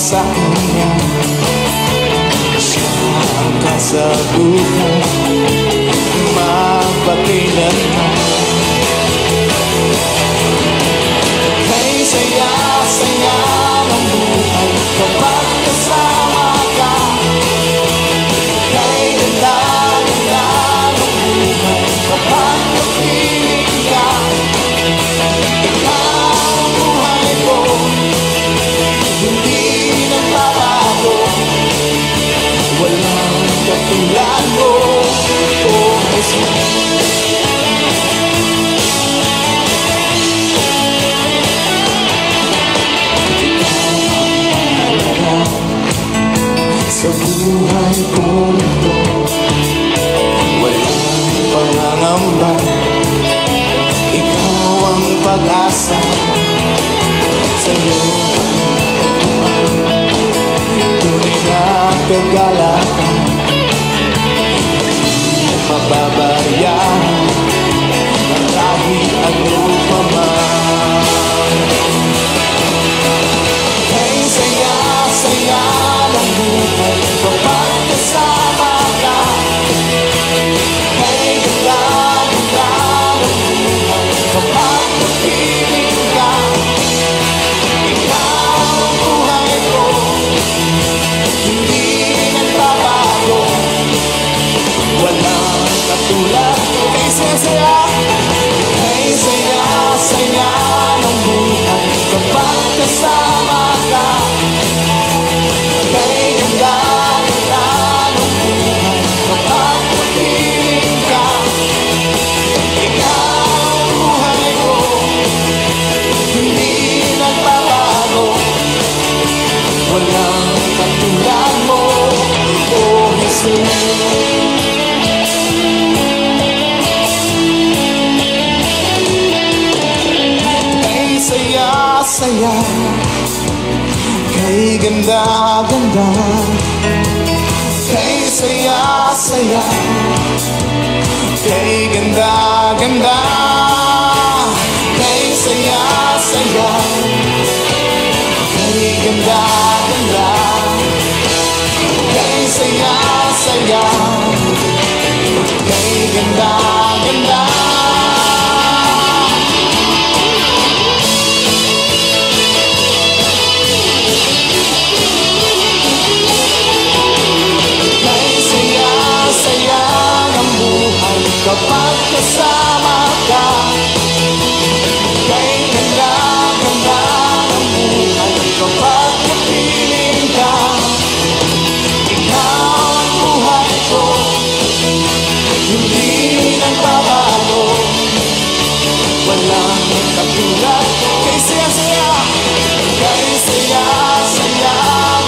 sa kanya, siya ang kasagutan, mapakailanman. Kay saya-saya ng buhay kapag kasama ka, kay ganda-ganda ng buhay kapag napiling ka. Ikaw ang buhay ko, hindi nagbabago, walang katulad mo, oh Jesus. Sa buhay kong ito, walang pangangamba, ikaw ang pag-asa. Sa'yo tunay na kagalakan, mababayaran ang kahit ano pa man. Kay saya-saya ng buhay kapag kasama ka, kay ganda-ganda ng buhay kapag napiling ka. Ikaw ang buhay ko, hindi nagbabago, walang katulad mo. Kay saya-saya, kay saya-saya ng buhay kapag kasama ka, kay ganda-ganda ng buhay kapag napiling ka. Ikaw ang buhay ko, hindi nagbabago, walang katulad mo, oh Jesus. Kay saya-saya, kay ganda-ganda, kay saya-saya, kay ganda-ganda, kay saya-saya, kay ganda-ganda, kay saya-saya, kay ganda-ganda. Saya ng buhay kapag kasama ka, kay ganda-ganda ng buhay kapag napiling ka. Ikaw ang buhay ko, hindi nagbabago, walang katulad. Kay saya-saya, kay saya-saya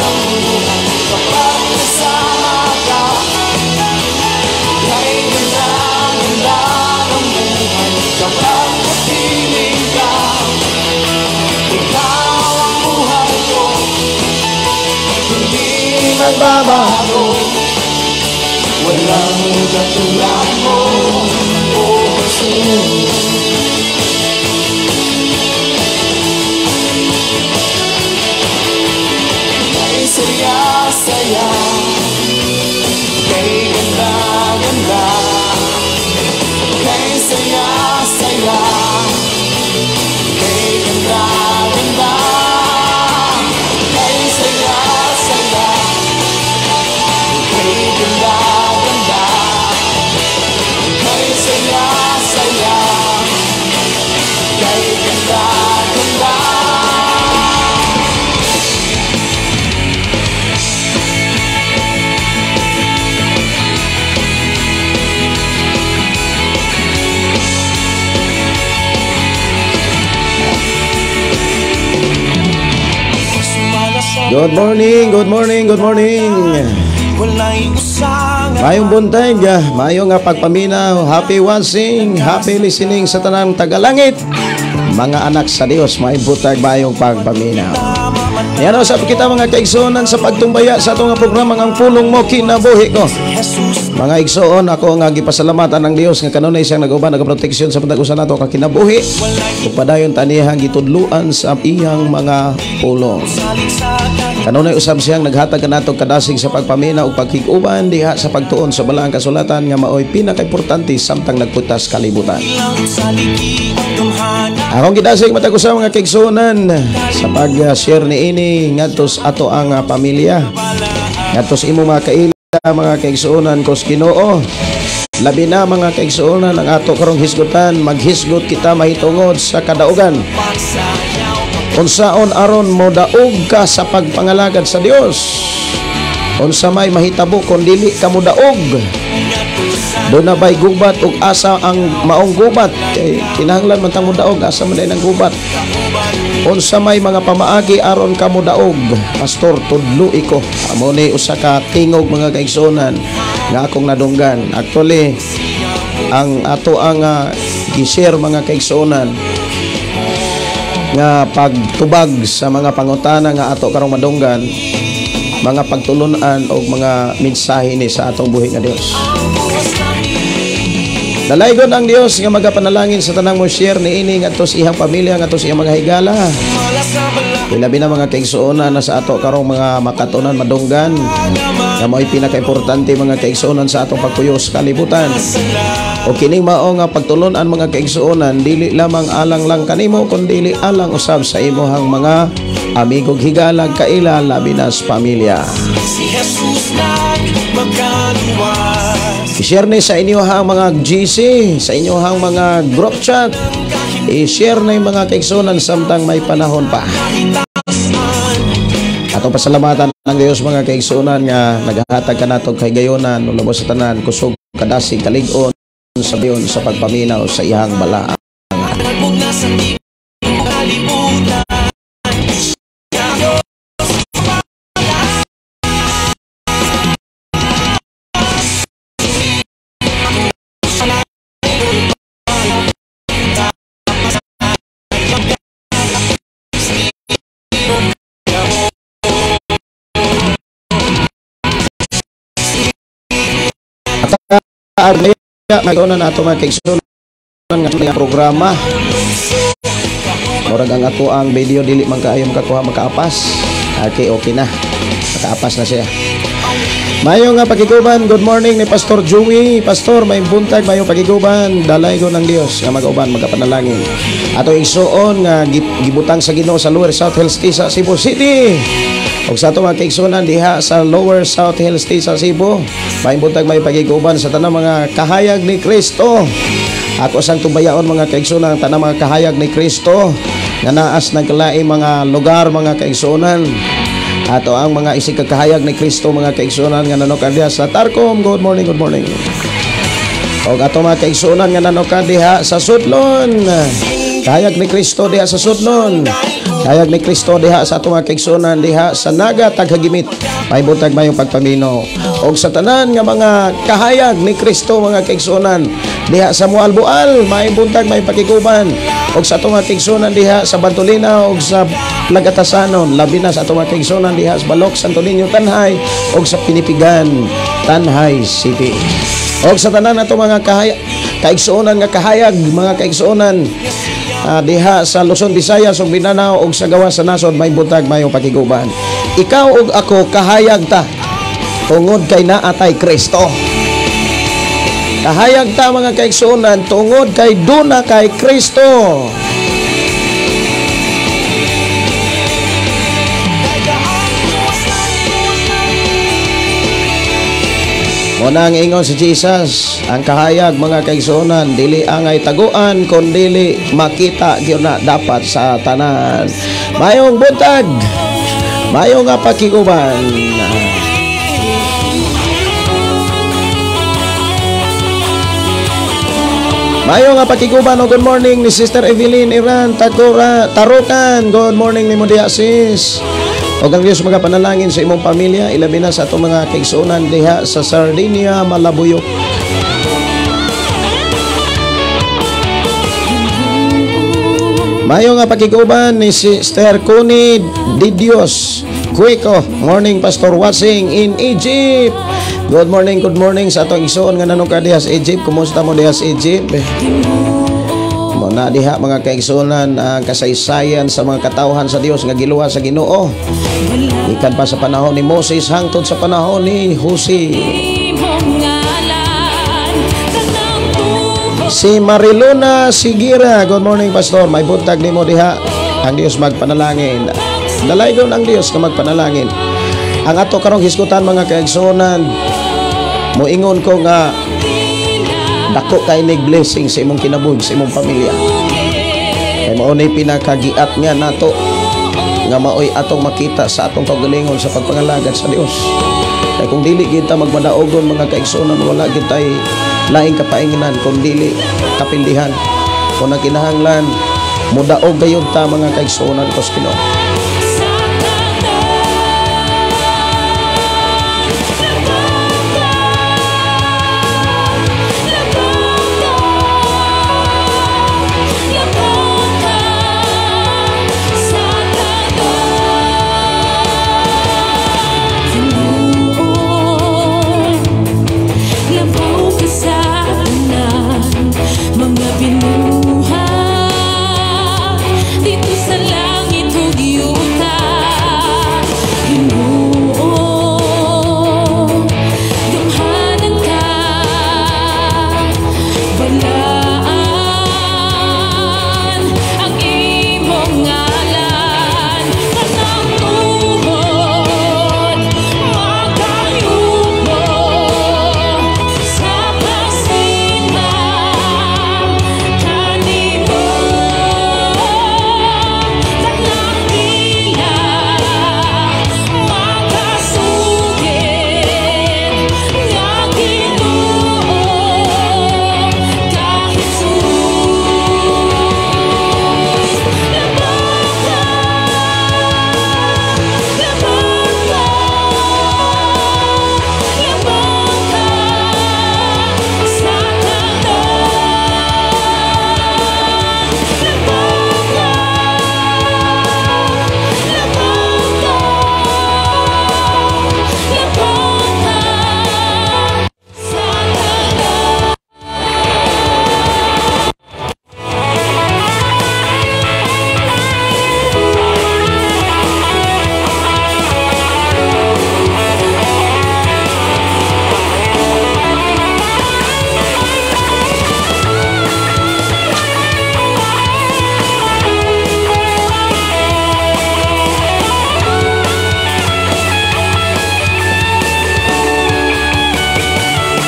ng buhay kapag kasama ka, kay ganda-ganda ng buhay kapag napiling ka. Ikaw ang buhay ko, hindi nagbabago, walang katulad mo, oh Jesus. Kay saya-saya, kay ganda-ganda, kay saya-saya, kay ganda-ganda, kay saya-saya, kay ganda-ganda, kay saya-saya, kay ganda-ganda. Good morning, good morning, good morning. Mayong buntay, mayong nga pagpaminaw. Happy watching, happy listening sa tanang tagalangit. Mga anak sa Dios, mayong buntay, mayong pagpaminaw. Yan o, sa kita mga kaigsuonan sa pagtumbaya sa itong programa ang pulong mo kinabuhi ko. Mga igsuon, ako nga gipasalamatan ng Dios nga kanunay siyang nag-uban, nag-proteksyon sa patagusan nato kakinabuhi. Upadayon tanihang gitudluan sa iyang mga pulong. Kanunay usab siyang naghatag kanatong kadasig sa pagpamina ug paghig-uban diha sa pagtuon sa balaang kasulatan nga maoy pinakaimportante samtang nagputas kalibutan. Akong gidasig matag usa mga kaigsuonan sa pag-share ni ini ngadtos ato ang pamilya. Ngadtos imo mga kaila mga kaigsuonan kos Ginoo. Labi na mga kaigsuonan ang ato karong hisgutan, maghisgot kita mahitungod sa kadaugan. Unsaon aron mo daog ka sa pagpangalagad sa Dios? Unsa may mahitabo kun dili ka mo daog? Doon na ba'y gubat ug asa ang maong gubat? Kay kinahanglan man tang mo daog, asa man ang gubat? Unsa may mga pamaagi aron ka mo daog? Pastor, tudlo iko. Amo ni usa ka tingog mga kaigsuonan nga akong nadunggan. Actually, ang ato ang gi-share mga kaigsuonan nga pagtubag sa mga pangutana nga ato karong madunggan, mga pagtulunan o mga mensahe ni sa atong buhi nga Dios. Dalaygon ang Dios nga magapanalangin sa tanang mo share ni ini ngadto sa iyang pamilya, ngadto sa iyang mga higala. Ilabi na mga kaigsuonan na sa ato karong mga makatunan madunggan nga mao'y pinakaimportante mga kaigsuonan sa atong pagpuyo sa kalibutan. O kining mao nga pagtulunan mga kaigsuonan dili lamang alang lang kanimo kundi alang usab sa imuhang mga amigog higalag kaila labi na sa pamilya. I-share ni sa inyohang mga GC, sa inyohang mga group chat. I-share na yung mga kaigsuonan samtang may panahon pa. Atong pasalamatan ng Dios mga kaigsuonan nga naghatag kanatog kay gayonan ulabos sa tanan kusog kadasig kalig-on sa biyon sa pagpaminaw sa iyang balaang. Maguna na ato mga kaigsuonan nga programa. Murag ang ato ang video dili man kaayo makakuha makaapas. Okay na. Makaapas na siya. Mayo nga pagiguban, good morning ni Pastor Joey. Pastor, may buntag, mayong pagiguban. Dalaygon ng Dios nga mag-uban, magapanalangin. Ato igsuon nga gibutang sa Ginoo sa Lower South Hills sa Cebu City. Og sa ato mga kaigsuonan diha sa Lower South Hills sa Cebu, may buntag may pagiguban sa tanang mga kahayag ni Kristo. Ako sang tubayaon mga kaigsuonan tanang mga kahayag ni Kristo nga naas nagkalaing mga lugar mga kaigsuonan. Ato ang mga isig kahayag ni Kristo mga kaigsuonan nga nanokan diha sa Tarcom. Good morning, good morning. Og ato mga kaigsuonan nga nanokan diha sa Sudlon. Kahayag ni Kristo diha sa Sudlon. Kahayag ni Kristo diha sa atong mga kaigsuonan diha sa Naga Taghagimit. May buntag mayong pagpamino. Og sa tanan nga mga kahayag ni Kristo mga kaigsuonan diha sa Mualbual, may buntag may pakikuban. Og sa atong mga kaigsuonan diha sa Bantolina og sa Lagatasanon, labi na sa atong mga kaigsuonan diha sa Balok, Santo Niño, Tanhay og sa Pinipigan, Tanhay City. Og sa tanan ato mga kaigsuonan nga kahayag mga kaigsuonan diha sa Luzon, Visayas ug Mindanao ug sa gawas sa nasod may buntag mayong pakiguban. Ikaw ug ako kahayag ta tungod kay naatay Kristo. Kahayag ta mga kaigsuonan tungod kay duna kay Kristo. Muna ang ingon si Jesus, ang kahayag mga kaigsuonan dili angay taguan kun dili makita gyud na dapat sa tanan. Mayong buntag, mayong nga pakiguban. Mayong nga pakiguban. Good morning ni Sister Evelyn Iran Tarukan. Good morning ni Modia sis. O ang Diyos magapanalangin sa imong pamilya, ilabi na sa itong mga kaigsuonan diha sa Sardinia, Malabuyok. Mayo nga pakiguban ni Sister Connie Didios Cueco. Morning Pastor watching in Egypt. Good morning sa atong igsuon nga nanong diha sa Egypt. Kumusta mo diha sa Egypt? Muna diha mga kaigsunan ang kasaysayan sa mga katawhan sa Dios nga giluwa sa Ginoo. Ikan pa sa panahon ni Moses hangtod sa panahon ni Jose. Si Mariluna Sigira, good morning Pastor. May buntag nimo diha. Ang Dios magpanalangin. Dalaygon ang Dios nga magpanalangin. Ang ato karong hisgutan mga kaigsunan, moingon ko nga dako kay nig blessing sa imong kinabuhi, sa imong pamilya. Kay mao ni pinakagiat nga nato nga maoy atong makita sa atong kagalingon sa pagpangalagad sa Dios. Kay kung dili kita magmadaogon mga kaigsunan, wala kitay laing kapainginan kung dili kapindihan. Kung nakinahanglan mudaog gayud ta mga kaigsunan kos Ginoo.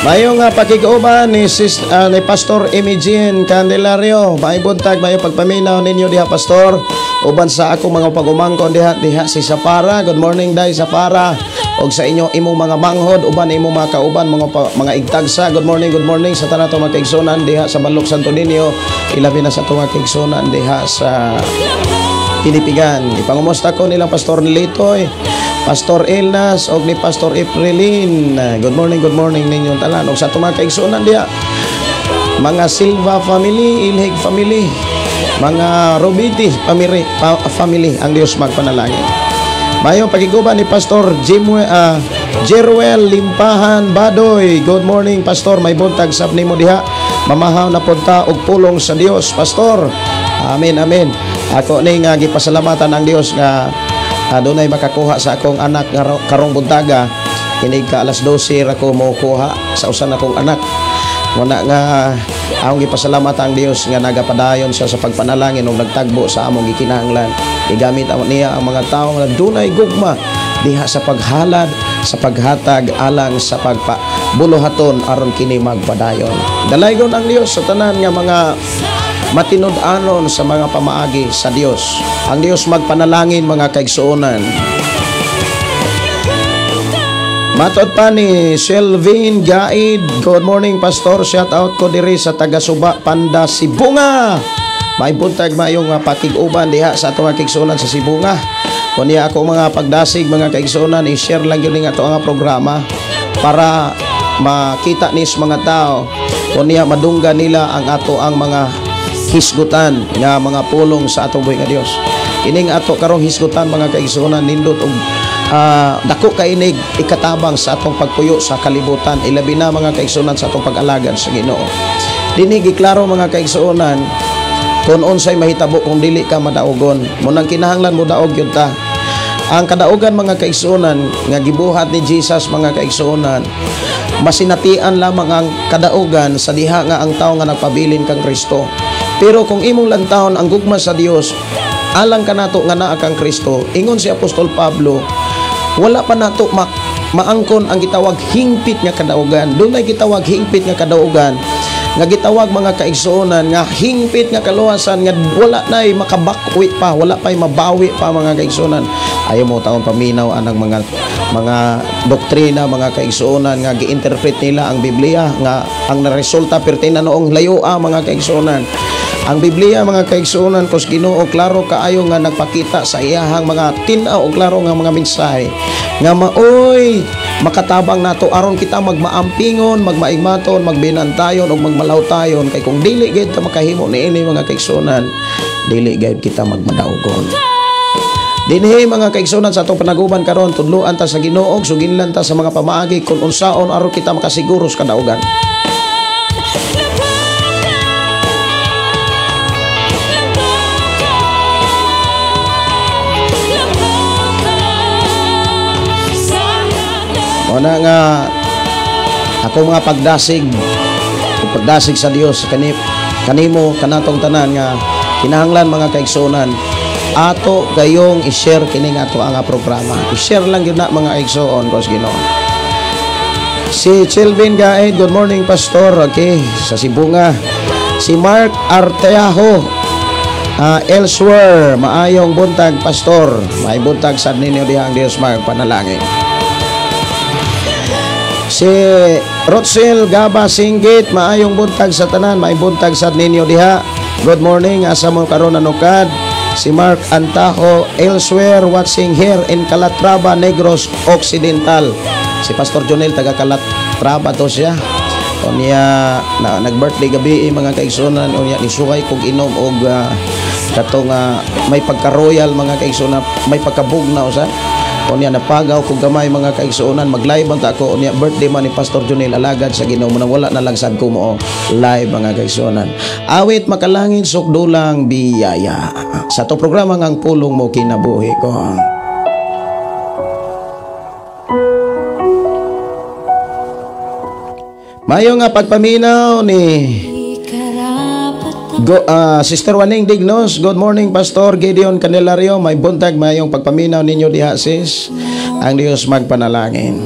Mayo nga pakiguban ni Pastor Emigene Candelario. May buntag, mayo pagpaminaw ninyo diha Pastor. Uban sa ako mga pagumangkon diha si Sapara. Good morning day Sapara. Og sa inyo imong mga manghod, uban imong mga kauban, mga igtagsa. Good morning sa tanan to mga kaigsunan diha sa Balok Santo Niño. Ilabi na sa tuwa kaigsunan diha sa Pinipigan. Ipangumusta ko nilang Pastor Litoy, Pastor Elnas og ni Pastor Efrelin. Good morning ninyong tanan. Og sa mga kaigsunan diha, mga Silva family, Ilhig family, mga Robiti family, ang Dios magpanalangin. Mayong pagiguban ni Pastor Jeruel Limpahan Badoy. Good morning Pastor, may buntag sab nimo diha. Mamahaw na punta og pulong sa Dios Pastor. Amen. Ako ning gipasalamatan ang Dios nga dunay makakuha sa akong anak karong buntaga. Kinig ka alas 12 ra ko mo kuha sa usan akong anak. Muna nga akong gipasalamatan ang Dios nga nagapadayon sa pagpanalangin ug nagtagbo sa among gikinahanglan. Igamit niya ang mga tawo nga dunay gugma diha sa paghalad, sa paghatag alang sa pagpabuluhaton aron kini magpadayon. Dalaygon ang Dios sa tanan nga mga matinud-anon sa mga pamaagi sa Dios. Ang Dios magpanalangin mga kaigsuonan. Matod pa ni Selvin Gaid. Good morning Pastor. Shout out ko diri sa taga-Suba, Panda, Sibunga. May buntag mayong pakiguban diha sa atong kaigsuonan sa Sibunga. Kunya ako mga pagdasig mga kaigsuonan, i-share lang yun nga ito ang programa para makita nis mga tao. Kunya madungga nila ang ato ang mga hisgutan nga mga pulong sa atong buhi nga Dios. Ining ato karong hisgutan mga kaigsuonan nindot og dako kainig ikatabang sa atong pagpuyo sa kalibutan, ilabi na mga kaigsuonan sa atong pag-alagad sa Ginoo. Dini giklaro mga kaigsuonan kung unsay mahitabo kung dili ka madaogon. Munang kinahanglan mo daog yun ta. Ang kadaogan mga kaigsuonan nga gibuhat ni Jesus mga kaigsuonan, masinatian lamang ang kadaogan sa diha nga ang tao nga nagpabilin kang Kristo. Pero kung imong lantawon ang gugma sa Dios, alang ka nato nga naa kang Kristo, ingon si Apostol Pablo, wala pa nato maangkon ang gitawag hingpit nga kadaogan. Doon ay gitawag hingpit nga kadaogan nga gitawag mga kaigsuonan nga hingpit nga kaluwasan nga wala na'y makabakwi pa, wala pa'y mabawi pa mga kaigsuonan. Ayaw mo taon paminaw anang mga doktrina mga kaigsuonan nga gi-interpret nila ang Biblia nga ang naresulta pertina noong layoa mga kaigsuonan. Ang Biblia mga kaigsuonan kus Ginoo klaro kaayo nga nagpakita sa iyahang mga tin-aw og klaro nga mga mensahe nga maoy makatabang nato aron kita magmaampingon, magmaigmaton, magbinantayon ug magmalawtayon kay kung dili gayud ta makahimo niini mga kaigsuonan, dili gayud kita magmadaogon. Dinhi mga kaigsuonan sa atong panaguban karon tudloan ta sa Ginoo ug suginlan ta sa mga pamaagi kung unsaon aron kita makasiguro sa kadaogan. Una nga ako mga pagdasig sa Dios kanimo kanatong tanan nga kinahanglan mga kaigsuonan ato gayong i-share kini nga ato ang programa. I-share lang gyud na mga kaigsuon kus Ginoo. Si Chelvin Gaed, good morning pastor. Okay, sa Sibunga. Si Mark Arteaho elsewhere, maayong buntag pastor. May buntag sad ninyo diha ang Dios magpanalangin. Si Rotsel Gaba Singgit, maayong buntag sa tanan, may buntag sad ninyo diha. Good morning, asa mo karon nanukad. Si Mark Antajo elsewhere watching here in Calatrava, Negros Occidental. Si Pastor Jonel taga Calatrava to siya. Unya nag-birthday gabi mga kaigsuonan, unya nisuway kog inom og katong may pagka-royal mga kaigsuonan, may pagkabugnaw sa. Unya napagaw kog gamay mga kaigsuonan, mag-live man ta ako. Unya birthday man ni Pastor Jonel alagad sa Ginoo, nang wala na lang sad ko mo live mga kaigsuonan. Awit makalangin sukdulang biyaya. Sa to programa ngang pulong mo kinabuhi ko. Mayo nga pagpaminaw ni Sister Waning Dignos. Good morning Pastor Gideon Candelario. May buntag mayong pagpaminaw ninyo diha sis. Ang Dios magpanalangin.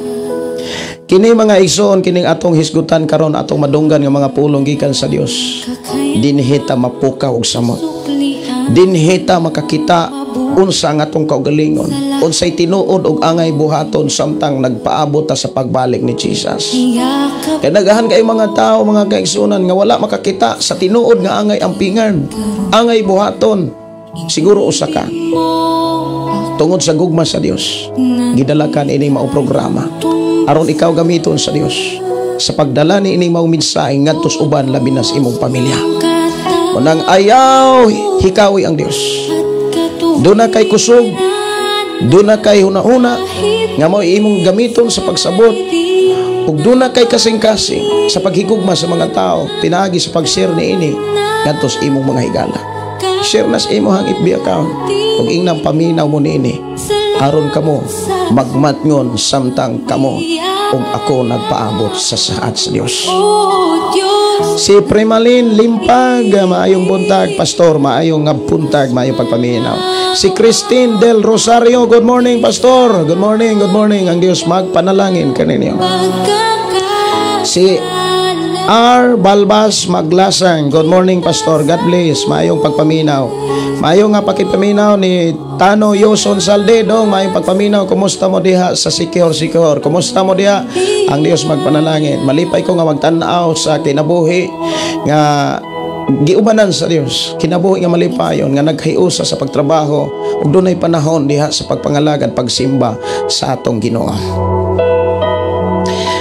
Kini mga igsoon kining atong hisgutan karon atong madunggan nga mga pulong gikan sa Dios. Dinhi ta mapukaw og samot. Dinhi ta makakita unsa ang atong kaugalingon, unsay tinuod og angay buhaton samtang nagpaabot ta sa pagbalik ni Jesus. Kay daghan kay mga tao mga kaigsuonan nga wala makakita sa tinuod nga angay ampingan, angay buhaton. Siguro usa ka tungod sa gugma sa Dios gidalakan ining mao programa aron ikaw gamiton sa Dios sa pagdala ni ining mao mensahe ngadto sa uban labi na sa imong pamilya. Unang ayaw hikawi ang Dios. Doon na kay kusog, doon na kay huna-huna nga mo imong gamiton sa pagsabot, ug doon na kay kasing-kasing sa paghigugma sa mga tao, pinaagi sa pag-share ni ini ngadto sa imong mga higala. Share na sa imong FB account ug ingnang paminaw mo ni ini aron kamo magmatngon samtang kamo ug ako nagpaabot sa saat sa Dios. Si Primalin Limpag, maayong buntag pastor, maayong buntag, maayong pagpaminaw. Si Christine Del Rosario, good morning pastor. Good morning, good morning. Ang Dios magpanalangin kaninyo. Si R. Balbas Maglasang, good morning pastor. God bless. Maayong pagpaminaw. Maayong nga pakipaminaw ni Tano Yoson Saldedo. Maayong pagpaminaw. Kumusta mo diha sa Sikihor? Kumusta mo diha? Ang Dios magpanalangin. Malipay ko nga magtanaw sa kinabuhi nga giubanan sa Dios. Kinabuhi nga malipayon nga naghiusa sa pagtrabaho ug dunay panahon diha sa pagpangalagad pagsimba sa atong Ginoo.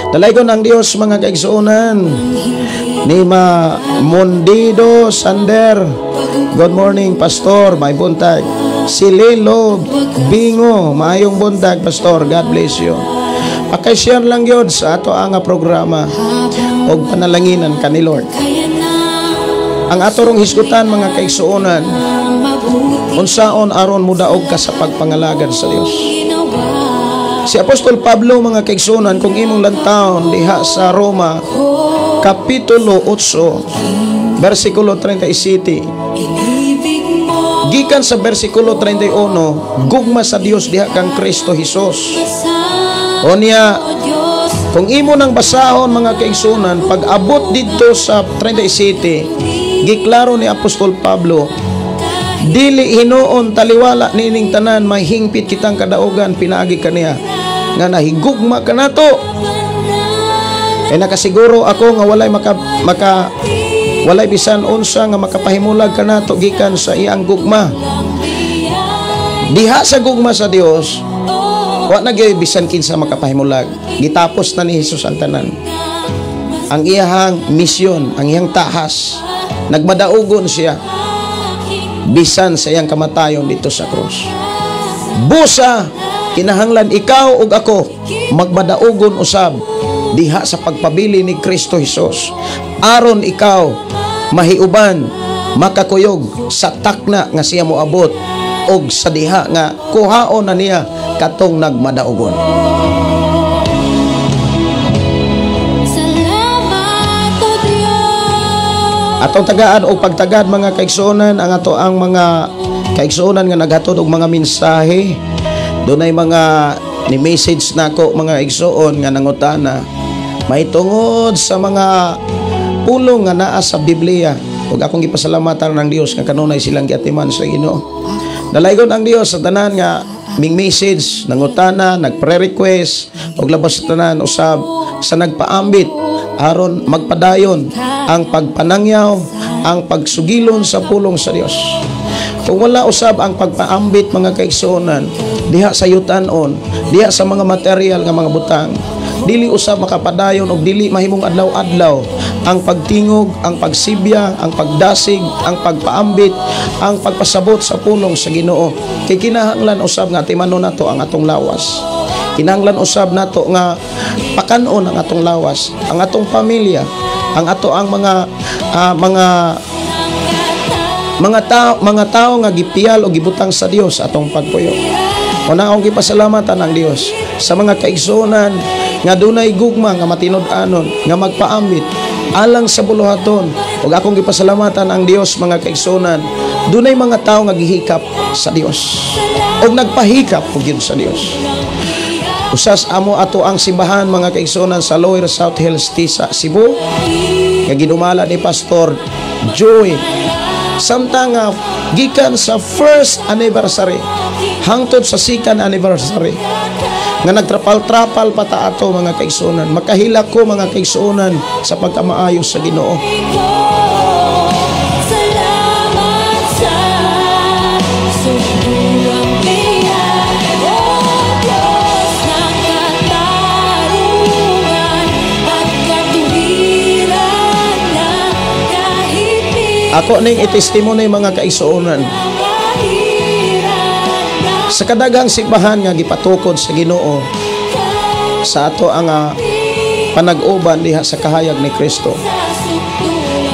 Dalaygon ang Dios mga kaigsuonan. Ni Mondido Sander, good morning pastor, may buntag. Si Lilo Bingo, maayong buntag pastor, God bless you. Pakishare lang yun sa ato ang programa og panalanginan ka ni Lord. Ang atorong hisgutan mga kaigsuonan, unsaon aron mudaog ka sa pagpangalagad sa Dios. Si Apostol Pablo mga kaigsuonan, kung imong lantawon diha sa Roma Kapitulo 8 versikulo 37, gikan sa versikulo 31, gugma sa Dios diha kang Kristo Jesus. O niya, kung imo nang basahon mga kaigsuonan, pag abot dito sa 37, giklaro ni Apostol Pablo, dili hinuon taliwala nining tanan, may hingpit kitang kadaugan pinaagi kaniya nga nahigugma kanato. Nakasiguro ako nga walay bisan unsa nga makapahimulag kanato gikan sa iyang gugma. Diha sa gugma sa Dios, wa na gyud bisan kinsa makapahimulag. Gitapos na ni Hesus ang tanan. Ang iyang misyon, ang iyang tahas, nagmadaugon siya bisan sa iyang kamatayon dito sa krus. Busa kinahanglan ikaw ug ako magmadaugon usab diha sa pagpabili ni Kristo Jesus, aron ikaw mahiuban, makakuyog sa takna nga siya moabot og sa diha nga kuhaon na niya katong nagmadaugon. Atong tagaan o pagtagad mga kaigsuonan, ang ato ang mga kaigsuonan nga naghatod og mga mensahe. Dunay mga ni message nako mga igsuon nga nangutana may tungod sa mga pulong nga naa sa Biblia. Ug akong gipasalamatan ng Dios nga kanunay silang giatiman sa Ginoo. Dalaygon ang Dios sa tanan nga ming message, nangutana, nagpre-request ug labas sa tanan usab sa nagpaambit aron magpadayon ang pagpanangyaw, ang pagsugilon sa pulong sa Dios. Kung wala usab ang pagpaambit mga kaigsuonan diha sa yutan-on, diha sa mga material nga mga butang, dili usab makapadayon og dili mahimong adlaw-adlaw ang pagtingog, ang pagsibya, ang pagdasig, ang pagpaambit, ang pagpasabot sa pulong sa Ginoo. Kay kinahanglan usab nga timanon nato ang atong lawas. Kinahanglan usab nato nga pakanon ang atong lawas, ang atong pamilya, ang ato ang mga tao nga gipiyal o gibutang sa Dios atong pagpuyo. Una akong gipasalamatan ang Dios sa mga kaigsuonan nga dunay gugma nga matinud-anon nga magpaambit alang sa buluhaton. Ug akong gipasalamatan ang Dios mga kaigsuonan, dunay mga tao nga gihikap sa Dios ug nagpahikap ug gyud sa Dios. Usas amo ato ang simbahan mga kaigsuonan sa Lower South Hills, Tisa, Cebu, nga ginumala ni Pastor Joy. Samtang gikan sa first anniversary hangtod sa second anniversary nga nagtrapal-trapal pa ta ato mga kaigsuonan, makahilak ko mga kaigsuonan sa pagkamaayos sa Ginoo. Salamat sa subuang biyaya, O Diyos ng katarungan at katuwiran na kahit Ako ning itestimony mga kaigsuonan sa kadaghang simbahan nga gipatukod sa Ginoo sa ato ang panag-uban diha sa kahayag ni Kristo.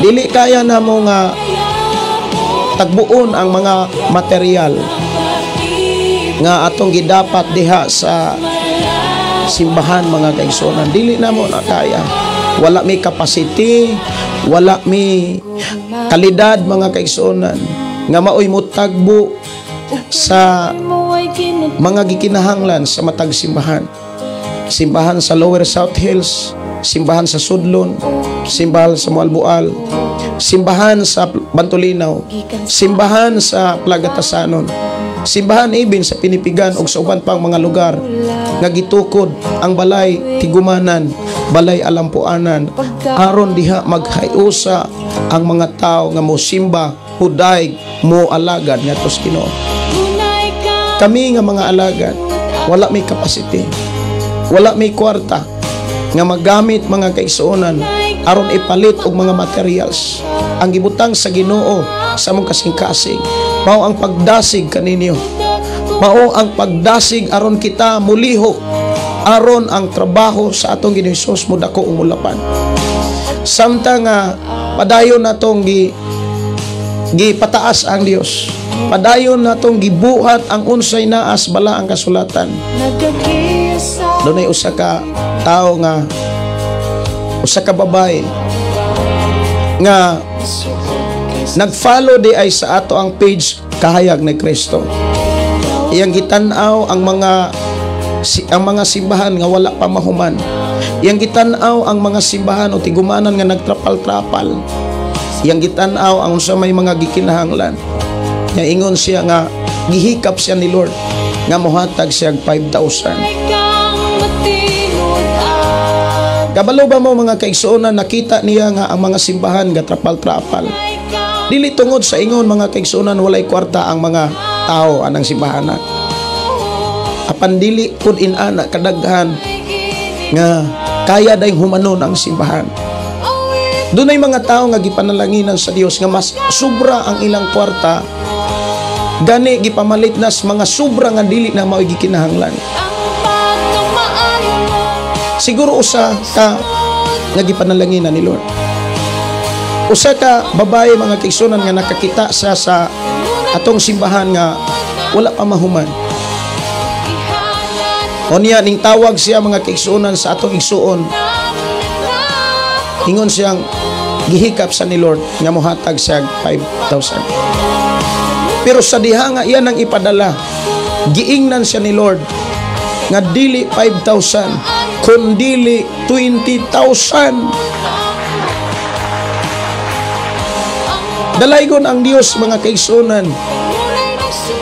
Dili kaya namo nga tagbuon ang mga material nga atong gidapat diha sa simbahan mga kaigsuonan. Dili namo na kaya. Wala may capacity, wala may kalidad mga kaigsuonan nga maoy mo tagbo sa mga gikinahanglan sa matag simbahan. Simbahan sa Lower South Hills, simbahan sa Sudlon, simbahan sa Mualbual, simbahan sa Bantolinaw, simbahan sa Plagatasanon, simbahan ibin sa Pinipigan ug sa uban pang mga lugar nga gitukod ang balay tigumanan, balay alampuanan aron diha maghayusa ang mga tao nga mosimba, huday, mo alagad ngadto sa Ginoo. Kami nga mga alagad, wala may capacity, wala may kwarta nga magamit mga kaigsuonan aron ipalit og mga materials. Ang gibutang sa Ginoo sa among kasing-kasing mao ang pagdasig kaninyo, mao ang pagdasig aron kita muliho, aron ang trabaho sa atong Ginoo Hesus mo dako ug mulapan. Samtang padayon natong gipataas ang Dios. Padayon natong gibuhat ang unsay naas bala ang kasulatan. Dunay usa ka tao nga, usa ka babae nga nag-follow di ay sa ato ang page Kahayag ni Kristo. Iyang gitan-aw ang mga simbahan nga wala pa mahuman. Iyang gitan-aw ang mga simbahan o tigumanan nga nagtrapal-trapal. Iyang gitan-aw ang unsa may mga gikinahanglan. Nga ingon siya nga gihikap siya ni Lord nga mohatag siya 5,000. Kabalo ba mo mga kaigsuonan, nakita niya nga ang mga simbahan nga trapal-trapal. Dili tungod sa ingon mga kaigsuonan walay kwarta ang mga tao anang simbahan. Apan dili pud inana kadaghan nga kaya day humanon ang simbahan. Dunay mga tao nga gipanalanginan sa Dios nga mas sobra ang ilang kwarta, gani gipamalit nas mga sobra nga dili na mao gikinahanglan. Siguro usa ka nga gipanalanginan ni Lord. Usa ka babae mga kaigsuonan nga nakakita siya sa atong simbahan nga wala pa mahuman. Unya ning tawag siya mga kaigsuonan sa atong igsuon. Ingon siyang gihikap sa ni Lord nga mohatag siya 5,000. Pero sa diha nga iyan ang ipadala, giingnan siya ni Lord nga dili 5,000 kundili 20,000. Dalaygon ang Dios mga kaigsuonan.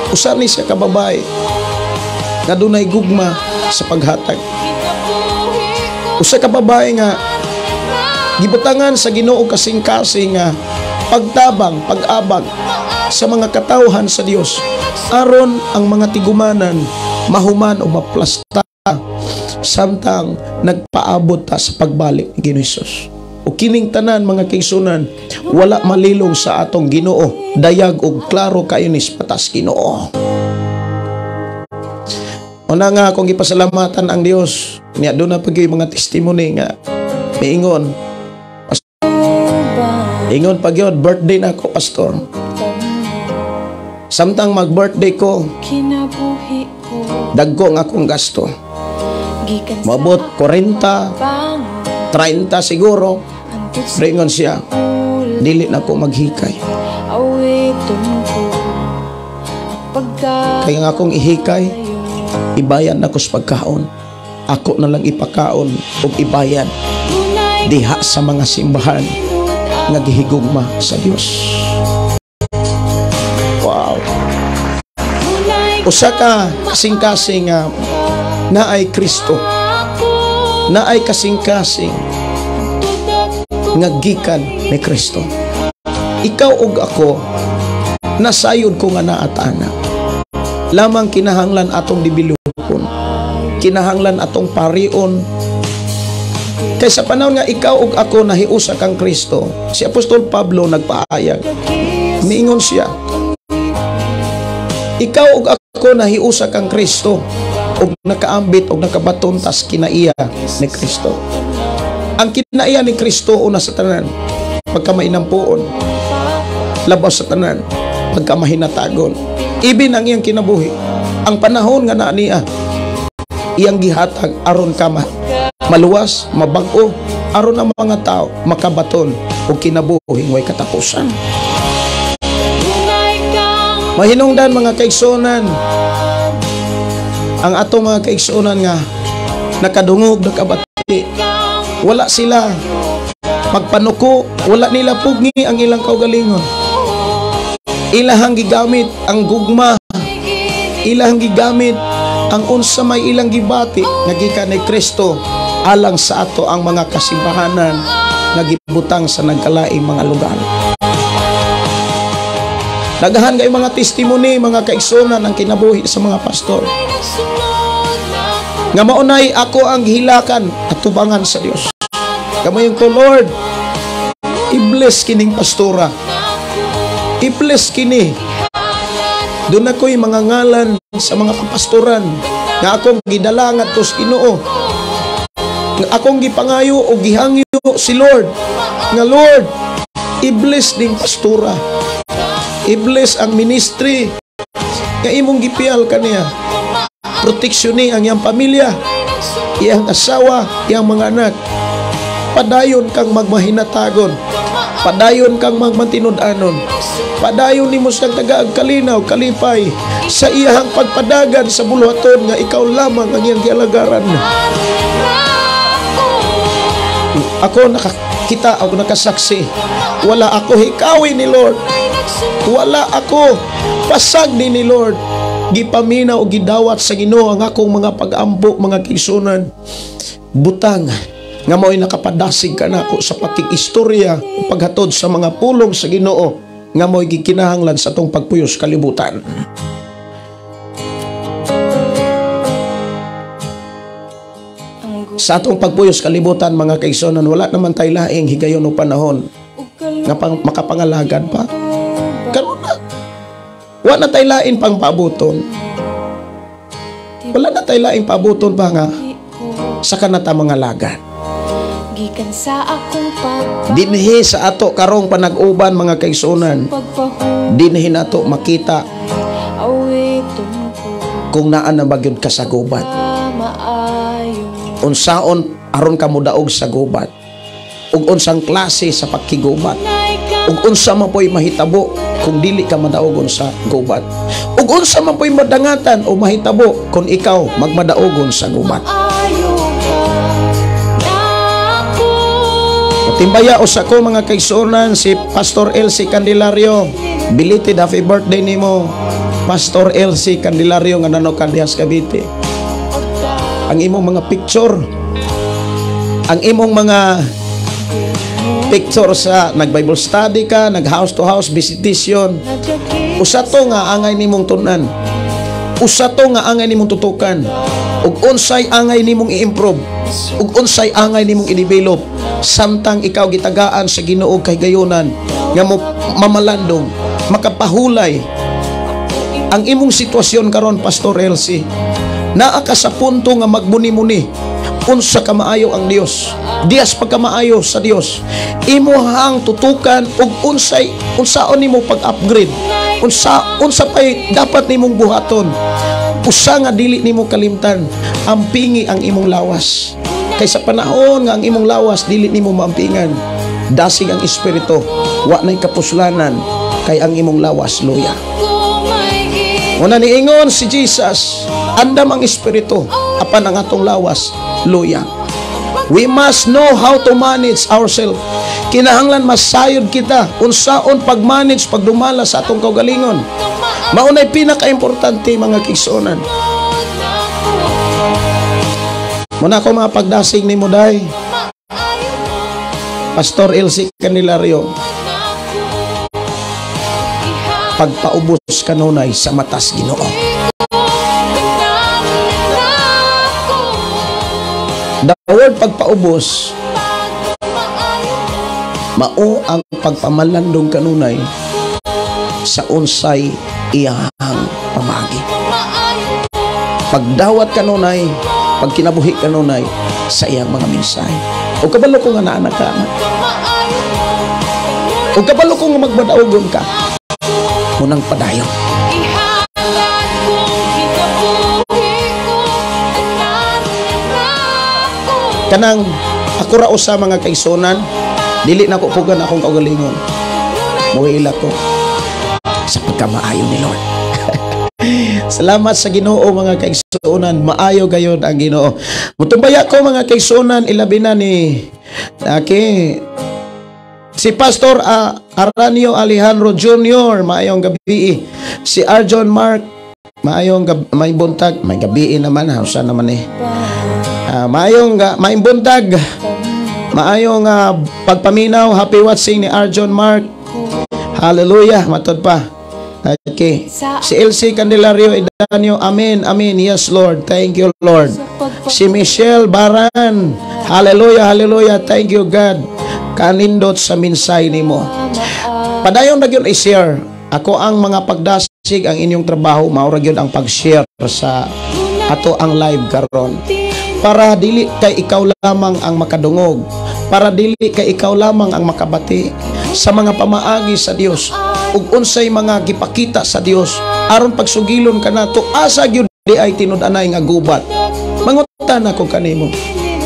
Usa ni siya ka babae nga dunay gugma sa paghatag. Usa ka babae nga gibutangan sa Ginoo kasing-kasing nga pagtabang, pag-abag sa mga katawhan sa Dios aron ang mga tigumanan mahuman o maplasta samtang nagpaabot ta sa pagbalik ni Ginoong Hesus. O kining tanan mga kaigsuonan wala malilong sa atong Ginoo, dayag og klaro kayo ni patas Ginoo. Una nga akong ipasalamatan ang Dios niya doon na pagay mga testimony nga miingon pag yun birthday na ako pastor. Samtang mag birthday ko dagko nga akong gasto, mabot 40, 30 siguro. Ringon siya dili na ko maghikay kaya nga akong ihikay ibayan na ko sa pagkaon. Ako na lang ipakaon o ibayan diha sa mga simbahan nga gihigugma sa Dios. Wow. Usa ka kasing-kasing na ay Kristo, na ay kasing-kasing nga gikan ni Kristo. Ikaw ug ako nasayod ko nga naatana. Lamang kinahanglan atong dibilupon, kinahanglan atong parion. Kaysa panahon nga ikaw ug ako nahiusa kang Kristo, si Apostol Pablo nagpaayag. Miingon siya, ikaw ug ako nahiusa kang Kristo ug nakaambit ug nakabatuntas kinaiya ni Kristo. Ang kinaiya ni Kristo una sa tanan, pagkamainampuon, labas sa tanan, pagkamahinatagon. Ibin ang iyang kinabuhi. Ang panahon nga na niya, iyang gihatag aron ka maluwas, mabag-o, aron ang mga tao makabaton o kinabuhi way katapusan. Mahinungdan mga kaigsuonan, ang atong mga kaigsuonan nga nakadungog, nakabati, wala sila magpanuko, wala nila pugni ang ilang kaugalingon. Ilahang gigamit ang gugma, ilahang gigamit ang unsa may ilang gibati nga gikan ni Kristo alang sa ato ang mga kasimbahanan nga gibutang sa nagkalaing mga lugar. Daghan kay mga testimony mga kaigsuonan ang kinabuhi sa mga pastor nga maunay ako ang gihilakan at tubangan sa Dios. Kamayon ko, Lord, i-bless kining pastora, i-bless kini. Doon ako'y mga ngalan sa mga kapastoran nga akong gidalangat to sa Ginoo, nga akong gipangayo o gihangyo si Lord, nga Lord, i-bless ding pastora. I-bless ang ministry nga imong gipial kaniya. Proteksyon ang iyang pamilya, iyang asawa, iyang mga anak. Padayon kang magmahinatagon, padayon kang magmatinud-anon, padayon nimo siyang tagaagkalinaw, kalipay sa iyang pagpadagan sa buluhaton nga ikaw lamang ang iyang gialagaran. Ako nakakita, ako nakasaksi, wala ako hikawi ni Lord, wala ako pasag ni Lord. Gipaminaw o gidawat sa Ginoo ang akong mga pag-ambo, mga kigsunan. Butang nga mo'y nakapadasig ka na ako sa pakikistorya, paghatod sa mga pulong sa Ginoo nga mo'y gikinahanglan sa tong pagpuyos kalibutan. Sa atong pagpuyos kalibutan, mga kaigsunan, wala naman tayo laing higayon o panahon nga makapangalagad pa. Karon na, wala na tayo laing pang paabuton. Wala na tayo laing paabuton pa nga sa kanata mga lagad. Dinhi sa ato karong panag-uban, mga kaigsunan, dinhi nato makita kung naan na bagyod ka sa gubat. Unsaon aron ka modaog sa gubat, ug unsang klase sa pagkigubat, ug unsa man po'y mahitabo kung dili ka madaogon sa gubat, ug unsa man po'y madangatan o mahitabo kung ikaw magmadaogon sa gubat. Timbaya usa ko, mga kaigsunan, si Pastor Elsie Candelario. Belated happy birthday nimo, Pastor Elsie Candelario nga nanokan diha sa Cavite. Ang imong mga picture, ang imong mga picture sa nag-Bible study ka, nag-house to house visitation, usa to nga angay nimong tunan, usa to nga angay nimong tutukan, ug unsay angay nimong i-improve, ug unsay angay nimong i-develop, samtang ikaw gitagaan sa Ginoo kay gayunan nga mo mamalandong, makapahulay ang imong sitwasyon karon, Pastor Elsie. Naa ka sa punto nga magbuni-muni unsa ka maayo ang Dios, dias pagka maayo sa Dios, imo hang tutukan ug unsaon nimo pag-upgrade, unsa pay dapat nimong buhaton, usa nga dili nimo kalimtan, ampingi ang imong lawas. Kay sa panahon nga ang imong lawas dili nimo maampingan, dasig ang espiritu, wa nay kapuslanan, kay ang imong lawas luya. Una niingon si Jesus, andam ang espiritu, apan ang atong lawas luya. We must know how to manage ourselves. Kinahanglan masayod kita unsaon pag-manage, pagdumala sa atong kaugalingon. Maunay pinaka-importante, mga kigsunan. Muna ko mga pagdasig ni Muday, Pastor Elsie Candelario, pagpaubos kanunay sa matas Ginoo. The word pagpaubos, mao ang pagpamalandong kanunay sa unsay iyahang pamagi. Pagdawat kanunay, pagkinabuhi kanunay sa iyang mga mensahe. O kabalo ko nga naanak ka, o kabalo ko nga magmadaogon ka, munang padayon. Kanang ako rao sa mga kaigsunan, dili na ko pugan akong kaugalingon, muhila ko sa pagkamaayo ni Lord. Salamat sa Ginoo, mga kaigsunan, maayo gayud ang Ginoo. Mutumbaya ko, mga kaigsunan, ilabi na ni si Pastor Aranio Alejandro Jr., maayong gabi. Si Arjon Mark, maayong may buntag, may gabi naman, hausa naman maayong buntag, maayong pagpaminaw, happy watching ni Arjon Mark. Hallelujah, matod pa. Okay. Si Elsie Candelario Idanio, amen, amen, yes Lord, thank you Lord. Si Michelle Baran, hallelujah, hallelujah, thank you God. Kanindot sa minsay nimo. Padayon na gyud i-share. Ako ang mga pagdasig, ang inyong trabaho, maura gyud ang pag-share sa ato ang live karon. Para dili kay ikaw lamang ang makadungog, para dili kay ikaw lamang ang makabati sa mga pamaagi sa Dios. ug unsay mga gipakita sa Dios aron pagsugilon kanato asa gyud di ay tinud-anay nga gubat. Mangutan ako kanimo,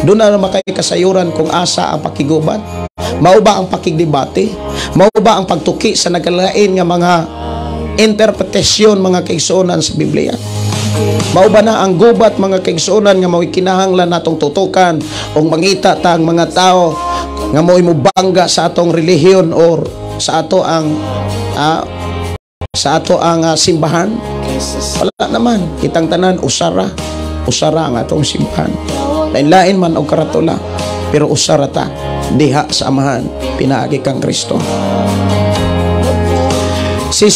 doon na makay kasayuran kung asa ang pakigubat. Mao ba ang pakigdebate? Mao ba ang pagtuki sa nagalain nga mga interpretasyon mga kaigsuonan sa Biblia? Mao ba na ang gubat mga kaigsuonan nga mao'y kinahanglan natong tutukan o mangita tang mga tao nga mao'y mubangga sa atong relihiyon or sa ato ang simbahan? Wala naman. Kitang tanan usara ang atong simbahan. Lain-lain man og karatula, pero usara ta diha sa amahan pinaagi kang Kristo. Si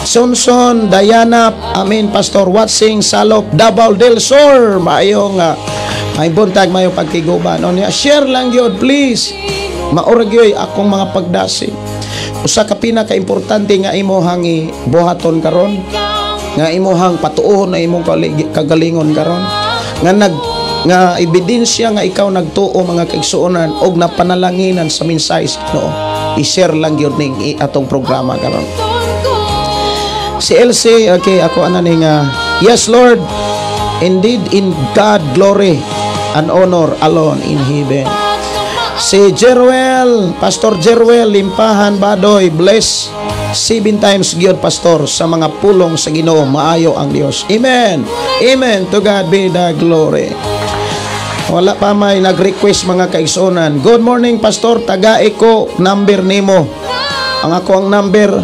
Sonson Diana, amin Pastor Watsing Salop Davao del Sur, maayong may buntag mayong pagkiguban. O niya, share lang yun please. Maurag yoy akong mga pagdasi. Usa ka pinaka-importante nga imuhang buhaton karon, nga imuhang patuohon na imong kagalingon karon, nga ebidensya nga ikaw nagtuo mga kaigsuonan og napanalanginan sa mensahe no. I-share lang yun ning atong programa karon. Si LC, okay, ako ning yes Lord, indeed in God glory and honor alone in heaven. Si Jeruel, Pastor Jeruel Limpahan Badoy, bless 7 times gyud Pastor sa mga pulong sa Ginoo, maayo ang Dios. Amen. Amen. To God be the glory. Wala pa may nag-request mga kaigsuonan. Good morning Pastor, tagai ko number nimo. Ang ako ang number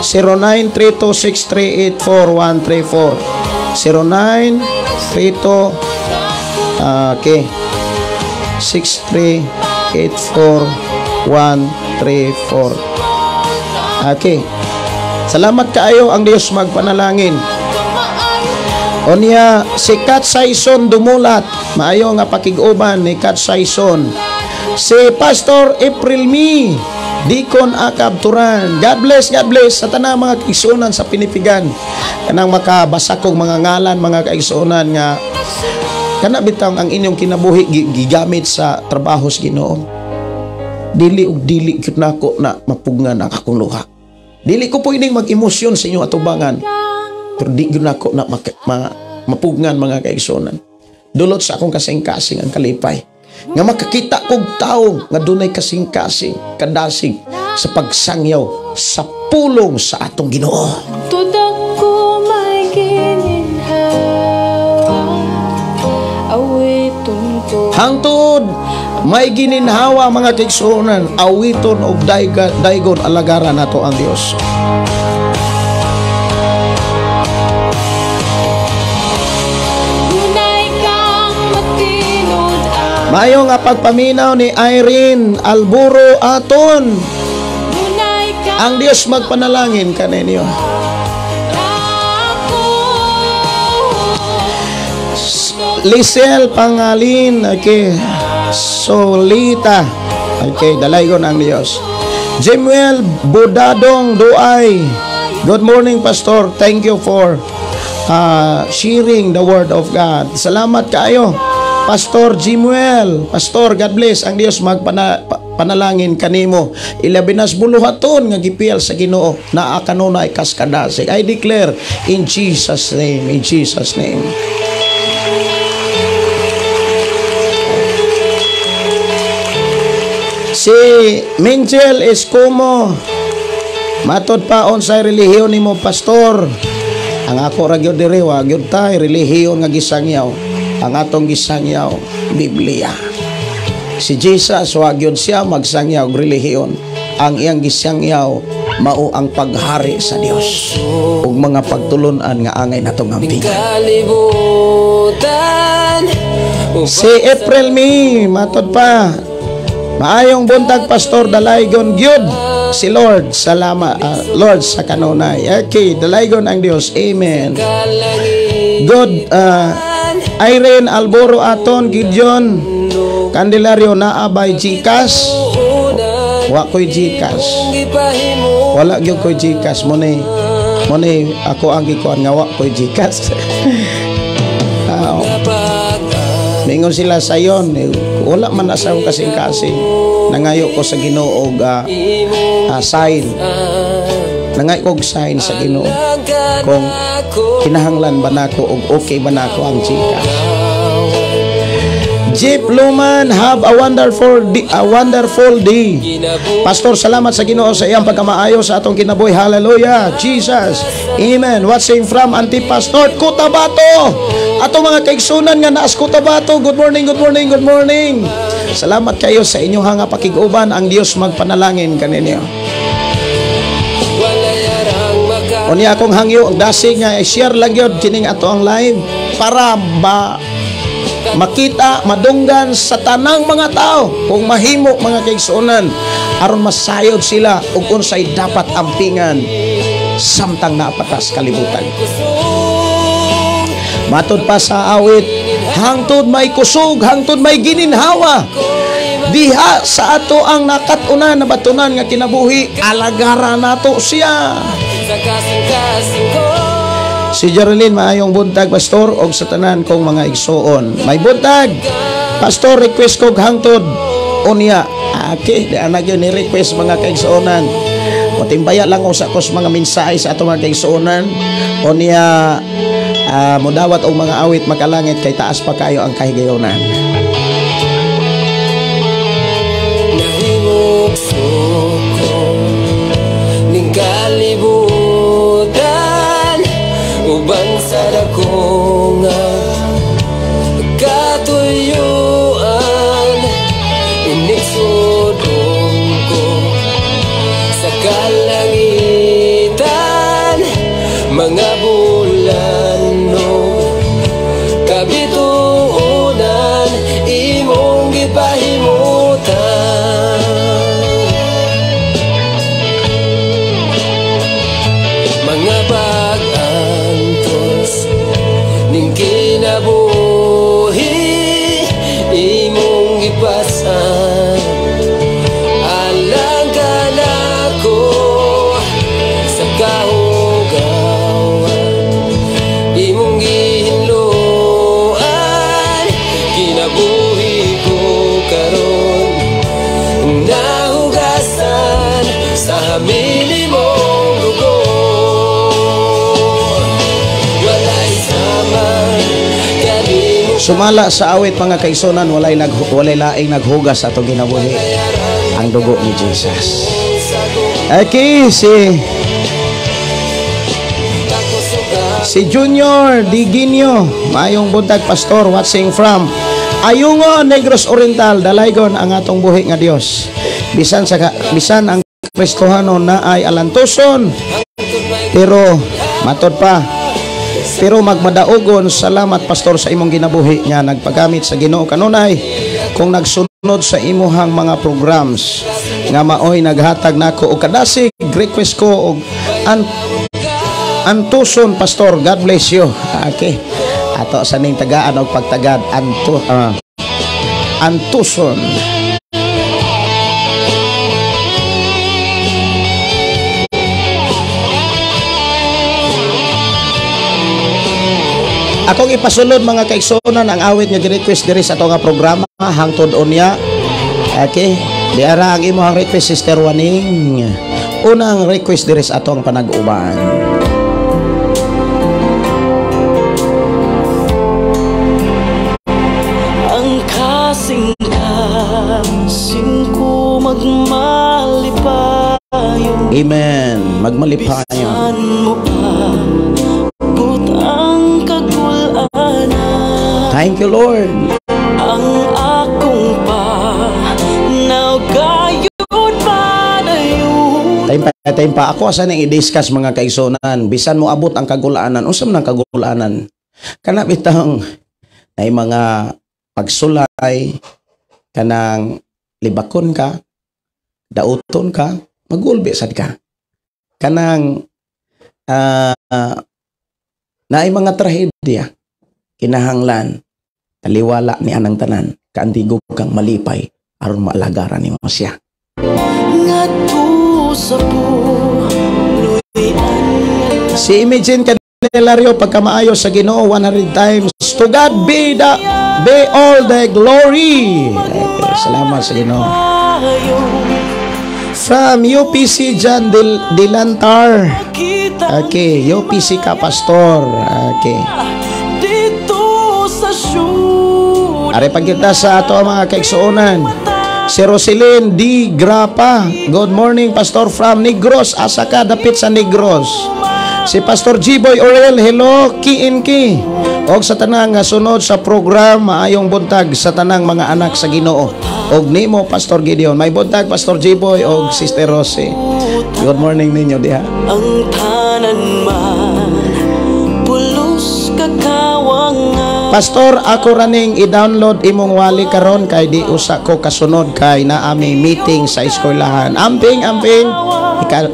0932638434. 0932 okay 6384134. Okay. Salamat kaayo, ang Dios magpanalangin. Onya si Kat Saison Dumulat, maayo nga pakig-uban ni Kat Saison. Si Pastor April Mi Dikon Akab Turan, God bless sa tanang mga kaigsuonan sa Pinipigan. Kanang makabasa kong mga ngalan mga kaigsuonan nga kana bitaw ang inyong kinabuhi gigamit sa trabaho sa Ginoo. Dili ug dili gyud nako na mapugngan ang akong luha. Dili ko pwedeng mag-emosyon sa inyong atubangan, pero di gyud nako na mapugngan mga kaigsuonan. Dulot sa akong kasing-kasing ang kalipay nga makakita kog tawo nga dunay kasing-kasing kadasig sa pagsangyaw sa pulong sa atong Ginoo. Hangtod may gininhawa mga kaigsuonan, awiton og daygon alagaran nato ang Dios. Mayo nga pagpaminaw ni Irene Alburo aton. Ang Dios magpanalangin kaninyo. Lisel Pangalin, okay. Solita, okay, dalaygon ang Dios. Jemuel Budadong Duay, good morning Pastor, thank you for sharing the word of God. Salamat kaayo Pastor Jemuel. Pastor, God bless, ang Dios magpanalangin kanimo. Ilabinas buluhaton nga gipiyal sa Ginoo na kanunay kaskadasig. I declare in Jesus name, in Jesus name. Si Minchel Escomo, matod pa unsay relihiyon nimo Pastor? Ang ako ra gyud diri wa gyud tay relihiyon nga gisangyaw. Ang atong gisangyaw Biblia. Si Jesus wa gyud siya magsangyaw og relihiyon. Ang iyang gisangyaw mao ang paghari sa Dios ug mga pagtulon-an nga angay natong ampigan. Si April Mi, matod pa. Maayong buntag Pastor, dalaygon gyud si Lord. Salamat Lord sa kanunay. Okay, dalaygon ang Dios. Amen. God Irene Alboro aton, Gideon Candelario naabay Gcash. Wa koy Gcash. Wala gyud koy Gcash mo ni ako ang gikuan nga wa koy Gcash. Mingon sila sayon, wala man na sa kasing-kasing. Nangayo ko sa Ginoo og sign. nangay kog sign sa Ginoo kung kinahanglan ba nako og okay ba nako ang Gcash. Jeep Luman, have a wonderful day. Pastor, salamat sa Ginoo sa iyang pagkamaayo sa atong kinabuhi. Hallelujah, Jesus. Amen. Watching from Antipas North, Cotabato. Atong mga kaigsunan nga naas Cotabato. Good morning, good morning, good morning. Salamat kayo sa inyong hanga pakiguban. Ang Dios magpanalangin kaninyo. Unya akong hangyo ang dasig nga i-share lang yun kining ato ang live para makita, madunggan sa tanang mga tao kung mahimo mga kaigsunan aron masayod sila ug unsay dapat ampingan samtang napatas kalibutan. Matod pa sa awit, hangtod may kusog, hangtod may gininhawa, diha sa ato ang nakatuna na batunan nga kinabuhi, alagara nato siya. Si Jerilyn, maayong buntag, Pastor, og sa tanan kong mga igsuon. May buntag, Pastor, request kog hangtod unya. Okay, di anak yun ni-request mga kaigsuonan. Matimbaya lang ko sa mga mensahe sa ato mga kaigsuonan. Unya, mudawat og mga awit makalangit kay taas pa kayo ang kahigayonan. Nahimok suko ning kalibutan uban sa dako nga katuyuan inigsudong ko sa kalangitan mga bulan no kabituunan imong gipahimutan mga pag-antos ning kinabuhi imong gipasan alang ka nako sa kahugawan imong gihinluan kinabuhi ko karon nahugasan sa hamili mong dugo walay saman kanimo Sumala sa awit mga kaigsuonan, walay laing naghugas sa atong kinabuhi, ang dugo ni Jesus. Okay, si Junior Diginio, maayong buntag, Pastor, watching from Ayungon, Negros Oriental. Dalaygon ang atong buhi nga Dios. Bisan ang Kristohano na ay alantuson, pero matod pa. Pero magmadaogon, salamat Pastor sa imong ginabuhi nga nagpagamit sa Ginoo kanunay kung nagsunod sa imuhang mga programs nga maoy naghatag nako og kadasig. Request ko og antuson, Pastor. God bless you. Okay, ato sa ning tagaan og pagtagad antuson. Akong ipasulod mga kaigsuonan ang awit nga gi-request diri sa ato nga programa hangtod unya. Okay, diara ang imong request, Sister Waning. Unang request diri sa ato ang panag-uban. ang kasing-kasing ko magmalipayon Amen. Magmalipayon. saan mo abot ang kagulanan Thank you, Lord. ang akong panagayod padayon Time pa ako asa nang i-discuss mga kaigsuonan. Bisan mo abot ang kagulaanan, unsa man ang kagulaanan? Kana bitang ay mga pagsulay, kanang libakon ka, dauton ka, magulbi sad ka. Kanang naay mga trahedya, kinahanglan, taliwala ni anang tanan, kaantigog kang malipay, aron maalagaran ni mo siya. ngadto sa puluyan Si Imagine Candelario, pagkamaayo sa Ginoo 100 times. To God be all the glory. Okay, salamat sa Ginoo. From UPC Jan Dilantar. Okay, UPC ka, Pastor. Okay. Are pagkita sa ato mga kaigsuonan. Si Roselyn D. Grapa. Good morning, Pastor, from Negros. Asa ka, dapit sa Negros. Si Pastor G-Boy Orel. Hello, Ki. Og sa tanang nga sunod sa program, maayong buntag sa tanang mga anak sa Ginoo. Og nimo, Pastor Gideon. May buntag, Pastor G-Boy og Sister Rosie. Good morning ninyo diha. Ang tanan man pulos kakawangan. Pastor, ako raning i-download imong wali karon kay di usa ko kasunod kay naami meeting sa eskwelahan. Amping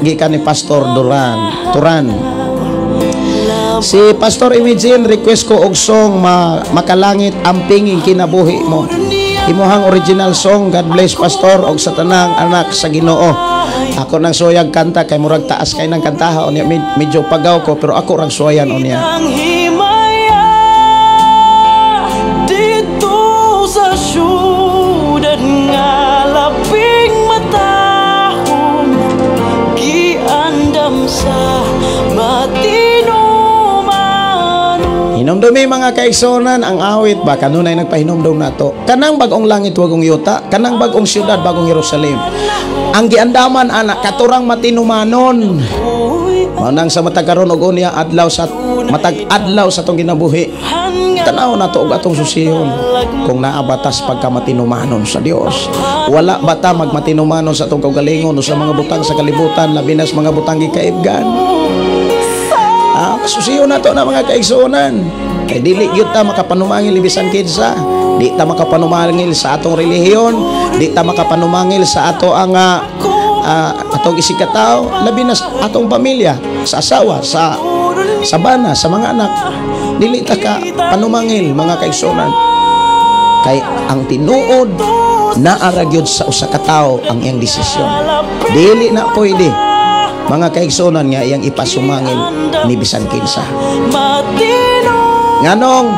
gikan ni Pastor Turan. Si Pastor Imagine request ko og song makalangit amping ing kinabuhi mo. Imuhang original song. God bless, Pastor, og sa tanang anak sa Ginoo. Ako nang suyag kanta kay murag taas kay nang kantaha unya, medyo pagaw ko pero ako rang suwayan unya. Syudad ngalaping matahong giandam sa matinuman. Hinumdumi mga kaigsonan ang awit ba kanunay nagpahinumdum nato. Kanang bagong langit wagong yuta, kanang bagong syudad bagong Jerusalem. Ang giandaman anak katurang matinumanon. Manang sa matag karon og unya adlaw sa matag adlaw sa tong ginabuhi. Tanaw na to og atong susiyon kung naa batas pagka matinumanon sa Dios. Wala bata magmatinumanon sa atong kaugalingon o sa mga butang sa kalibutan, labi na sa mga butang gikaibgan. Susiyon na to na mga kaigsuonan. Kay dili gyud ta makapanumangil bisan kinsa. Di ta makapanumangil sa atong relihiyon, di ta makapanumangil sa ato ang atong isikataw, labi na sa atong pamilya, sa asawa, sa bana, sa mga anak. Dili ta ka panumangil mga kaigsuonan. Kay ang tinuod naara gyud sa usa ka tawo ang iyang desisyon. Dili na pwede mga kaigsuonan nga iyang ipasumangil ni bisan kinsa. Nganong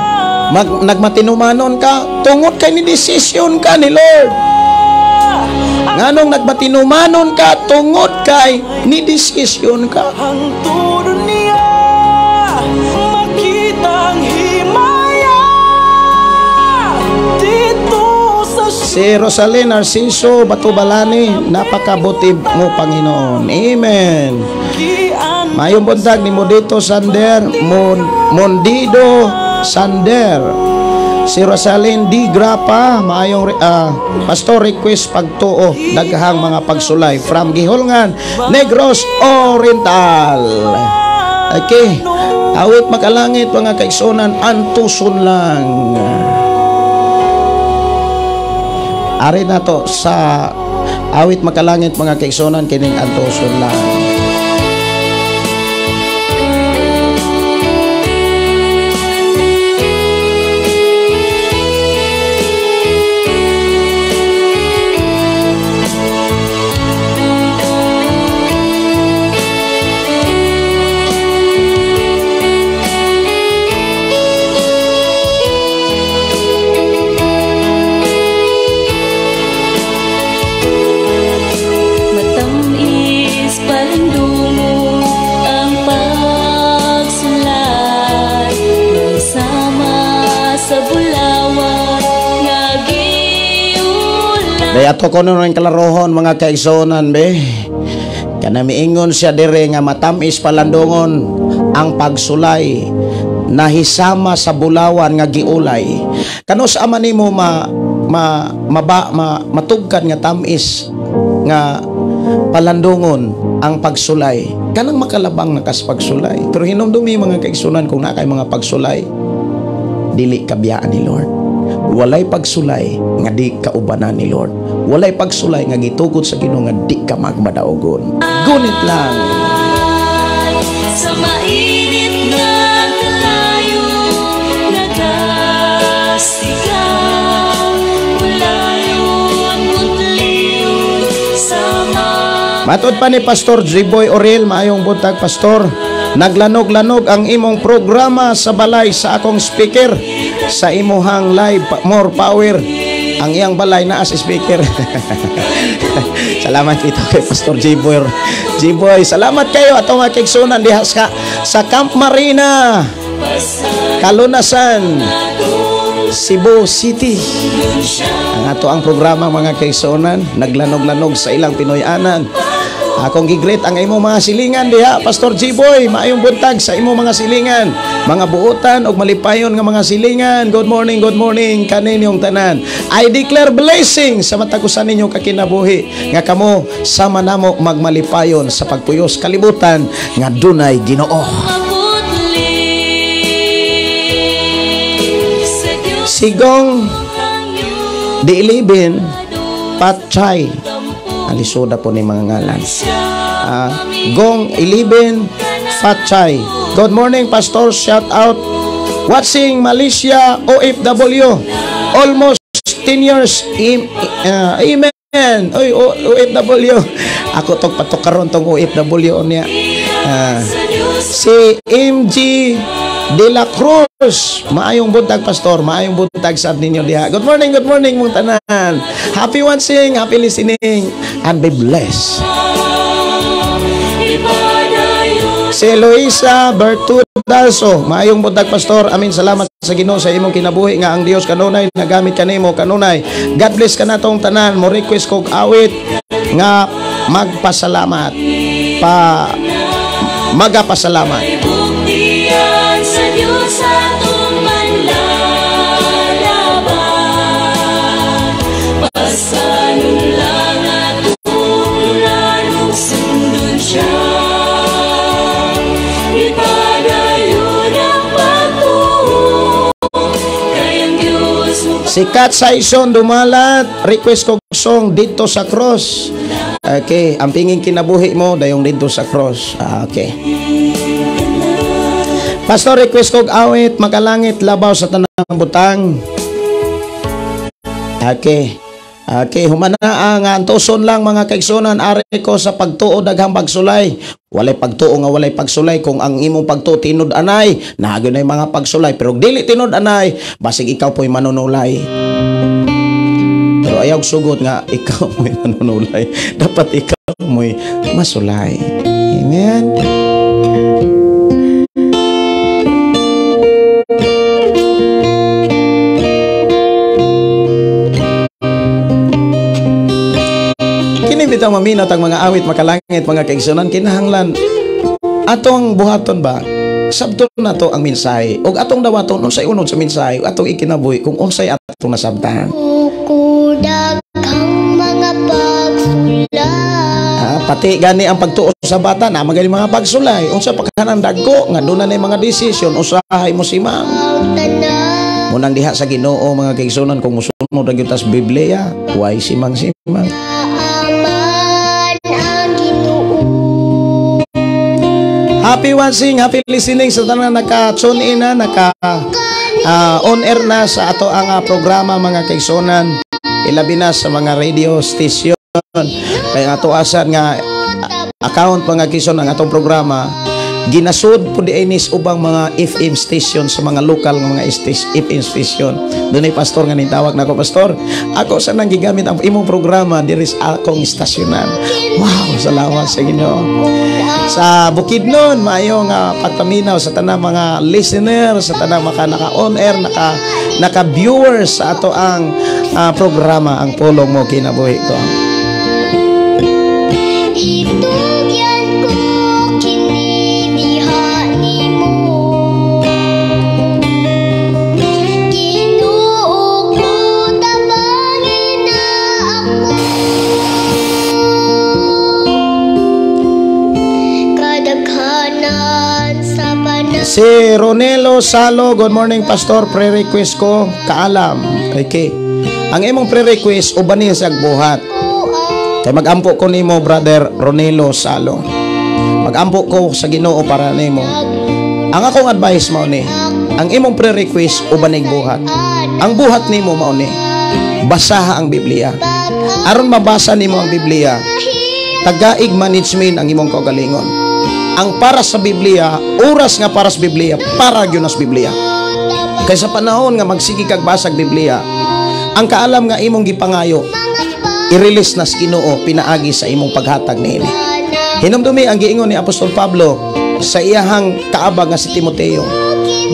nagmatinumanon ka tungod kay ni desisyon ka ni Lord. Nganong nagmatinumanon ka tungod kay ni desisyon ka. Ang turon niya makitang himaya dito sa Si Rosalyn Narciso Batubalani, napakabuti mo Panginoon. Amen. Mayong buntag ni Modito Sander, Mondido Sander. Si Rosalyn D. Grapa, maayong Pastor request pagtuo, daghang mga pagsulay from Gihulngan, Negros Oriental. Okay, awit makalangit mga kaigsuonan, antuson lang. Ari na to sa awit makalangit mga kaigsuonan kining antuson lang. Kaya ato ko nun ang kalarohon mga kaigsuonan be. Kanamiingon siya dire nga matamis palandungon ang pagsulay nahisama sa bulawan nga giulay. Kano sa ama nimo matugkan nga tamis nga palandungon ang pagsulay. Kanang makalabang nakas pagsulay. Pero hinumdumi mga kaigsuonan kung nakay mga pagsulay dili kabiyaan ni Lord. Walay pagsulay nga di kaubanan ni Lord. Walay pagsulay nga gitugod sa Ginoo nga di ka magmadaogon. Gunit lang. Sa mainit na kalayo nagasigaw ulayo ang mutliw sama. Matod pa ni Pastor G-Boy Orel, maayong buntag Pastor. Naglanog-lanog ang imong programa sa balay sa akong speaker sa imuhang live more power. ang iyang balay na as speaker. Salamat dito kay Pastor J-Boy. J-Boy, salamat kayo atong kakigsunan diha sa Camp Marina, Kalunasan, Cebu City. Ang ato ang programa mga kaigsunan, naglanog-lanog sa ilang Pinoyanan. Akong gigreet ang imo mga silingan diha, Pastor J-Boy, maayong buntag sa imo mga silingan, mga buotan og malipayon nga mga silingan. Good morning kaninyong tanan. I declare blessing sa matagusan ninyo kakinabuhi nga kamo sama namo magmalipayon sa pagpuyos kalibutan nga dunay Ginoo. Sigong Diilibin Patchay, alisoda po ni mga ngalan. Gong Ilibin Fatchay. Good morning, Pastor. Shout out. Watching Malaysia OFW. Almost 10 years. Amen. Oy, OFW. Ako tong patukaron tong OFW niya. Si MG De La Cruz. Maayong buntag, Pastor. Maayong buntag sa ninyo diha. Good morning mong tanan. Happy watching, happy listening, and be blessed. Si Eloisa Bertudaso. Maayong buntag, Pastor. Amin, salamat sa Ginoo sa imong kinabuhi nga ang Dios kanunay nagamit kanimo kanunay. God bless ka natong tanan. Mo request kog awit nga magpasalamat. Magapasalamat. Sa Diyos atong manlalaban, pasanon lang atong lanong sundon siya, ipadayon ang pagtuo, kayang Diyos mo. Sikat Saison Dumalat, request ko song dito sa cross. Okay, ang pingin kinabuhi mo dayong dito sa cross. Okay. Pastor, request kog awit makalangit labaw sa tanang butang. Okay. Okay, humana ang antuson lang mga kaigsunan, ari ko sa pagtuo daghang pagsulay. Walay pagtuo nga walay pagsulay kung ang imong pagtuo tinud-anay, naagyo na mga pagsulay, pero dili tinud-anay, basig ikaw po'y manunulay. Pero ayaw sugot nga ikaw mo'y manunulay. Dapat ikaw mo'y masulay. Amen. Bitaw maminat ang mga awit makalangit mga kaigsunan kinahanglan atong buhaton ba sabton nato ang mensahe og atong dawaton unsay unod sa mensahe atong ikinabuhi kung unsay atong nasabtan. Daghang mga pagsulay pati gani ang pagtuo sa bata na magaling mga pagsulay unsa pa kanang dagko nga duna nay mga desisyon usahay mo simang munang diha sa Ginoo mga kaigsunan kung musunod ang tas Biblia way simang Happy watching, happy listening sa tanang naka-tune in na, on air na sa ato ang programa mga kaigsunan. Ilabi na sa mga radio station. Kaya ato asan nga account mga kaigsunan ang atong programa. Ginasud po di inis ubang mga FM station sa mga local nga mga FM station. Doon ay pastor nga nitawag na ako, Pastor. Ako sa nang gigamit ang imong programa diri sa akong istasyonan. Wow, salamat sa inyo. Sa Bukidnon, maayo nga pagpaminaw sa tanang mga listener, sa tanang naka-on air, naka-viewers sa ato ang programa, ang pulong mo kinabuhi ko. Si Ronelo Salo, good morning Pastor, prayer request ko, kaalam. Okay. Ang imong prayer request ubanin sa buhat. Kay magampo ko nimo brother Ronelo Salo. Magampo ko sa Ginoo para nimo. Ang akong advice mao ni, ang imong prayer request ubanig buhat. Ang buhat nimo mao ni, basaha ang Biblia. Aron mabasa nimo ang Biblia, tagaig management ang imong kaugalingon. Ang para sa Biblia, oras nga para sa Biblia, para yun as Biblia. Kaysa panahon nga magsigi kag basag Biblia, ang kaalam nga imong gipangayo i-release na sa Ginoo pinaagi sa imong paghatag niini. Hinumdumi ang giingon ni Apostol Pablo sa iyahang kaabag nga si Timoteo.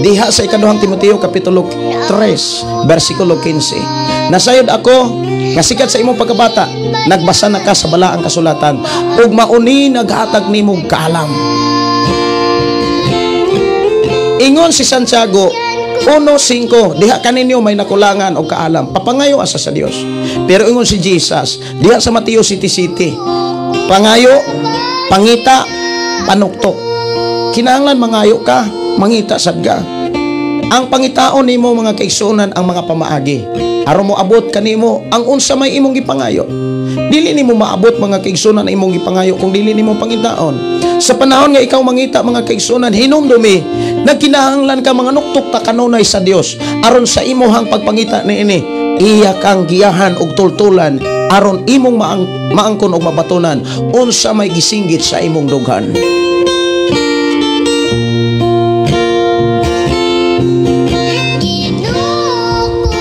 Diha sa ikaduhang Timoteo kapitulo 3 versikulo 15. Nasayod ako nga sikat sa imong pagkabata, nagbasa na ka sa balaang kasulatan ug mauni naghatag nimo kaalam. Ingon si Santiago 1:5, diha kaninyo may nakulangan o kaalam, papangayo asa sa Dios. Pero ingon si Jesus, diha sa Mateo 7:7, pangayo, pangita, panuktok. Kinahanglan mangayo ka, mangita sad ka. Ang pangitaon nimo mga kaigsunan ang mga pamaagi. Aron mo abot kanimo ang unsa may imong gipangayo. Dili nimo maabot mga kaigsunan ang imong gipangayo kung dili nimo pangitaon. Sa panahon nga ikaw mangita mga kaigsunan, hinumdumi nagkinahanglan ka mga nuktok ta kanunay sa Dios aron sa imuhang pagpangita niini iya kang giyahan og tultulan aron imong maangkon og mabatunan unsa may gisinggit sa imong dughan.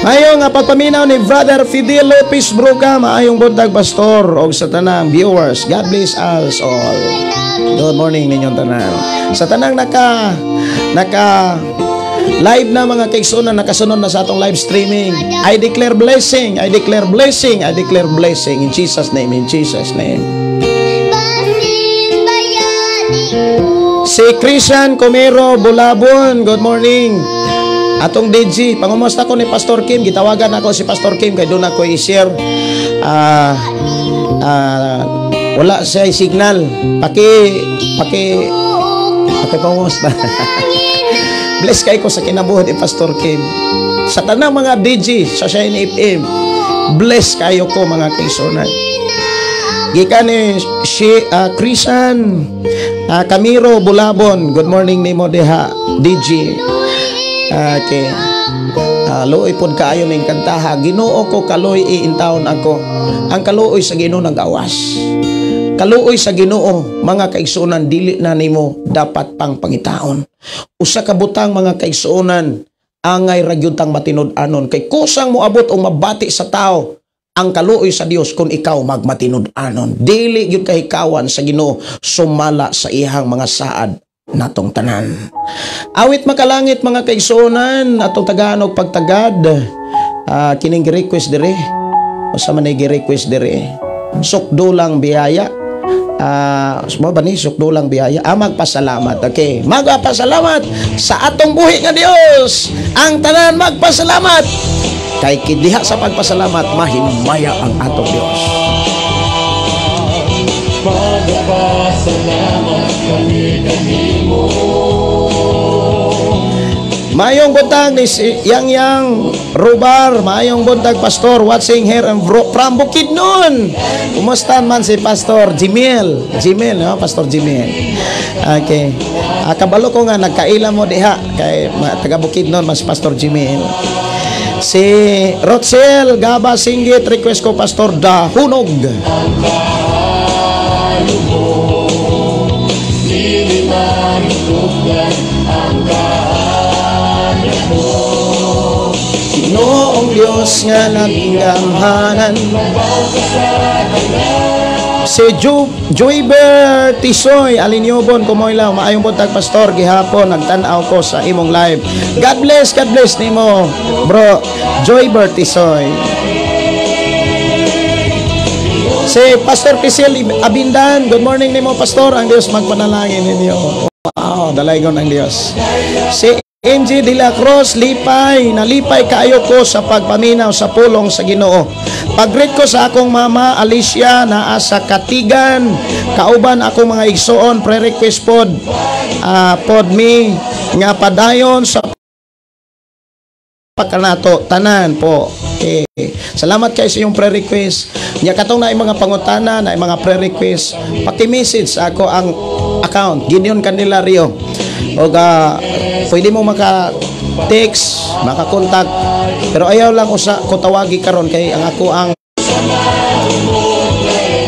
Maayong nga pagpaminaw ni Brother Fidel Lopez Bruca, maayong buntag pastor og sa tanang viewers. God bless us all. Good morning ninyong tanan. Sa tanang naka live na mga kaigsunan, nakasunod na sa atong live streaming. I declare blessing, I declare blessing, I declare blessing in Jesus name, in Jesus name. Si Christian Comero Bulabon, good morning. Atong DJ, pangumusta ko ni Pastor Kim, gitawagan ako si Pastor Kim kay doon ako i-share. Wala siya signal. Pangumusta. Bless kayo ko sa kinabuhat ni Pastor Kim. Sa tanang mga DJ sa Shine FM, bless kayo ko mga kaigsunan. Gikan ni Christian Camiro Bulabon, good morning nimo diha DJ. Okay. Luoy pod kaayo ning kantaha. Ginoo ko kaloy iintawon ako. Ang kaluoy sa Ginoo nagawas. Kaluoy sa Ginoo mga kaigsunan dili na nimo dapat pang pangitaon. Usa ka butang mga kaigsunan angay ra gyud tang matinud-anon kay kusang moabot og mabati sa tao ang kaluoy sa Dios kung ikaw magmatinud-anon. Dili gyud kahikawan sa Ginoo sumala sa ihang mga saad natong tanan. Awit makalangit mga kaigsunan atong tagaan og pagtagad. Kining gi-request dire. Usa man ay gi-request dire. Sukdo lang biyaya. Mo ba ni sukdo lang biyaya? Magpasalamat. Okay, magpasalamat sa atong buhi nga Dios. Ang tanan magpasalamat. Kay kidiha sa pagpasalamat mahimaya ang atong Dios. Magpasalamat kami kanimo. Mayong buntag ni Yang Rubar, mayong buntag pastor watching here from Bukidnon. Kumusta man si Pastor Jimel? No? Pastor Jimel. Okay. Kabalo ko nga nagkaila mo diha kay taga Bukidnon mas Pastor Jimel. Si Rochelle Gaba Singgit request ko Pastor Dahunog. Noong Diyos nga naginggamhanan. Si Joyber Tisoy Alinyobon kumoylaw, maayong buntag pastor, gihapon nagtanaw ko sa imong live. God bless nimo bro Joyber Tisoy. Si Pastor Pisil Abindan, good morning nimo pastor, ang Dios magpanalangin ninyo. Wow, dalaygon ang Dios. Si MJ de la Cruz, nalipay kaayo ko sa pagpaminaw sa pulong sa Ginoo. Pag-greet ko sa akong mama Alicia na asa Katigan, kauban akong mga igsoon, pre-request pod me nga padayon sa pagkanato tanan po. Okay. Salamat kayo sa iyong pre-request. Nya katong na mga pangutana, na mga pre-request, paki-message ako ang account Gideon Candelario. O pwede mo maka-text, maka-contact. Pero ayaw lang ko tawagi karon kay ang ako ang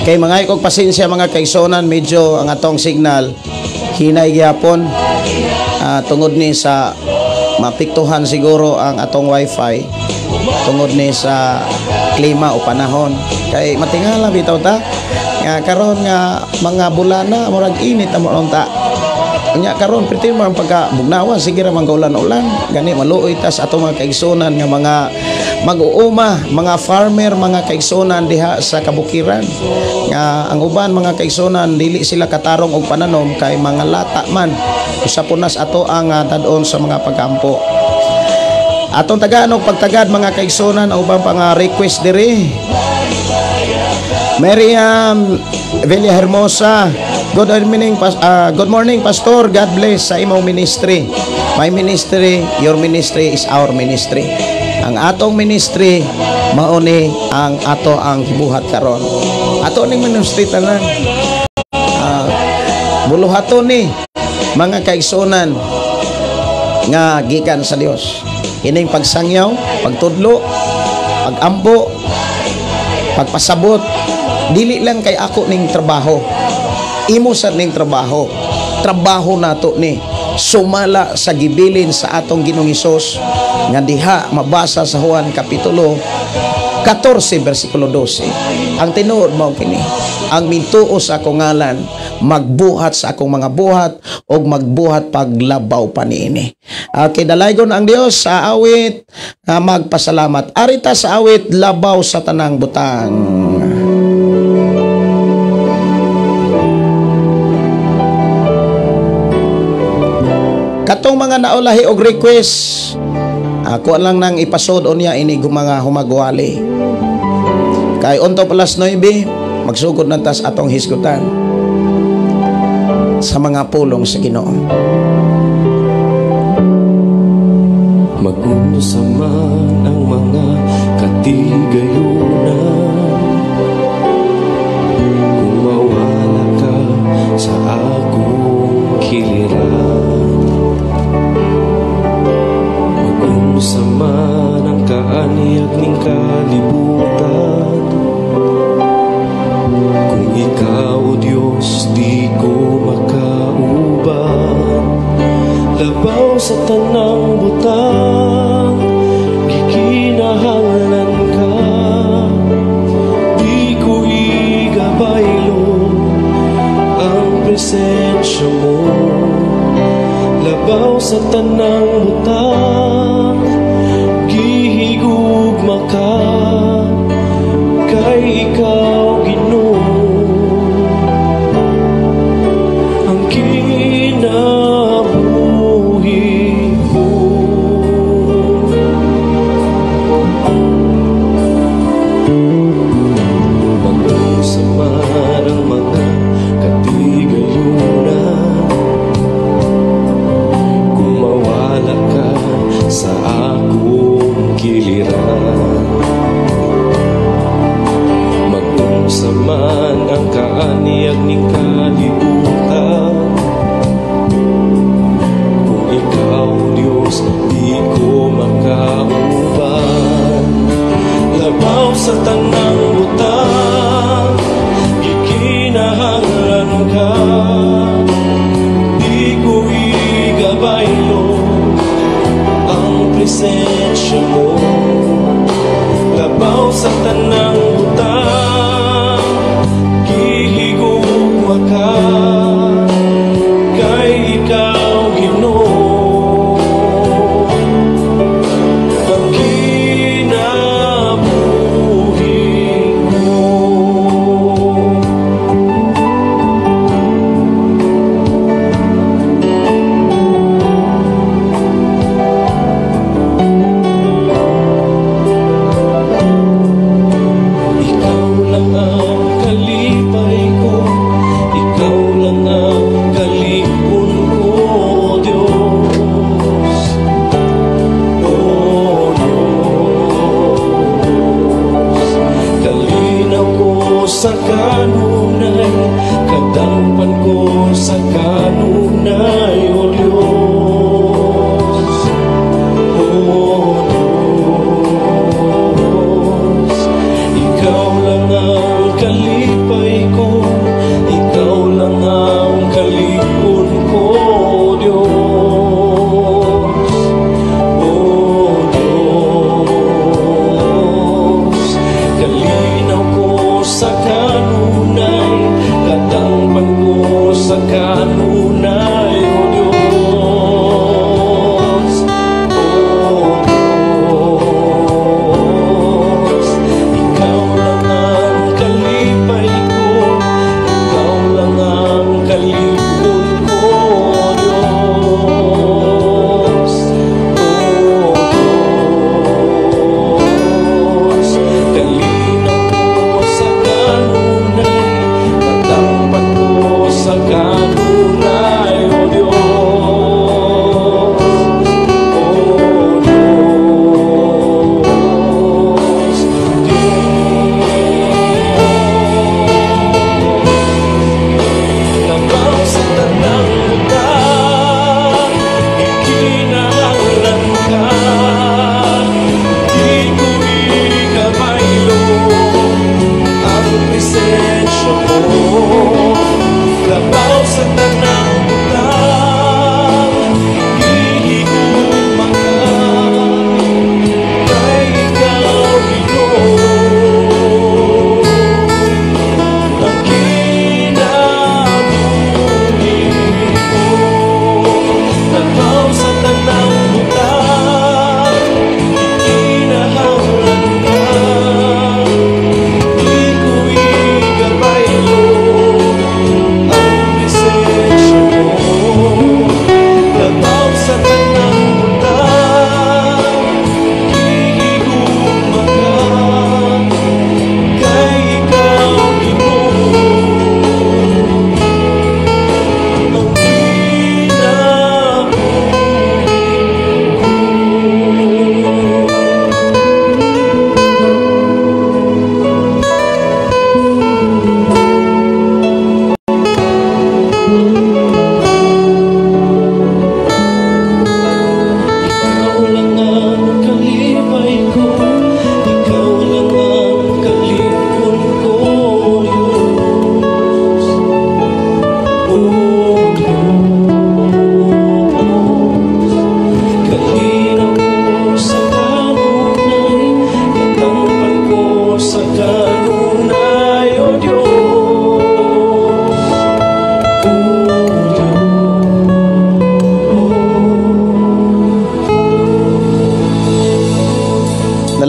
kay mga ikog pasensya mga kaigsonan, medyo ang atong signal hinay gyapon tungod ni sa mapiktuhan siguro ang atong wifi. tungod ni sa klima o panahon. Kay matingala bitaw ta nga karon nga mga bulana murag init amo ta. Nya karon pretty mo ang pagkabugnawa sige ra man kaulan-ulan gani maluoy tas ato mga kaigsunan nga mga mag-uuma, mga farmer, mga kaigsunan diha sa kabukiran nga ang uban mga kaigsunan dili sila katarong og pananom kay mga lata man usa punas ato ang dadon sa mga pagkampo. Atong tagaan og pagtagad mga kaigsunan ang ubang pang request diri. Miriam Villahermosa, good morning Pastor, God bless sa imong ministry. My ministry, your ministry is our ministry. Ang atong ministry mao ni ang ato ang gibuhat karon. Ato ning ministry tanan buluhaton ni mga kaigsunan nga gikan sa Dios. Kining pagsangyaw, pagtudlo, pagampo, pagpasabot dili lang kay ako ning trabaho. Imo sa ning trabaho. Trabaho nato ni sumala sa gibilin sa atong Ginoong Hesus nga diha mabasa sa Juan kapitulo 14 versikulo 12. Ang tinuod mao kini, ang mintuo sa akong ngalan magbuhat sa akong mga buhat o magbuhat paglabaw pa niini. Okay, dalaygon ang Dios sa awit magpasalamat. Arita sa awit labaw sa tanang butang. Katong mga naulahi og request, ako lang nang ipasod niya ini mga humagwali. Kay unto plus 9, magsugod na tas atong hisgutan sa mga pulong sa Ginoo. Magundo sa man ang mga katigayunan, kung mawala ka sa akong kiliran. Magundo sa man ang kaaniyag ning kalibutan, kung ikaw, O Diyos, di ko makauban. Labaw sa tanang butang, gikinahanglan ka, di ko igabaylo ang presensya mo. Labaw sa tanang butang, gihigugma ka, kay ikaw Ginoo ang kinabuhi ko. Magdang sa marang mga katigayunan, kung mawala ka sa akong kiliran. Magdang sa man ang kaaniyag ning kalibutan, kung ikaw, Diyos, di ko makauban. Labaw sa tanang butang, gikinahanglan ka, di ko igabaylo ang presensya mo. Labaw sa tanang butang, gihigugma ka, kay ikaw Ginoo ang kinabuhi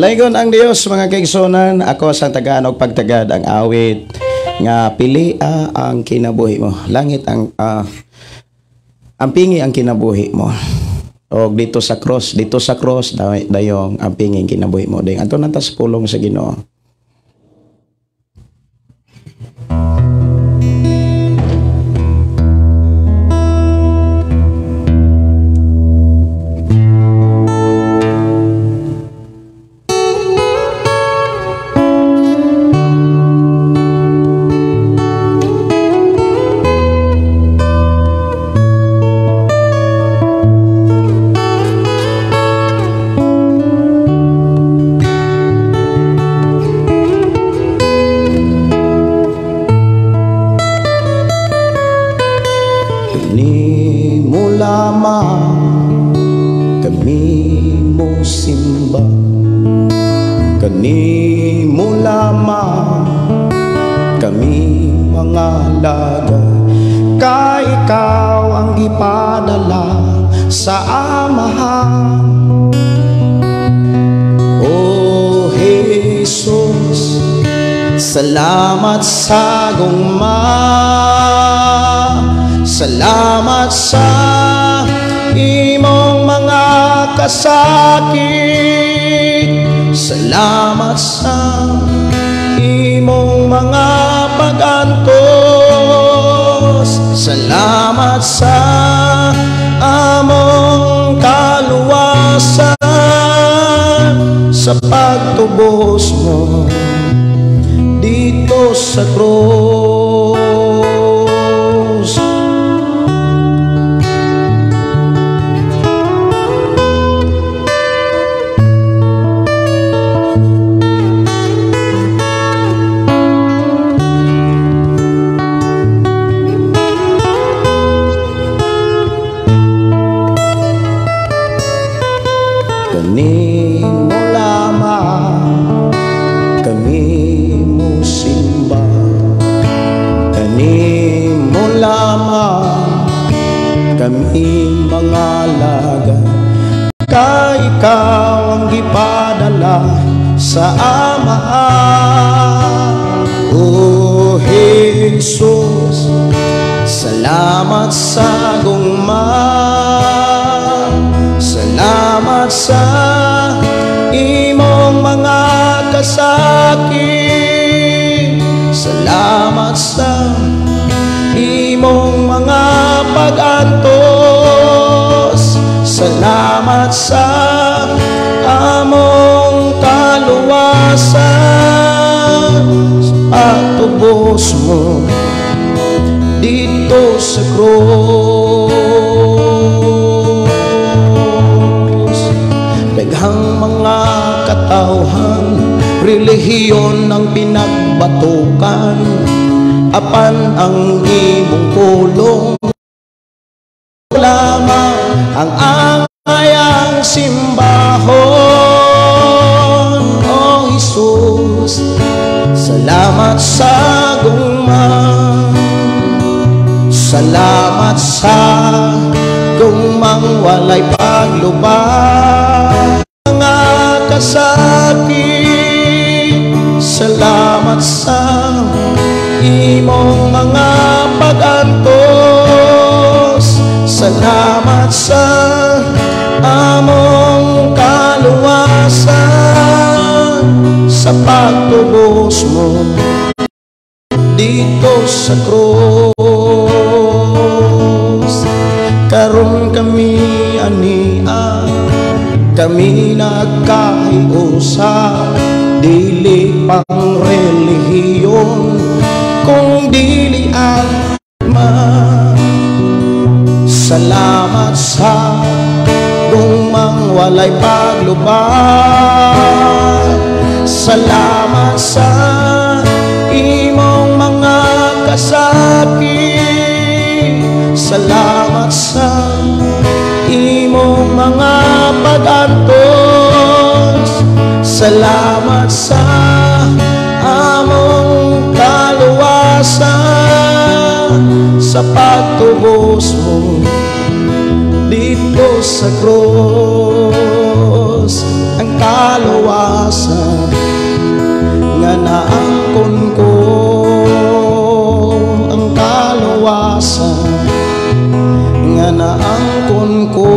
Palaygon ang Dios mga kaigsonan, ako sa tagaan og pagtagad ang awit nga pilia ang kinabuhi mo. Langit ang pingi ang kinabuhi mo. O dito sa cross dayong ang pingi ang kinabuhi mo. Ding ato natas pulong sa Ginoo. Kanimo lamang kami mga laga, ka ikaw ang ipadala sa Amahan. O Jesus, salamat sa gugma, salamat sa imong mga kasakit, salamat sa imong mga pag-antos, salamat sa among kaluwasan, sa pagtubos mo dito sa cross. Kanimo lamang kami mo simba, kanimo lamang kami mga laga, ka ikaw ang ipadala sa Amahan. O Jesus, salamat sa gugma, salamat sa imong mga kasakit, salamat sa imong mga pag-antos, salamat sa among kaluwasan, sa pagtubos mo dito sa cross. Daghang mga katawhan, relihiyon ang pinagbatukan, apan ang imong pulong lamang ang angayang simbahon. O Jesus, salamat sa gugma, salamat sa gugmang walay paglubag, mga kasakit, salamat sa imong mga pag-antos, salamat sa among kaluwasan, sa pagtubos mo dito sa cross. Karon kami ania, kami nagkahiusa, dili pang relihiyon, kung dili agma. Salamat sa gugmang walay paglubag, salamat sa imong mga kasakit, salamat sa imong mga pag-antos, salamat sa among kaluwasan, sa pagtubos mo dito sa cross. Ang kaluwasan kaluwasan nga naangkon ko, ang kaluwasan nga naangkon ko.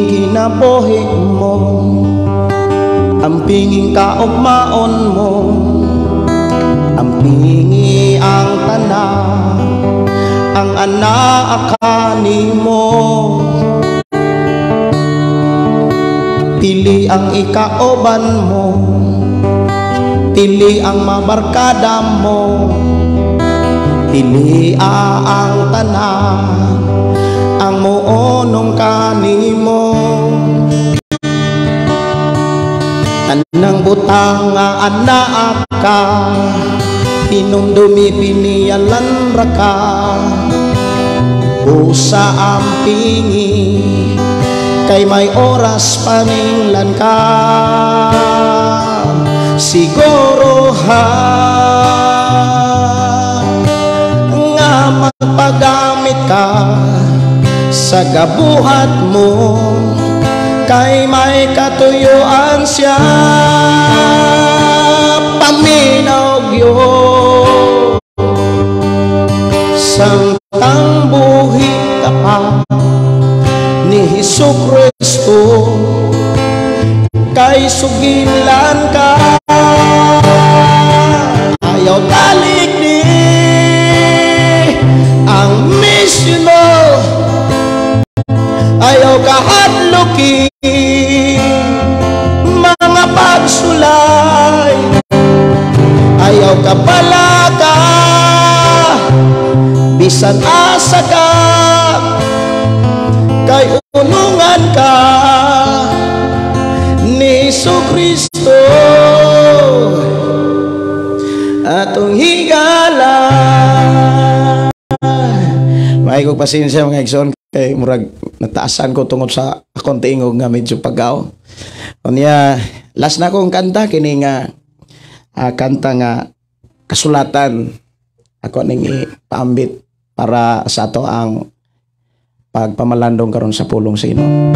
Kinabuhi mo, ang pinging kaugmaon mo, ang pingi ang tanan, ang anaakani mo. Tili ang ikauban mo, tili ang mabarkada mo, tili ang tanan, ang muonong kanimo. Tanang butang nga anak ka, pinumdumi pinialan raka, usa ang pingi, kay may oras paninglan ka. Siguro ha nga magpagamit ka sa gabuhat mo, kay may katuyuan siya. Paminaw yun samtang buhi ka pa ni Hesukristo, kay sugilan ka. Ayaw talik ni ang misyon mo, ayaw kahadlukin mga pagsulay, ayaw ka balaga bisan asa ka, kay unungan ka ni Hesukristo. Atong higala may kong pasensya mga igsoon, kay murag nataasan ko tungod sa akong tingog nga medyo pagaw. Unya last na kong kanta kini nga kanta nga kasulatan ako ning ipaambit para sa ato ang pagpamalandong karon sa pulong sa Ginoo.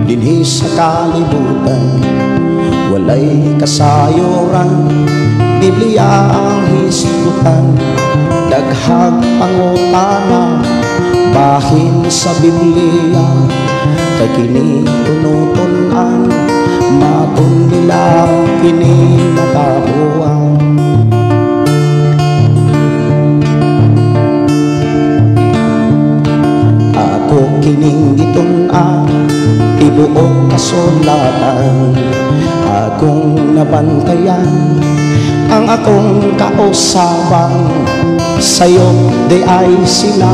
Dinhi sa kalibutan walay kasayuran, Biblia ang hisgutan, daghang pangutana bahin sa Biblia, kay kini tunutunan magun nila kini nakabuang. Ako kining gitun-an tibuok kasulatan, akong nabantayan ang akong kausaban, sayo di ay sila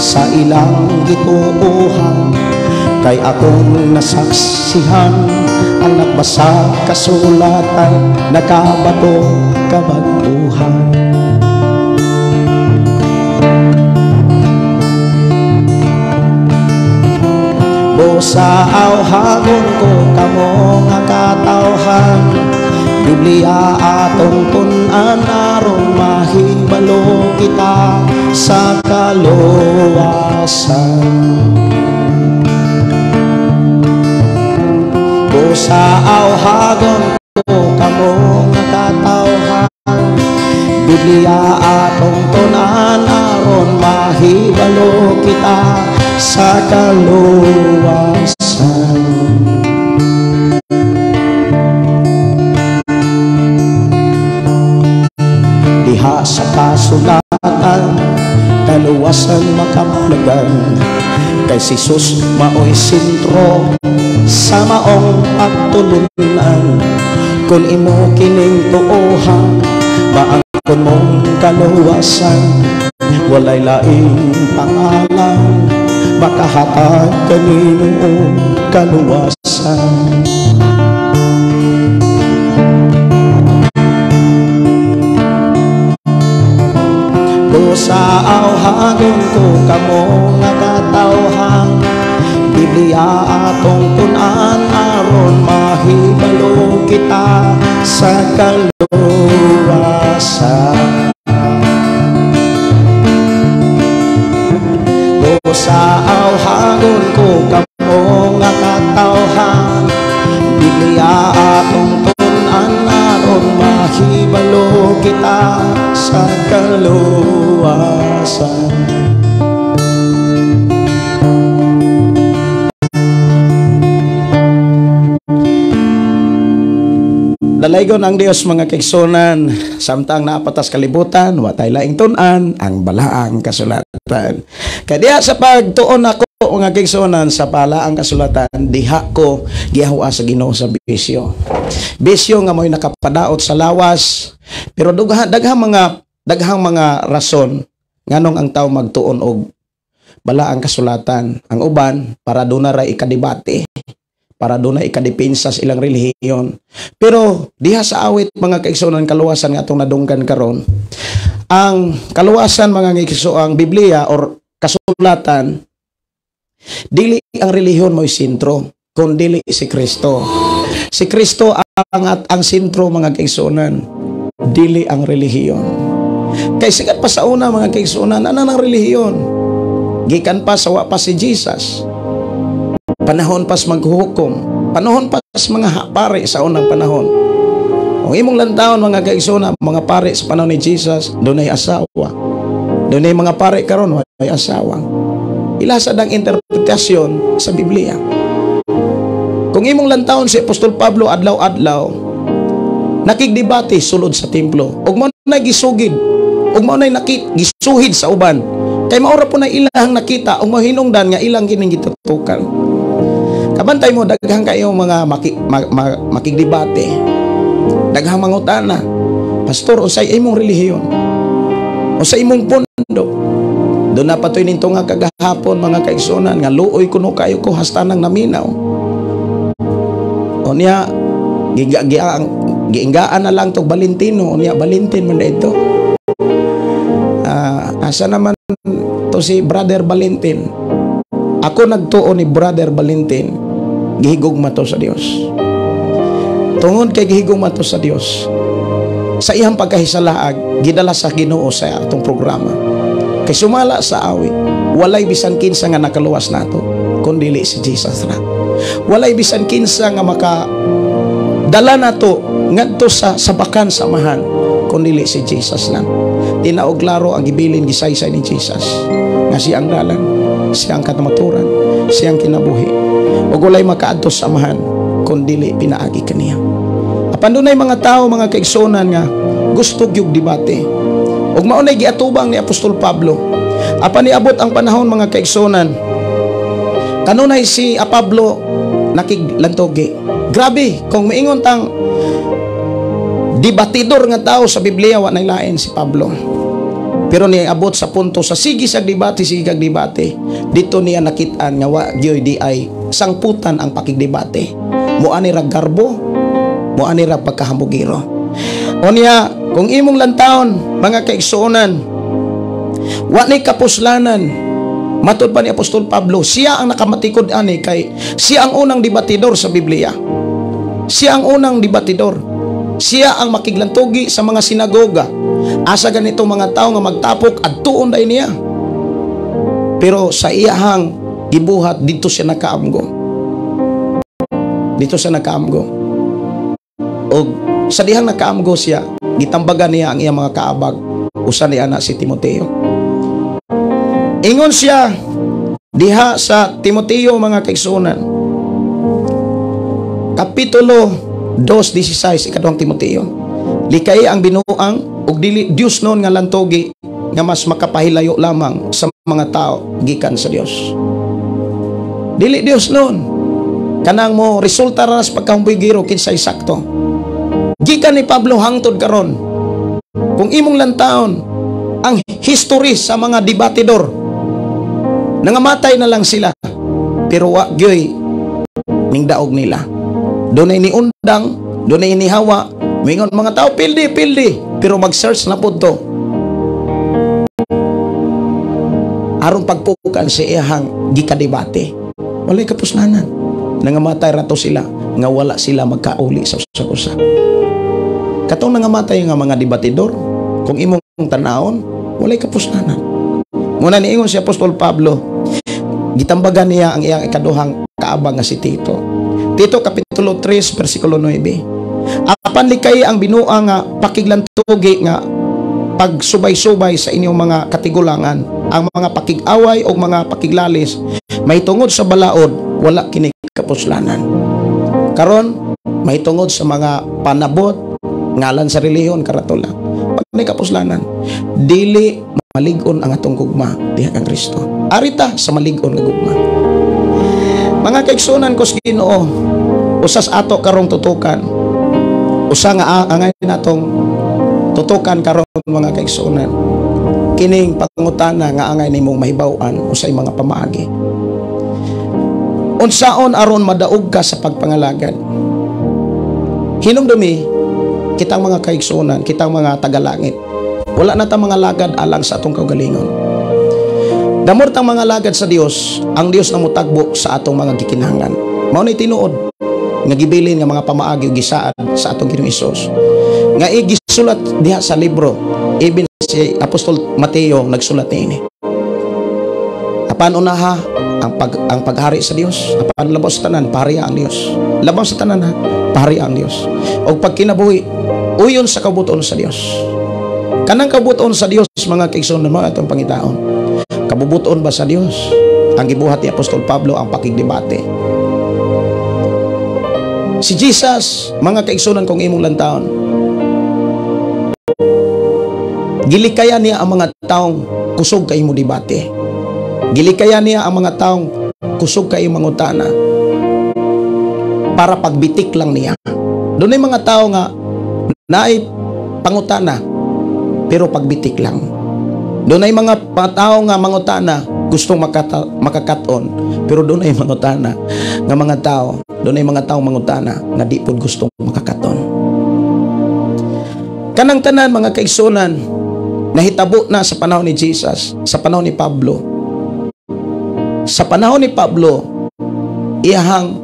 sa ilang gituuhan, kay akong nasaksihan ang nagbasa kasulatan, nakabato kabaguhan. Sa awhagon ko kamo nga katawhan, Biblia atong tun-an aron mahibalo kita sa kaluwasan. Sa awhagon ko kamo nga katawhan, Biblia atong tun-an aron mahibalo kita sa kaluwasan. Diha sa kasulatan kaluwasan makaplagan, kay si Jesus mao'y sentro sa maong pagtulunan. Kung imo kining tuohan, maangkon mong kaluwasan, walay laing pangalan makahatag kanino kaluwasan. Sa awhagon ko kamo nga katawhan, Biblia atong tunan aron mahibalo kita sa kaluwasan. Sa awhagon ko kamo nga katawhan, Biblia atong tunan aron mahibalo kita sa kaluwasan. Dalaygon ang Dios mga kaigsunan, samtang naapatas kalibutan, watay laing tunan ang balaang kasulatan. Kaya sa pagtuon ako mga kaigsunan sa balaang kasulatan, diha ko gihawa sa Ginoo sa bisyo. Bisyo nga mo'y nakapadaot sa lawas, pero daghang mga rason nganong ang tao magtuon og balaang kasulatan. Ang uban para doon na ikadibate, para doon na ikadepensa sa ilang relihiyon. Pero diha sa awit mga kaigsunan kaluwasan nga atong nadunggan karon, ang kaluwasan mga kaigsunan, ang Biblia or kasulatan, dili ang relihiyon mo'y sentro, kundi si Kristo. Si Kristo ang sentro mga kaigsunan, dili ang relihiyon. Kay sikat pa sa una mga kaigsunan, ano ng relihiyon? Gikan pa sa wa pa si Jesus. Panahon pas maghuhukom, panahon pas mga pare sa unang panahon. Ang imong lantawon mga kaigsunan, mga pare sa panahon ni Jesus, doon ay asawa. Doon ay mga pare karon ay asawa. Ilasad ang interpretasyon sa Biblia. Kung imong lantawon si Apostol Pablo adlaw-adlaw, nakigdebate sulod sa templo. Ug mo na gisugid, ug mo na gisuhid sa uban. Kay maura po na ilang nakita ug mahinungdan nga ilang kining gitutukan. Kabantay mo daghang kayo mga makigdebate. Daghang mangutana. Pastor, unsay imong relihiyon? Unsay imong pundo? Doon na patoy ninto nga kagahapon mga kaigsunan nga luoy kuno kayo ko hastanang naminaw. O niya giinggaan na lang tog Valentino, o niya Valentin man dito. Asa naman to si Brother Valentin? Ako nagtuo ni Brother Valentin, gihigugma to sa Dios. Tungod kay gihigugma to sa Dios, sa iyang pagkahisalaag gidala sa Ginoo sa atong programa. Kay sumala sa awit, walay bisan kinsa nga nakaluwas nato kundi si Jesus ra. Walay bisan kinsa nga makadala nato ngadto sa sabakan samahan kundi si Jesus lang. Tinaog klaro ang gibilin gisaysay ni Jesus nga siyang dalan, siyang katamaturan, siyang kinabuhi. Ug walay makaadto sa samahan kundi pinaagi kaniya. Apan dunay mga tao mga kaigsunan nga gusto gyud debate. Ug maunay giatubang ni Apostol Pablo. Apan niabot ang panahon mga kaigsunan, kanunay si Pablo nakiglantogi. Grabe, kung maingon tang debatidor nga tao sa Biblia, wa nay lain si Pablo. Pero niabot sa punto sa sige kag debate, dito niya nakitaan nga wa gyoy di ay sangputan ang pakigdebate. Moani ra garbo, moani ra pagkahambugiro. O niya, kung imong lantawon mga kaigsuonan, wa ni kapuslanan. Matud pa ni Apostol Pablo, siya ang nakamatikod ani kay siya ang unang debatidor sa Biblia. Siya ang unang debatidor. Siya ang makiglantugi sa mga sinagoga. Asa ganito mga tao nga magtapok at tuon day niya. Pero sa iyahang gibuhat, dito siya nakaamgo. Dito siya nakaamgo. O sa dihang nakaamgo siya, gitambagan niya ang iyang mga kaabag. Usa ni anak si Timoteo. Ingon siya diha sa Timoteo mga kaigsunan. Kapitulo 2:16 ikaduhang Timoteo. Likay ang binuang ug dili Dios noon nga lantogi nga mas makapahilayo lamang sa mga tao gikan sa Dios. Dili Dios noon kanang mo resulta ra sa pagkahumboy giro kinsay sakto. Gikan ni Pablo hangtod karon. Kung imong lantaon ang history sa mga debatidor, nangamatay na lang sila pero wa gyoy ning daog nila. Dunay ni undang, dunay ni hawa, mingon mga tao pildi pero mag-search na pud to. Aron pagpukan sa iyang gikadebate. Walay kapuslanan. Nangamatay rato sila nga wala sila magkauli sa usa-usa. Katong nangamatay nga mga debatidor, kung imong tanawon, walay kapuslanan. Muna niingon si Apostol Pablo, gitambagan niya ang iyang ikaduhang kaabang nga si Tito. Tito kapitulo 3 versikulo 9. Apan likay ang binua nga pakiglantugi nga pagsubay-subay sa inyong mga katigulangan, ang mga pakig-away o mga pakiglalis, may tungod sa balaod, wala kini kapuslanan. Karon may tungod sa mga panabot, ngalan sa relihiyon karatula. Pag may kapuslanan, dili maligon ang atong gugma diha kang Kristo. Arita sa maligon nga gugma. Mga kaigsunan ko sa Ginoo, usas ato karong tutukan. Usa nga angay natong tutukan karon mga kaigsunan. Kining pangutana nga angay nimong mahibaw-an usay mga pamaagi. Unsaon aron madaog ka sa pagpangalagad? Hinumdumi kitang mga kaigsunan, kitang mga tagalangit. Wala na ta mga lagad alang sa atong kaugalingon. Damor tang mga lagad sa Dios, ang Dios na mutagbo sa atong mga gikinahanglan. Mao ni tinuod nga gibilin nga mga pamaagi ug gisaad sa atong Ginoong Hesus. Nga igisulat diha sa libro, even si Apostol Mateo nagsulat niini. Apan unaha ang paghari sa Dios, apan labaw sa tanan pahariya ang Dios. Labaw sa tanan ha, pahariya ang Dios. Og pagkinabuhi uyon sa kabuton sa Dios. Kanang kabuton sa Dios mga kaigsunan mo atong pangitaon. Kabubuton ba sa Dios? Ang gibuhat ni Apostol Pablo ang pakigdebate. Si Jesus, mga kaigsunan kong imong lantaon, gilikaya niya ang mga taong kusog kay mo debate. Gilikaya niya ang mga taong kusog kay mangutana para pagbitik lang niya. Doon ay mga tao nga naay pangutana pero pagbitik lang. Doon ay mga tao nga mangutana gustong makakaton pero doon ay mangutana nga mga tao, doon ay mga tao mangutana nga di pud gustong makakaton. Kanang tanan mga kaigsunan nahitabo na sa panahon ni Jesus, sa panahon ni Pablo. Sa panahon ni Pablo, iyahang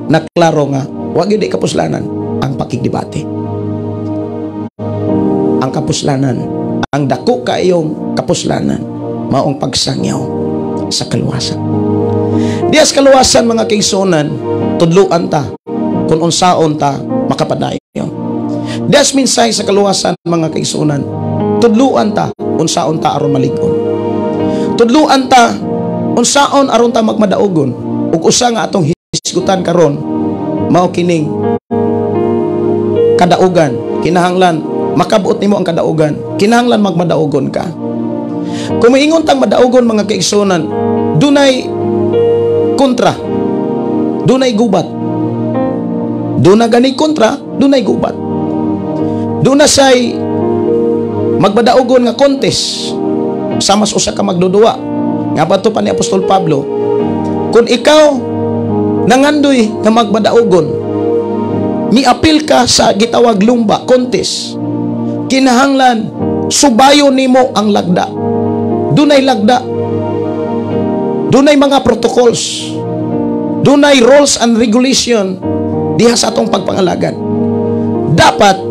naklaro nga wa gyud kapuslanan ang pakigdebate. Ang kapuslanan, ang dako kaayong kapuslanan, maong pagsangyaw sa kaluwasan. Dias kaluwasan mga kaigsunan, tudluan ta kung unsaon ta makapadayon. Dias minsay sa kaluwasan mga kaigsunan, tudluan ta unsaon ta aron maligon. Tudluan ta unsaon aron ta magmadaogon ug usa nga atong hisgutan karon mao kining kadaugan. Kinahanglan makabuot nimo ang kadaugan, kinahanglan magmadaogon ka. Kung maingon tang madaogon mga kaigsunan, dunay kontra, dunay gubat. Duna gani kontra, dunay gubat. Duna say magmadaogon nga contest sa mas usa ka magdudua. Nga bato pa ni Apostol Pablo, kung ikaw nangandoy nga magmadaogon, miapil ka sa gitawag lumba contest, kinahanglan subayo nimo ang lagda. Dunay lagda, dunay mga protocols, dunay rules and regulation diha sa atong pagpangalagad. Dapat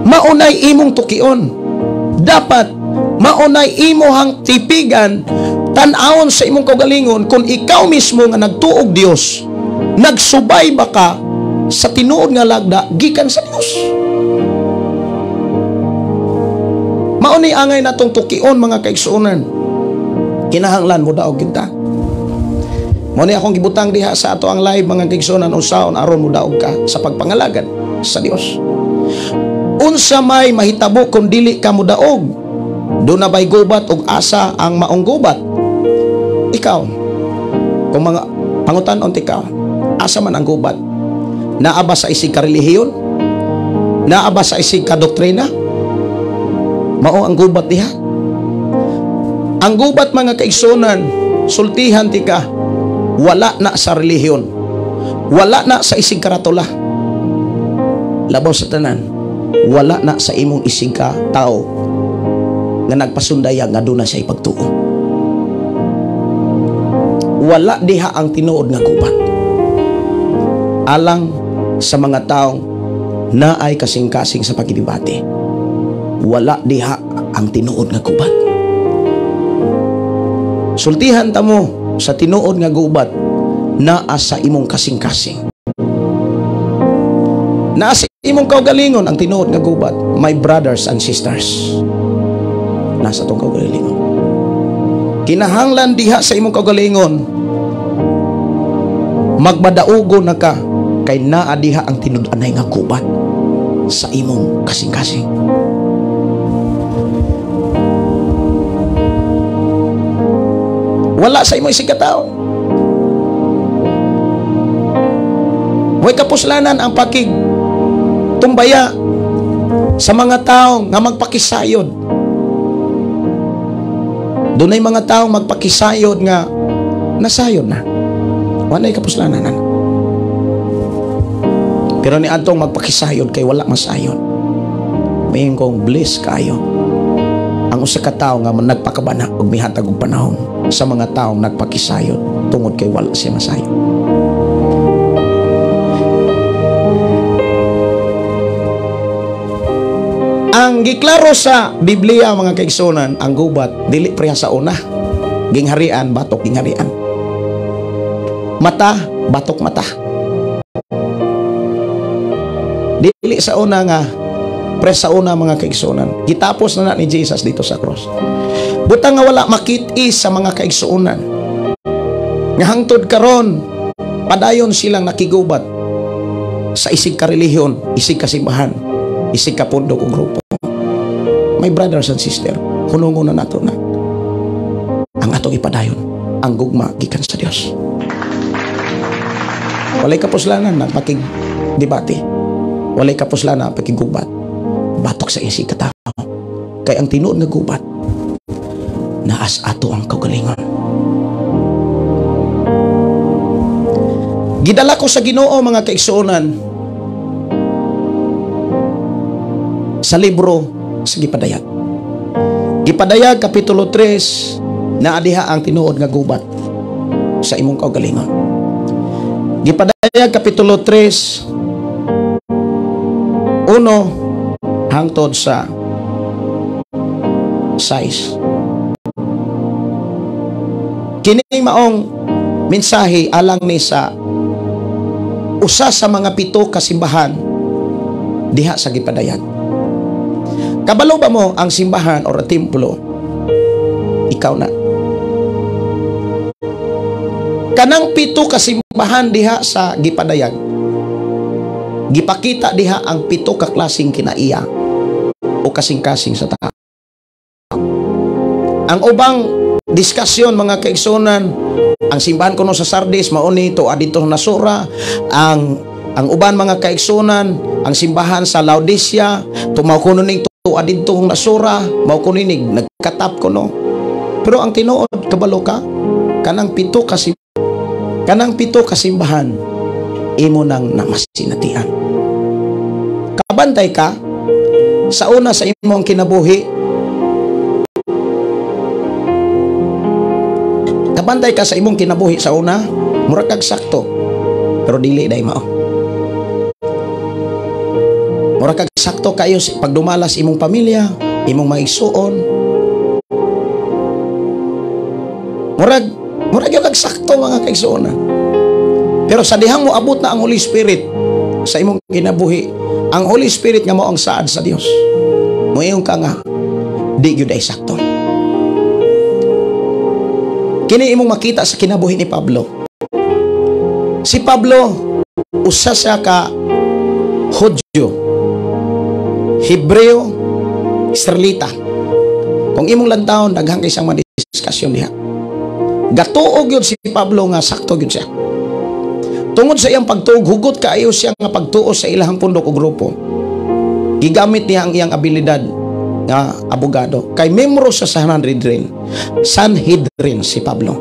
maunay imong tukion, dapat maunay imuhang tipigan, tan-awon sa imong kaugalingon kung ikaw mismo nga nagtuog Dios, nagsubay ba ka sa tinuod nga lagda gikan sa Dios. Mauni angay natong tukion mga kaigsunan. Kinahanglan mo daog kita. Mo ni akong gibutang diha sa ato ang live mga kaigsunan unsaon aron mo daog ka sa pagpangalagad sa Dios. Unsa may mahitabo kung dili ka mo daog, do na bay gubat og asa ang maong gubat. Ikaw, kung mga pangutan-on ikaw, asa man ang gubat? Naaba sa isig ka relihiyon? Naaba sa isig ka doktrina? Mao ang gubat diha. Ang gubat mga kaigsunan, sultihan ti ka, wala na sa relihiyon, wala na sa isig karatula, labaw sa tanan, wala na sa imong isig ka tao nga nagpasundaya nga doon na siya ipagtuo. Wala diha ang tinuod nga gubat alang sa mga taong naay kasing-kasing sa pagdebate. Wala diha ang tinuod nga gubat. Sultihan ta mo sa tinuod nga gubat naa sa imong kasing-kasing, naa sa imong kaugalingon ang tinuod nga gubat. My brothers and sisters, nasa tong kaugalingon. Kinahanglan diha sa imong kaugalingon magmadaugo na ka, kay naa diha ang tinud-anay nga gubat sa imong kasing-kasing. Wala sa imong isig ka tao. Way kapuslanan ang pakig tumbaya sa mga tao nga magpakisayod. Dunay mga tao magpakisayod nga nasayod na. Walay kapuslanan na. Pero ni adtong magpakisayod kay wala masayod. Mayon kong bliss kayo ang usa ka tawo nga nagpakabana og mihatag og panahon sa mga taong nagpakisayod tungod kay wala siya masayod. Ang giklaro sa Biblia mga kaigsunan, ang gubat dili priya sa una. Gingharian, batok gingharian. Mata, batok mata. Dili sa una nga pre sa una mga kaigsunan. Gitapos na ni Jesus dito sa cross. Butang nga wala makit-is sa mga kaigsunan. Nga hangtod karon padayon silang nakigubat sa isig ka relihiyon, isig ka simbahan, isig ka pundok o grupo. My brothers and sisters, hunungon na nato na ang atong ipadayon, ang gugma gikan sa Dios. Walay kapuslanan na pakig-debate. Walay kapuslanan na pakigubat. Batok sa isig ka tao. Kay ang tinuod nga gubat, naas ato ang kaugalingon. Gidala ko sa Ginoo mga kaigsuonan sa libro sa Gipadayag. Gipadayag kapitulo 3, naa diha ang tinuod nga gubat sa imong kaugalingon. Gipadayag kapitulo 3, 1 hangtod sa 6. Kini maong mensahe alang ni sa usa sa mga 7 kasimbahan diha sa Gipadayag. Kabalo ba mo ang simbahan o templo? Ikaw na. Kanang 7 kasimbahan diha sa Gipadayag, gipakita diha ang 7 ka klaseng kinaiya o kasing-kasing sa tao. Ang ubang diskusyon mga kaigsunan, ang simbahan kuno sa Sardis mauni to adito na sura, ang uban mga kaigsunan, ang simbahan sa Laodicea tumaw kuno ning to adito na sura, mao kuno ning nagkatap kuno. Pero ang tinuod kabalo ka, kanang 7 kasimbahan imo nang namasinatian. Kabantay ka sa una sa imong kinabuhi. Kabantay ka sa imong kinabuhi sa una, murag kag sakto. Pero dili day mao. Murag kag sakto kayo pagdumalas imong pamilya, imong maigsuon. Murag kag sakto mga kaigsuonan. Pero sa dihang mo abot na ang Holy Spirit sa imong kinabuhi, ang Holy Spirit nga mo ang saad sa Dios. Moingon ka nga di gyud ay sakto. Kini imong makita sa kinabuhi ni Pablo. Si Pablo, usa siya ka Hudyo, Hebreo, Israelita. Kung imong lantawon, daghang isang madiskusyon diha. Gatuog yun si Pablo nga sakto yun siya. Tungod sa iyang pagtuog, hugot kaayo siya nga pagtuo sa ilahang pundok o grupo. Gigamit niya ang iyang abilidad nga abogado. Kay membro sa Sanhedrin si Pablo.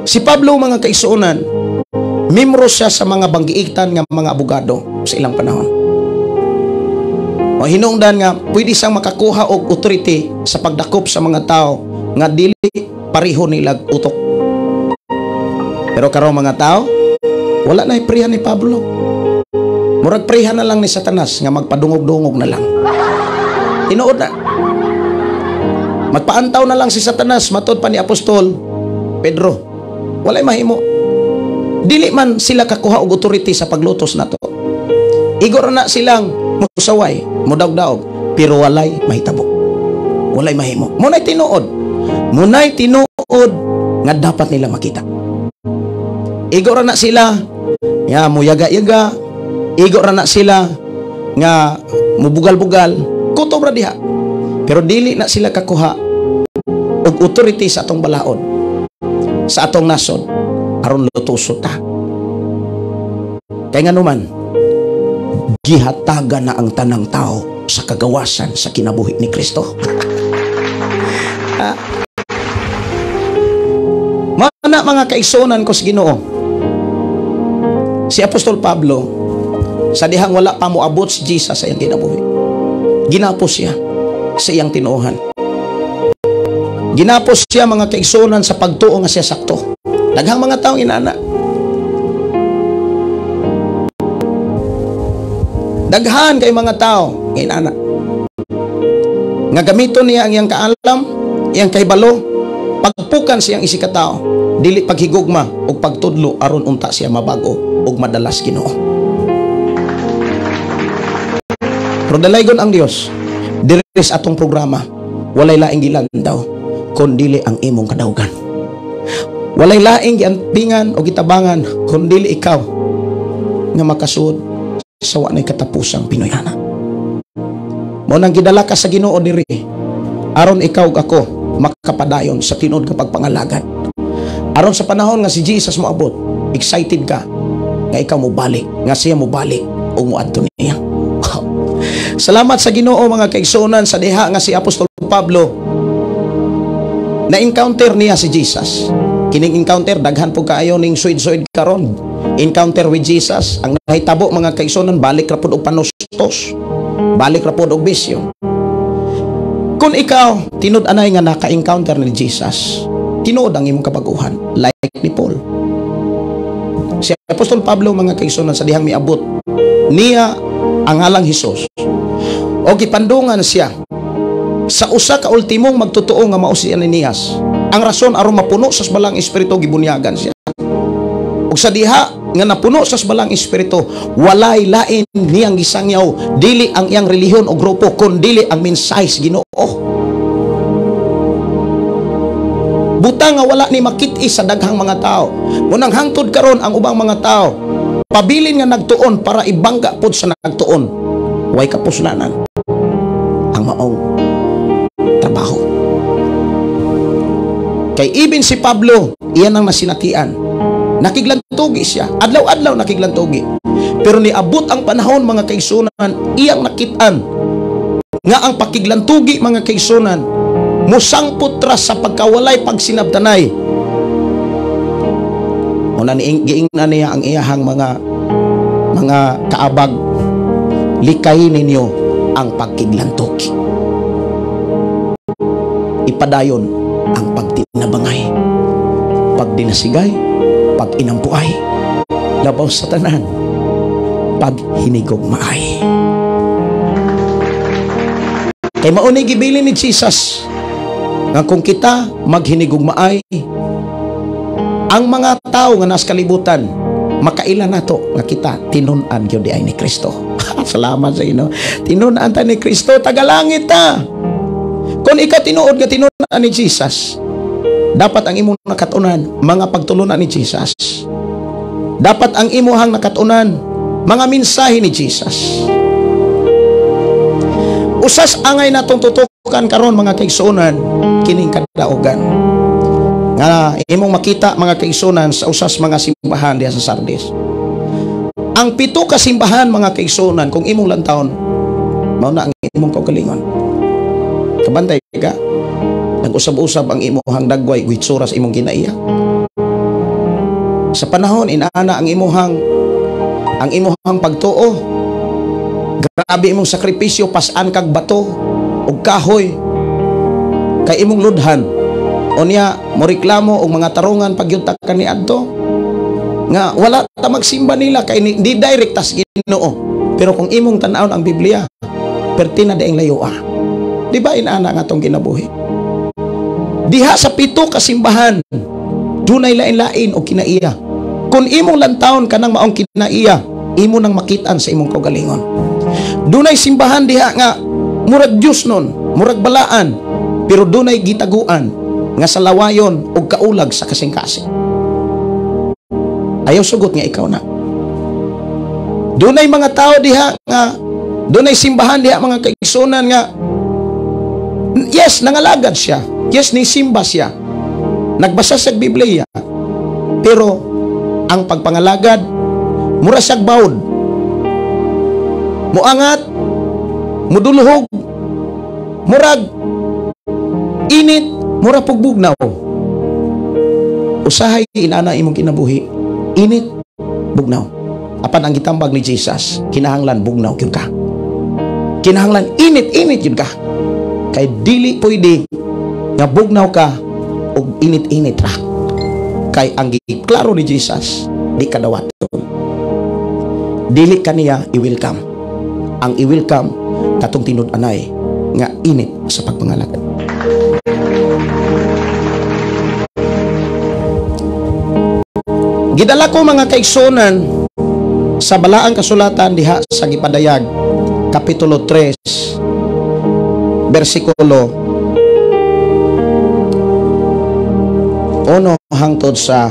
Si Pablo, mga kaisunan, membro siya sa mga banggiitan nga mga abogado sa ilang panahon. O hinungdan nga, pwede siyang makakuha og authority sa pagdakop sa mga tao nga dili pareho nilag utok. Pero karong mga tao, wala na iprihan ni Pablo. Murag prihan na lang ni Satanas nga magpadungog-dungog na lang. Tinuod na. Magpaantaw na lang si Satanas, matod pa ni Apostol Pedro. Walay mahimo. Dili man sila kakuha og authority sa paglutos nato. Igor na silang musaway, mudaog-daog, pero walay mahitabo. Walay mahimo. Munay tinuod. Munay tinuod nga dapat nila makita. Igor na sila nga muyaga-yaga. Igor na sila nga mubugal-bugal. Kutob ra diha. Pero dili na sila kakuha og authority sa atong balaod, sa atong nasod, aron lutusot ta. Kaya nga naman, gihataga na ang tanang tao sa kagawasan sa kinabuhi ni Kristo. Mga kaigsunan ko sa Ginoo, si Apostol Pablo, sa dihang wala pa moabot si Jesus sa iyang kinabuhi, ginapos siya sa iyang tinuohan. Ginapos siya, mga kaigsunan, sa pagtuo nga siya sakto. Daghang mga taong inana. Daghan kay mga tao inana nga gamiton niya ang iyang kaalam, iyang kahibalo, pagpukan siyang isikatao, dili paghigugma o pagtudlo aron unta siya mabago o madalas Ginoo. Pero dalaygon ang Dios, diri sa atong programa, walay laing gilandaw kundili ang imong kadaugan. Walay laing giantingan o gitabangan kundili ikaw nga makasuod sa wa nay katapusang Pinoyana. Mo nang gidala ka sa Ginoo diri aron ikaw ug ako makapadayon sa tinud nga pagpangalagad. Aron sa panahon nga si Jesus moabot, excited ka nga ikaw mo balik, nga siya mo balik ug moadto niya. Salamat sa Ginoo, mga kaigsunan, sa diha nga si Apostol Pablo na encounter niya si Jesus. Kining encounter daghan po kaayo ning suid-suid karon. Encounter with Jesus, ang nahitabo, mga kaigsunan, balik ra pud og panustos, balik ra pud og bisyo. Kung ikaw tinud-anay nga naka-encounter ni Jesus, tinuod ang imong kabaguhan like ni Paul. Si Apostol Pablo, mga kaigsunan, sa dihang miabot niya ang ngalang Hesus, o gipandungan siya sa usa ka ultimong magtotoo nga mao si Ananias. Ang rason aron mapuno sa balang espiritu, gibunyagan siya. Ug sa diha nga napuno sa balang espiritu, walay lain niyang gisangyaw, dili ang iyang relihiyon o grupo, kundi ang mensahe sa Ginoo. Butang nga wala ni makit-i sa daghang mga tao. Munang hangtod karon ang ubang mga tao, pabilin nga nagtuon para ibangga pod sa nagtuon. Way kapuslanan ang maong trabaho. Kay even si Pablo, iyan ang nasinatian. Nakiglantugi siya. Adlaw-adlaw nakiglantugi. Pero niabot ang panahon, mga kaigsunan, iyang nakitaan nga ang pakiglantugi, mga kaigsunan, musangpot ra sa pagkawalay pagsinabtanay. Una giingnan niya ang iyahang mga kaabag, likay ninyo ang pagkiglantugi. Ipadayon ang pagtinabangay, pagdinasigay, pag-inampuay, labaw sa tanan, paghinigugmaay. Kay mauni gibilin ni Jesus nga kung kita maghinigugmaay, ang mga tao nga nas kalibutan makailan nato nga kita tinun-an gyud ay ni Kristo. Salamat sa inyo. Tinun-an ta ni Kristo, tagalangit ta. Kung ikaw tinuod nga tinun-an ni Jesus, dapat ang imong nakatunan mga pagtulunan ni Jesus. Dapat ang imuhang nakatunan mga mensahe ni Jesus. Usas angay natong tutukan karon mga kaigsuonan kining kadaogan nga imong makita mga kaigsuonan sa usas mga simbahan diha sa Sardis. Ang 7 ka simbahan mga kaigsuonan kung imong lantawon mao na ang imong kaugalingon. Kabantay ka, nag-usab-usab ang imuhang dagway witsura sa imong ginaiya. Sa panahon inaana ang imuhang pagtuo. Grabe imong sakripisyo, pasan kag bato ug kahoy kay imong ludhan. Unya mo reklamo og mga tarungan pagyunta kaniadto nga wala ta magsimba nila kay di direkta sa Ginoo. Pero kung imong tan-awon ang Biblia, pertina daing layoa. Di ba inaana nga atong ginabuhi? Diha sa 7 ka simbahan, dunay lain-lain o kinaiya. Kung imong lantawon kanang maong kinaiya, imo nang makitaan sa imong kaugalingon. Dunay simbahan diha nga murag Dios nun, murag balaan, pero dunay gitaguan nga sa lawayon og kaulag sa kasing-kasing. Ayaw sugot nga ikaw na. Dunay mga tao diha nga, dunay simbahan diha mga kaigsuonan nga yes, nangalagad siya. Yes, nisimba siya. Nagbasa sa Biblia. Pero ang pagpangalagad mura siyag bawod. Muangat, muduluhog, murag init, mura pugbugnaw. Usahay inana imong kinabuhi. Init, bugnaw. Apan ang gitambag ni Jesus, kinahanglan bugnaw gyud ka. Kinahanglan init-init gyud ka. Kay dili pwede nga bugnaw ka og init-init ra. Kay ang giklaro ni Jesus, di ka dawaton. Dili kaniya i-welcome. Ang i-welcome katong tinud-anay nga init sa pagpangalagad. Gidala ko mga kaigsuonan sa balaang kasulatan diha sa gipadayag kapitulo 3 bersikulo 1 hangtod sa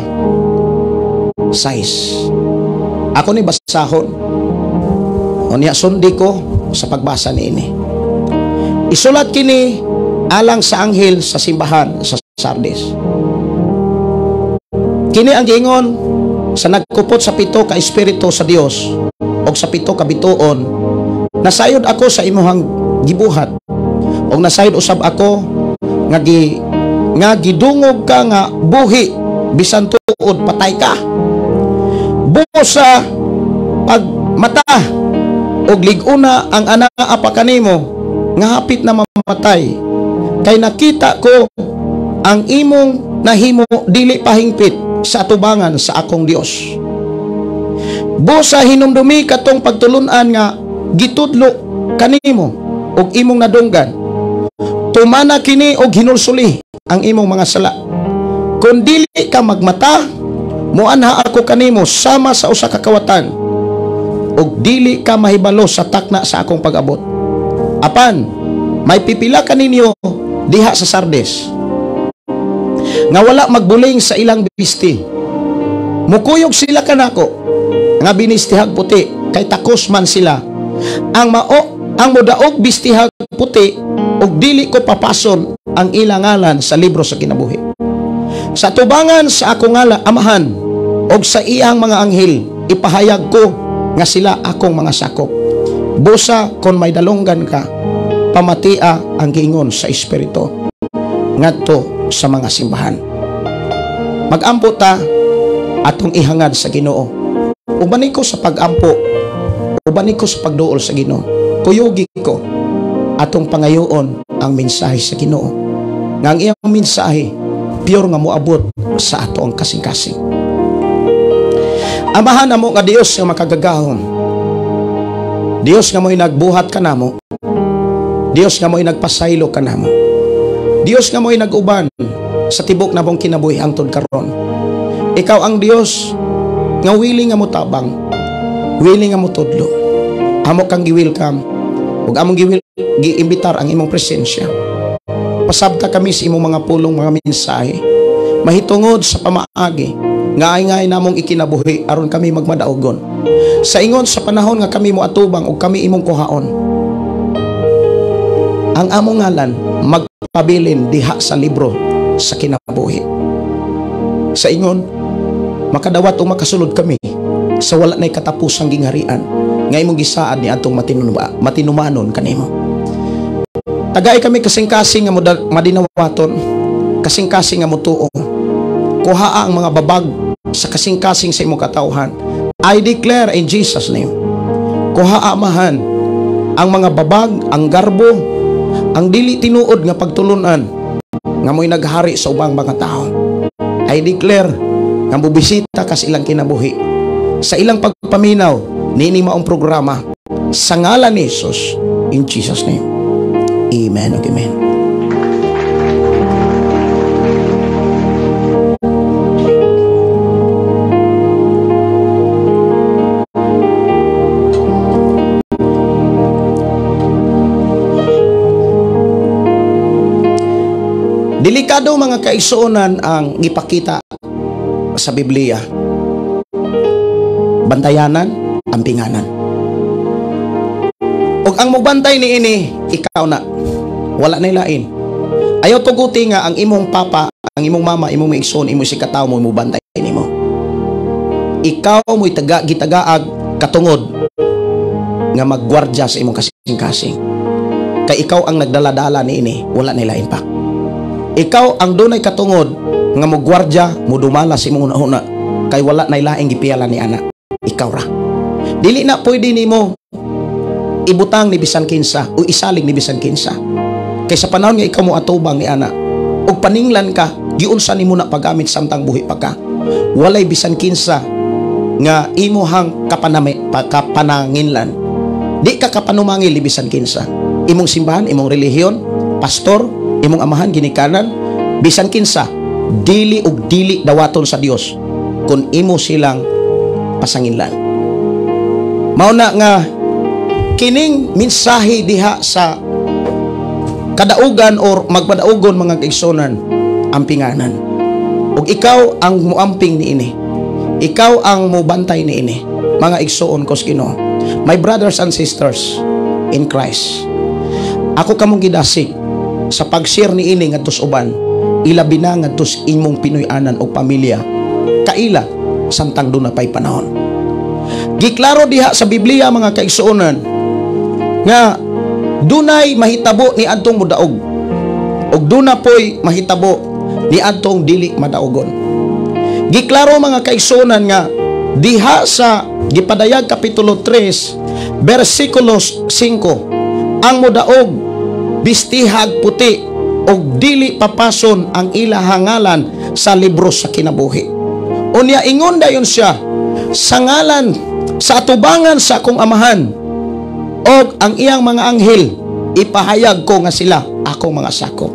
6. Ako ni basahon. Unya sundi ko sa pagbasa niini. Isulat kini alang sa anghel sa simbahan sa Sardis. Kini ang giingon sa nagkupot sa 7 ka espiritu sa Dios o sa 7 ka bituon. Nasayod ako sa imuhang gibuhat o nasayod usab ako nga gidungog ka nga buhi bisan tuod patay ka. Buos sa pagmata og liguna ang anaa pa kanimo nga hapit na mamatay. Kay nakita ko ang imong nahimo dili pahingpit sa atubangan sa akong Dios. Buos sa hinumdumi katong pagtulunan nga gitudlo kanimo og imong nadunggan. Tumana kini og hinulsuli ang imong mga sala. Kung dili ka magmata, muanha ako kanimo sama sa usa ka kawatan ug dili ka mahibalo sa takna sa akong pag-abot. Apan may pipila kaninyo diha sa Sardis nga wala magbuling sa ilang bisti. Mukuyog sila kanako nga binistihag puti kay takos man sila. Ang modaog bistihag puti ug dili ko papason ang ilang ngalan sa libro sa kinabuhi. Sa tubangan sa akong amahan ug sa iyang mga anghel ipahayag ko nga sila akong mga sakop. Busa kon may dalonggan ka, pamatia ang giingon sa espiritu ngadto sa mga simbahan. Mag-ampo ta atong ihangad sa Ginoo. Ubani ko sa pag-ampo, ubani ko sa pagduol sa Ginoo. Kuyugi ko atong pangayoon ang mensahe sa Ginoo. Nga ang iyang mensahe pure nga moabot sa ato ang kasing-kasing. Amahan namo nga Dios nga makagagahom. Dios nga mo'y nagbuhat kanamo. Dios nga mo'y nagpasaylo kanamo. Dios nga mo'y naguban sa tibok na mong kinabuhi hangtod karon. Ikaw ang Dios nga willing nga mo tabang, willing nga mo tudlo. Amo kang gi-welcome ug among gi-imbitar ang imong presensya. Pasabta kami sa imong mga pulong mga mensahe. mahitungod sa pamaagi nga ay namong ikinabuhi aron kami magmadaogon. Sa ingon sa panahon nga kami mo atubang ug kami imong kuhaon, ang among ngalan magpabilin diha sa libro sa kinabuhi. Sa ingon, makadawat o makasulod kami sa wala na'y katapusang gingharian nga imong gisaad ni atong matinumanon kanimo. Tagay kami kasing-kasing nga madinawaton, kasing-kasing nga mutuo. Kuhaa ang mga babag sa kasing-kasing sa imong katawhan. I declare in Jesus' name, kuhaa mahan ang mga babag, ang garbo, ang dili tinuod nga pagtulunan nga mo'y naghari sa ubang mga tao. I declare nga mubisita ka sa ilang kinabuhi, sa ilang pagpaminaw nini maong programa sa ngalan ni Jesus, in Jesus' name. Amen. Amen. Delikado mga kaigsuonan ang gipakita sa Biblia. Bantayanan, ampinganan. Og ang mubantay ni ini, ikaw na. Wala na lain. Ayaw tuguti nga ang imong papa, ang imong mama, imong maigsoon, imong sikataw mo mubantay nimo. Ikaw mo'y gitagaag katungod nga maggwardya sa imong kasing-kasing. Kay ikaw ang nagdala-dala ni ini, wala na lain pa. Ikaw ang dunay katungod nga mogwardya, modumala sa imong una-una, kay wala na ilaing gipiyala ni ana. Ikaw ra. Dili na pwede nimo ibutang ni bisan kinsa o isalig ni bisan kinsa. Kay sa panahon nga ikaw mo atubang ni ana, ug paninglan ka, giunsa nimo na paggamit samtang buhi pa ka. Walay bisan kinsa nga imuhang kapananginlan. Di ka kapanumangil ni bisan kinsa. Imong simbahan, imong relihiyon, pastor, imong amahan ginikanan, bisan kinsa dili ug dili dawaton sa Dios kun imo silang pasanginlan. Mao na nga kining mensahe diha sa kadaugan or magpadaugon mga kaigsonan, ampinganan. Ug ikaw ang muamping niini, ikaw ang mubantay niini, mga igsoon kos Ginoo. My brothers and sisters in Christ, ako kamong gidasig sa pag-share ni ini ngadto sa uban, ilabi na ngadto sa imong Pinoy-anan o pamilya, kaila samtang doon na pa'y panahon. Giklaro diha sa Biblia mga kaigsuonan nga dunay mahitabo ni adtong mudaog ug duna po'y mahitabo ni adtong dili madaogon. Giklaro mga kaigsuonan nga diha sa Gipadayag Kapitulo 3 versikulos 5, ang mudaog bistihag puti og dili papason ang ilahangalan sa libro sa kinabuhi. Unya ingon dayon siya, sa ngalan sa atubangan sa akong amahan og ang iyang mga anghel, ipahayag ko nga sila akong mga sako.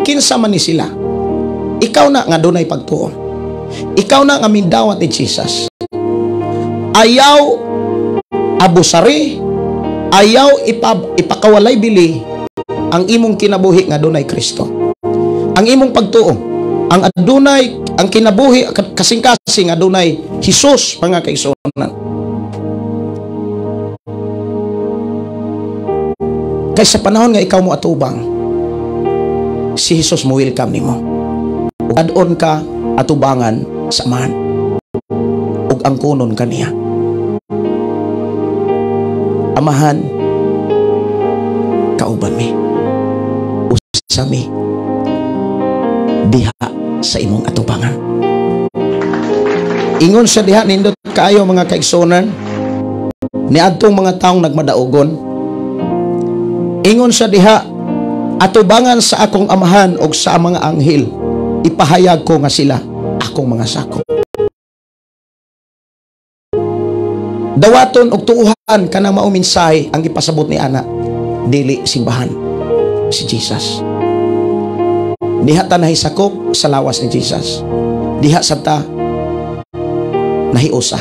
Kinsa man ni sila? Ikaw na nga dunay pagtuon. Ikaw na nga mindawat ni Jesus. Ayaw abusari, ayaw ipakawalay bili ang imong kinabuhi nga adunay Kristo. Ang imong pagtuo, ang adunay, ang kinabuhi kasing-kasing adunay Hesus, mga kaigsuonan. Kay sa panahon nga ikaw mo atubang, si Hesus mo welcome nimo. Ug adon ka atubangan sa man. Ug ang kunon kaniya. Amahan, kauban mi. Sami diha sa imong atubangan. Ingon sa diha nindot kaayo mga kaigsonan ni adtong mga taong nagmadaogon. Ingon sa diha, atubangan sa akong amahan og sa mga anghel, ipahayag ko nga sila akong mga sako. Dawaton og tuuhan kanang mao mensahe ang ipasabot ni ana, dili simbahan si Jesus. Diha ta nahisakop sa lawas ni Jesus. Diha sa ta nahiusa.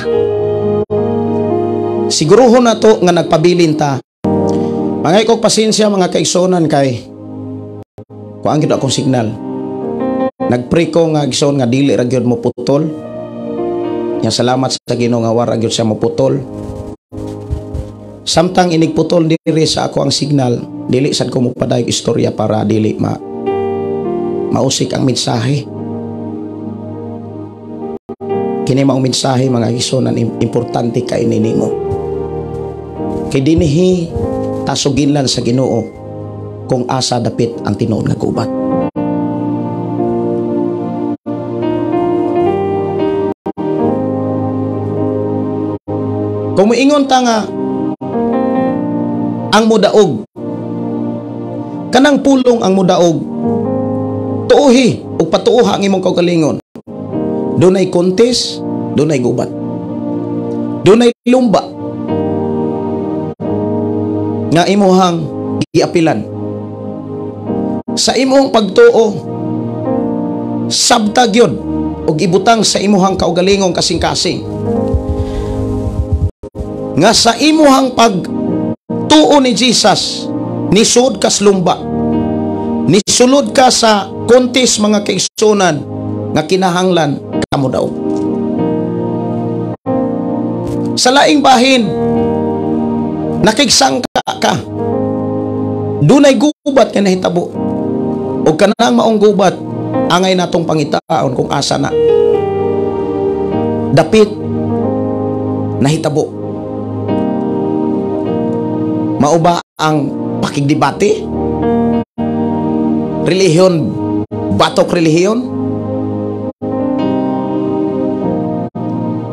Siguruhon na to nga nagpabilin ta. Mga ikog pasensya mga kaigsonan kay kuang gid akong signal. Nagpray ko nga gison nga dili ra gyud mo putol. Nya salamat sa Ginoo nga wa ra gyud siya mo putol. Samtang inigputol diri sa ako ang signal, dili sad ko mopadayog istorya para dili mausik ang mensahe. Kini maong mensahe mga igsoon importante kay nimo. Kay dinhi tasuginlan sa Ginoo kung asa dapit ang tinuod nga gubat. Kung moingon ta nga ang mudaog, kanang pulong ang mudaog, tuuhi o patuuha ang imong kaugalingon. Dunay kontes, dunay gubat. Dunay lumba nga imuhang giapilan. Sa imong pagtuo, sabtag yun o ibutang sa imuhang kaugalingong kasing-kasing. Nga sa imuhang pagtuo ni Jesus, nisud ka sa lumba, nisulod ka sa kontes mga kaigsunan nga kinahanglan kamo daw. Sa laing bahin, nakigsangka ka, dunay gubat nga nahitabo, o kanang maong gubat, angay natong pangitaon kung asa na dapit nahitabo. Mao ba ang pakigdebate? Relihiyon, batok relihiyon?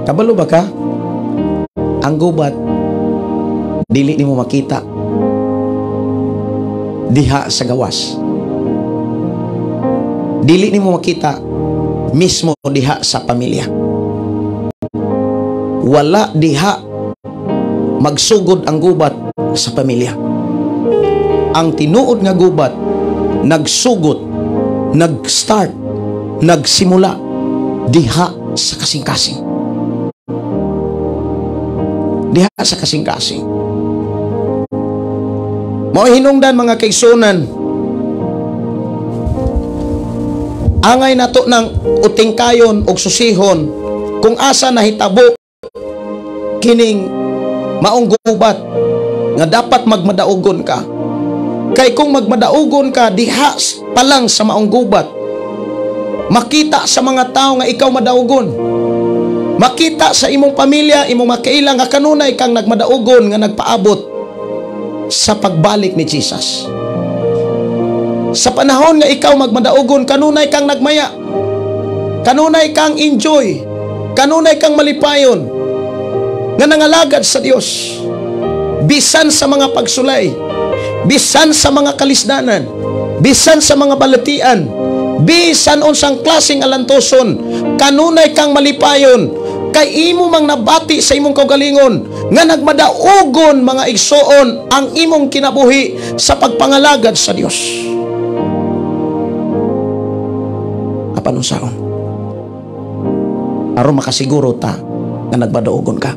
Kabalo ba ka? Ang gubat, dili nimo makita diha sa gawas. Dili nimo makita mismo diha sa pamilya. Wala diha magsugod ang gubat sa pamilya. Ang tinuod nga gubat nagsugod, nagstart, nagsimula diha sa kasing-kasing. Diha sa kasing-kasing. Mao hinungdan mga kaigsunan, angay nato ng utingkayon og susihon kung asa nahitabo kining maong gubat nga dapat magmadaugon ka. Kay kung magmadaugon ka diha pa lang sa maong gubat, makita sa mga tao nga ikaw madaugon, makita sa imong pamilya, imong makailang nga kanunay kang nagmadaugon nga nagpaabot sa pagbalik ni Jesus. Sa panahon nga ikaw magmadaugon, kanunay kang nagmaya, kanunay kang enjoy, kanunay kang malipayon nga nangalagad sa Dios, bisan sa mga pagsulay, bisan sa mga kalisdanan, bisan sa mga balatian, bisan unsang klaseng alantoson, kanunay kang malipayon, kay imo mang nabati sa imong kaugalingon nga nagmadaugon mga igsoon ang imong kinabuhi sa pagpangalagad sa Dios. Apan unsaon? Aron makasiguro ta nga nagmadaugon ka.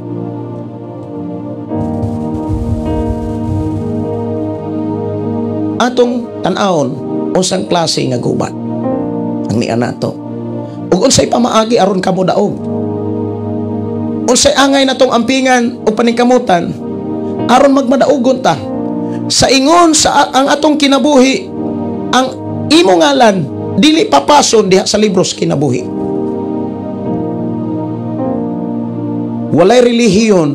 Atong tan-awon unsang klase nga gubat ang niya nato, ug unsay pamaagi aron kamo daog, unsay angay natong ampingan o paningkamutan aron magmadaugon ta sa ingon sa ang atong kinabuhi, ang imo ngalan dili papason diha sa libro sa kinabuhi. Walay relihiyon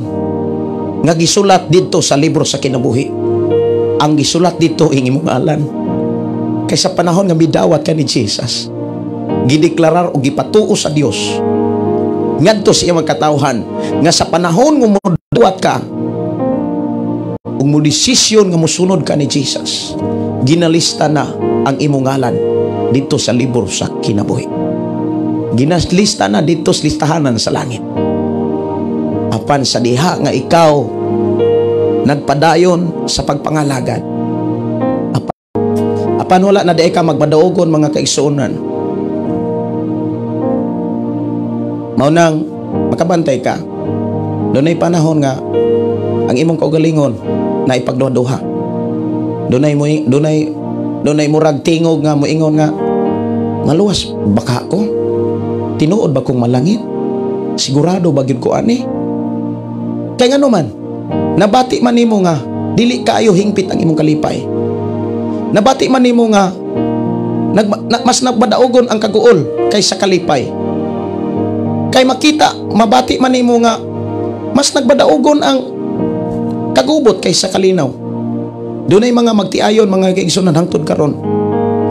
nga gisulat dito sa libro sa kinabuhi. Ang gisulat dito ang imong ngalan. Kay sa panahon nga midawat ka ni Jesus, gideklarar o gipatuo sa Dios ngadto sa iyang katawhan nga sa panahon nga modawat ka ug mo desisyon nga mosunod ka ni Jesus, ginalista na ang imong ngalan dito sa libro sa kinabuhi. Ginalista na dito sa listahanan sa langit. Apan sa diha nga ikaw nagpadayon sa pagpangalagad, apan wala na di ka magmadaugon mga kaigsuonan, maunang makabantay ka. Dunay panahon nga ang imong kaugalingon na ipagduha-duha. Dunay murag tingog nga moingon nga Maluwas baka ko? Tinuod ba kong malangit? Sigurado ba gyud ko ani? Kay ngano man, nabati man nimo nga dili kaayo hingpit ang imong kalipay. Nabati man nimo nga mas nagbadaogon ang kaguol kaysa kalipay. Kay makita, mabati man nimo nga mas nagbadaogon ang kagubot kaysa kalinaw. Dunay mga magtiayon, mga kaigsunan hangtod karon.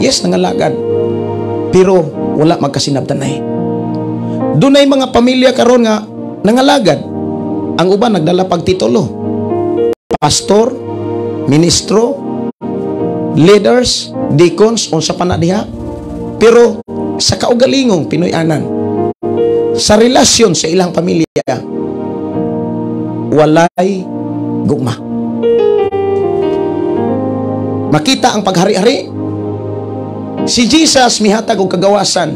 Yes, nangalagad. Pero wala magkasinabtanay. Dunay mga pamilya karon nga nangalagad. Ang uban nagdala pagtitulo. Pastor, ministro, leaders, deacons, unsa pa na diha. Pero sa kaugalingong Pinoy-anan, sa relasyon sa ilang pamilya, walay gugma. Makita ang paghari-hari. Si Jesus mihatag og kagawasan,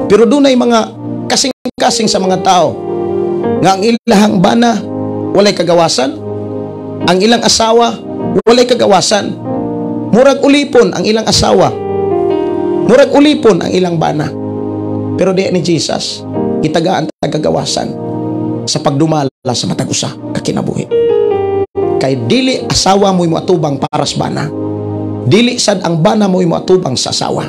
pero dunay mga kasing-kasing sa mga tao nga ang ilang bana walay kagawasan, ang ilang asawa walay kagawasan. Murag ulipon ang ilang asawa, murag ulipon ang ilang bana. Pero di ni Jesus gitagaan ta kagawasan sa pagdumala sa matag usa ka kinabuhi. Kay dili asawa mo atubang para sa bana, dili sad ang bana mo atubang sa asawa.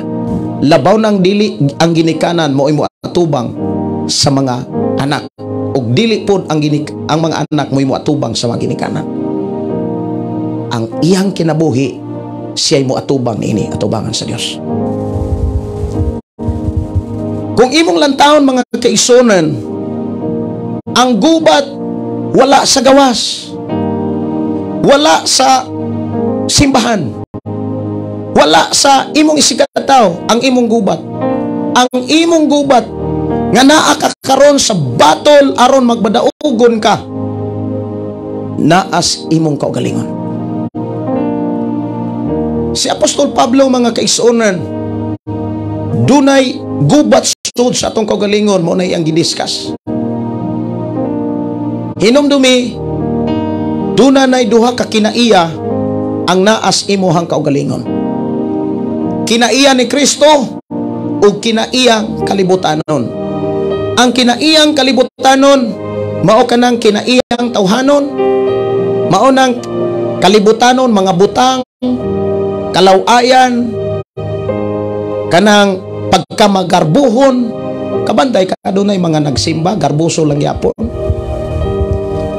Labaw nang dili ang ginikanan mo atubang sa mga anak, ug dili pod ang mga anak mo atubang sa mga ginikanan. Ang iyang kinabuhi siya'y mo atubang ini atubangan sa Dios. Kung imong lantawon mga kaigsunan, ang gubat wala sa gawas, wala sa simbahan, wala sa imong isigataw ang imong gubat. Ang imong gubat nga naa ka karon sa batol aron magbadaogon ka, naas imong kaugalingon. Si Apostol Pablo mga kaigsunan, dunay gubat sud sa atong kaugalingon, mo na iyang gidiskas. Hinumdumi, dunay duha ka kinaiya ang naas imuhang kaugalingon. Kinaiya ni Kristo o kinaiyang kalibutanon. Ang kinaiyang kalibutanon mao kanang kinaiyang tawhanon, mao nang kalibutanon mga butang, kalawayan, kanang pagkamagarbuhon. Kabantay ka dunay mga nagsimba garbuso lang yapon.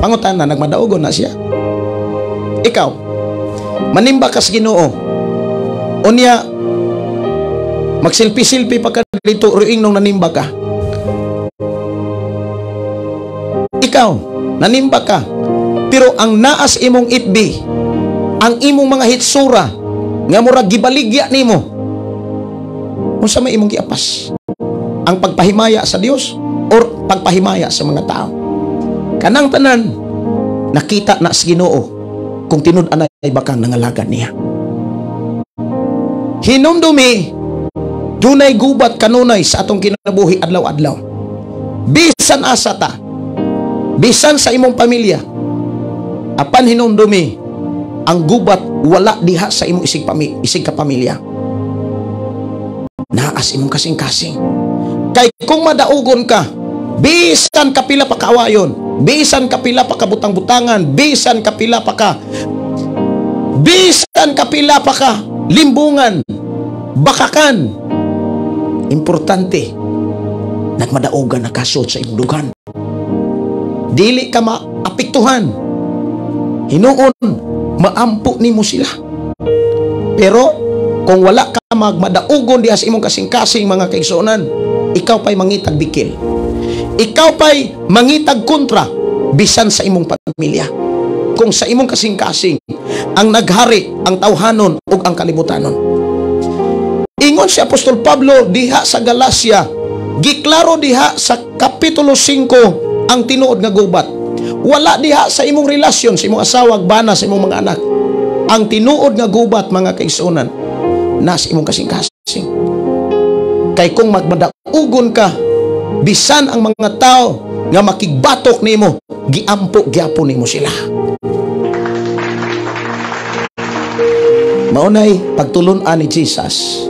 Pangutana, nagmadaogon na siya. Ikaw, manimba ka sa Ginoo, unya magsilpi-silpi pa ka dito ruing nung nanimba ka. Ikaw, nanimba ka, pero ang naas imong itbi, ang imong mga hitsura nga murag gibaligya nimo, unsa may imong giapas? Ang pagpahimaya sa Dios or pagpahimaya sa mga tao? Kanang tanan nakita na sa Ginoo kung tinud-an ay bakang nangalagad niya. Hinumdumi, dunay gubat kanunay sa atong kinabuhi adlaw-adlaw. Bisan asa ta, bisan sa imong pamilya, apan hinumdumi, ang gubat wala diha sa imong isig ka pamilya. Naas imong kasing-kasing. Kay kung madaugon ka, bisan kapila pa kaawayon, bisan kapila pa kabutang-butangan, bisan kapila pa limbungan, bakakan, importante, nagmadaugan na kasod sa imong dugan. Dili ka maapektuhan. Hinuon, maampo nimo sila. Pero kung wala ka magmadaugon diha sa imong kasing-kasing mga kaigsuonan, ikaw pa'y mangitag bikil. Ikaw pa'y mangitag kontra bisan sa imong pamilya. Kung sa imong kasing-kasing ang naghari ang tawhanon ug ang kalibutanon. Ingon si Apostol Pablo diha sa Galacia, giklaro diha sa kapitulo 5 ang tinuod nga gubat. Wala diha sa imong relasyon sa imong asawa, bana, sa imong mga anak. Ang tinuod nga gubat mga kaigsuonan, nas imong kasing-kasing. Kay kung magmadaugon ka, bisan ang mga tao nga makigbatok nimo, giampo gyapon nimo sila. Maunay pagtulon-an ni Jesus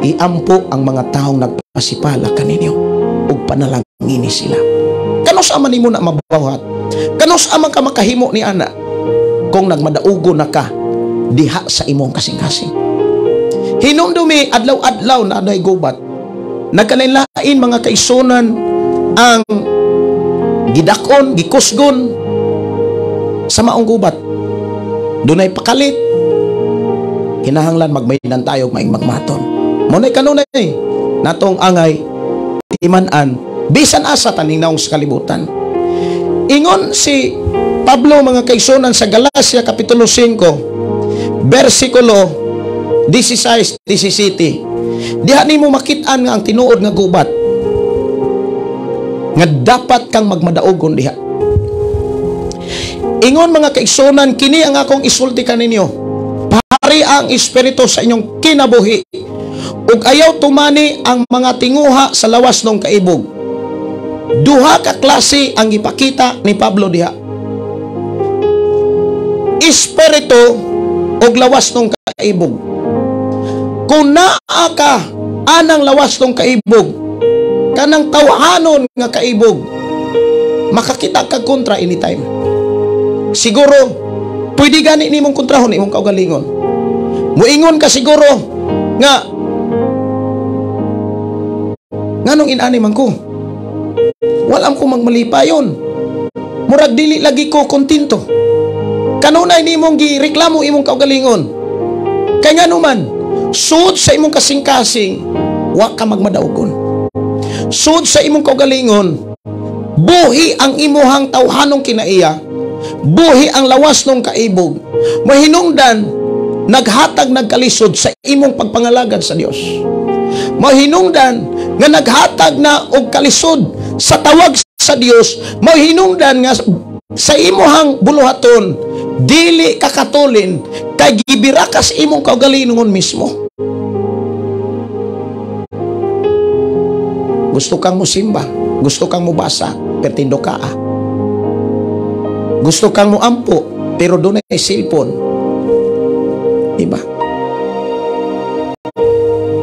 iampo ang mga taong nagpasipala kaninyo ug panalangin sila. Kano sa man nimo na mabuhat? Kano sa man ka makahimo ni ana kung nagmadaugo na ka diha sa imong kasing-kasing? Hinumdumi adlaw-adlaw na aday gubat. Nagkalain-lain mga kaisunan ang gidakon, gikusgon sa maong gubat. Dunay pakalit. Kinahanglan magmaynan tayo maing magmaton. Munay kanunay natong angay imanan bisan asa taning naong sa kalibutan. Ingon si Pablo mga kaisunan sa Galacia kapitulo 5 versikulo 16-17. Diha nimo makit-an nga ang tinuod nga gubat nga dapat kang magmadaogon diha. Ingon mga kaigsunan, kini ang akong isulti kaninyo. Pari ang espiritu sa inyong kinabuhi ug ayaw tumani ang mga tinguha sa lawas ng kaibog. Duha ka klase ang ipakita ni Pablo diha. Espiritu ug lawas ng kaibog. Kung naa ka anang lawas ng kaibog, kanang tawhanon nga kaibog, makakita ka kontra anytime. Siguro pwede gani nimong kontrahon imong kaugalingon. Muingon ka siguro nga nganong inani man ko, walam ko magmalipayon, murag dili lagi ko kontento. Kanunay nimong gireklamo imong kaugalingon, kay ngano man sud sa imong kasing-kasing wa ka magmadaugon. Sud sa imong kaugalingon buhi ang imuhang tawhanong kinaiya, buhi ang lawas ng kaibog, mahinungdan naghatag nagkalisod sa imong pagpangalagad sa Dios. Mahinungdan nga naghatag na og kalisod sa tawag sa Dios. Mahinungdan nga sa imuhang buluhaton dili kakatulin kay gibirakas imong kaugalingon mismo. Gusto kang musimba, gusto kang mubasa, pertindo ka Gusto kang muampo, pero doon ay cellphone. Diba?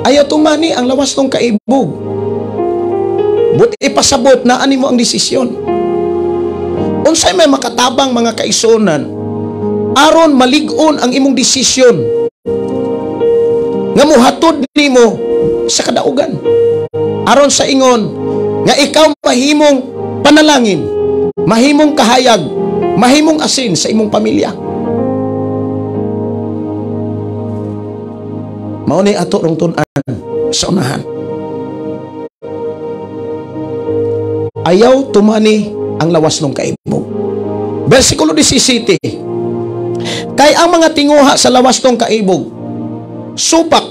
Ayaw tumani ang lawas ng kaibog. Buti ipasabot na ani mo ang desisyon. Unsay may makatabang mga kaisunan, aron malig-on ang imong desisyon nga muhatod nimo sa kadaugan. Aron sa ingon nga ikaw mahimong panalangin, mahimong kahayag, mahimong asin sa imong pamilya. Mao ni ato rong tun-an sa unahan. Ayaw tumani ang lawas ng kaibog. Versikulo 17. Kay ang mga tinguha sa lawas ng kaibog, supak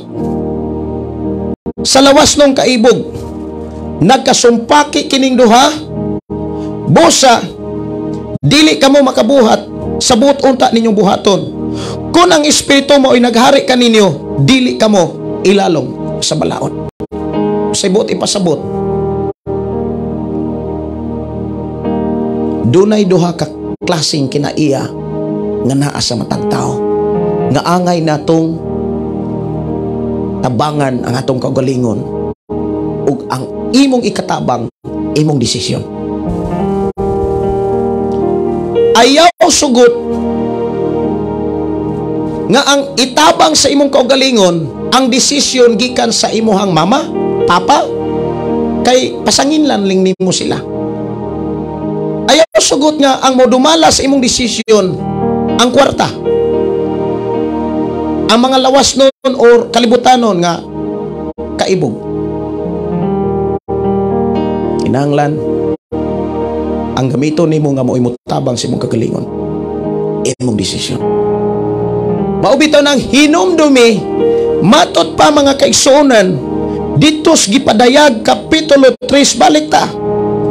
sa lawas ng kaibog, nagkasumpaki kining duha, busa dili kamo makabuhat sa buot unta ninyong buhaton. Kung ang espiritu mo ay naghari kaninyo, dili kamo ilalong sa balaod. Sa buot ipasabot, dunay duha ka klaseng kinaiya nga naa sa matang tao, nga angay natong tabangan ang atong kaugalingon ug ang imong ikatabang imong desisyon. Ayaw sugot nga ang itabang sa imong kaugalingon ang desisyon gikan sa imuhang mama, papa, kay pasangin lang nimo sila. Ayaw sugot nga ang modumala sa imong desisyon ang kwarta, ang mga lawas nun or kalibutanon nga kaibog. Kinahanglan ang gamiton nimo nga mo'y mutabang sa imong kagalingon, imong desisyon. Maubitaw ng hinumdumi, matot pa mga kaigsuonan, ditos gipadayag kapitulo 3, balik ta,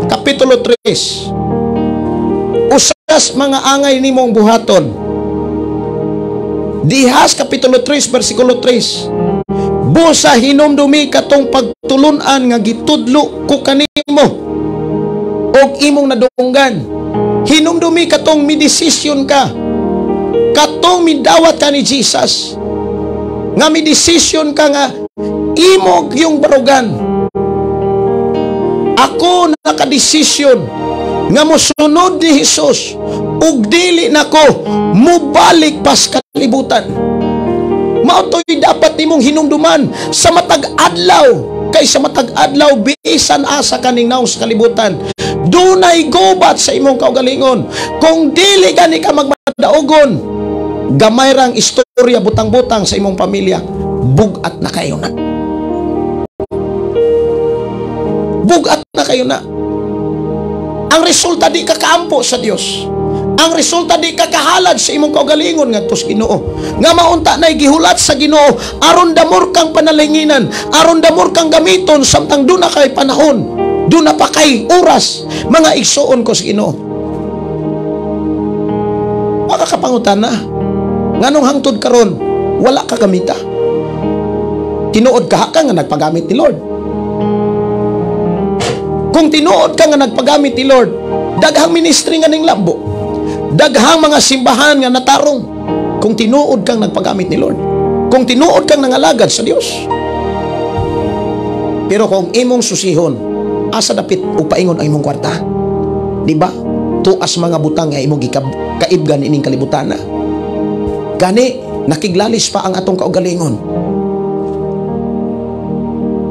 kapitulo 3. Usas mga angay nimong buhaton. Dihas kapitulo 3, versikulo 3. Busa hinumdumi katong pagtulunan nga gitudlo ko kanimo og imong nadunggan. Hinumdumi katong midesisyon ka, katong midawat ka ni Jesus, nga midesisyon ka nga imo yung barugan. Ako nakadesisyon nga mosunod ni Hesus ug dili nako mubalik pas kalibutan. Mao to'y dapat nimong hinumduman sa matag adlaw, kay sa matag adlaw bisan asa kaning naong sa kalibutan. Dunay gubat sa imong kaugalingon. Kung dili gani ka magmadaogon, gamay rang istorya butang-butang sa imong pamilya, bugat na kayo na. Bugat na kayo na. Ang resulta di kakaampo sa Dios. Ang resulta di kakahalad sa imong kaugalingon ngadto sa Ginoo. Nga maunta nay gihulat sa Ginoo aron damor kang panalinginan, aron damor kang gamiton samtang duna kay panahon. Duna pa kay oras, mga igsuon ko sa Ginoo. Makakapangutan na. Nganong hangtod karon wala ka gamita? Tinuod ka nga nagpagamit ni Lord. Kung tinuod ka nga nagpagamit ni Lord, daghang ministry nga ning labo, daghang mga simbahan nga natarong. Kung tinuod kang nagpagamit ni Lord, kung tinuod kang nangalagad sa Dios. Pero kung imong susihon, asa dapit upaingon ang imong kwarta, di ba? Tuas mga butang nga imong kaibgan ining kalibutan na. Gani nakiglalis pa ang atong kaugalingon.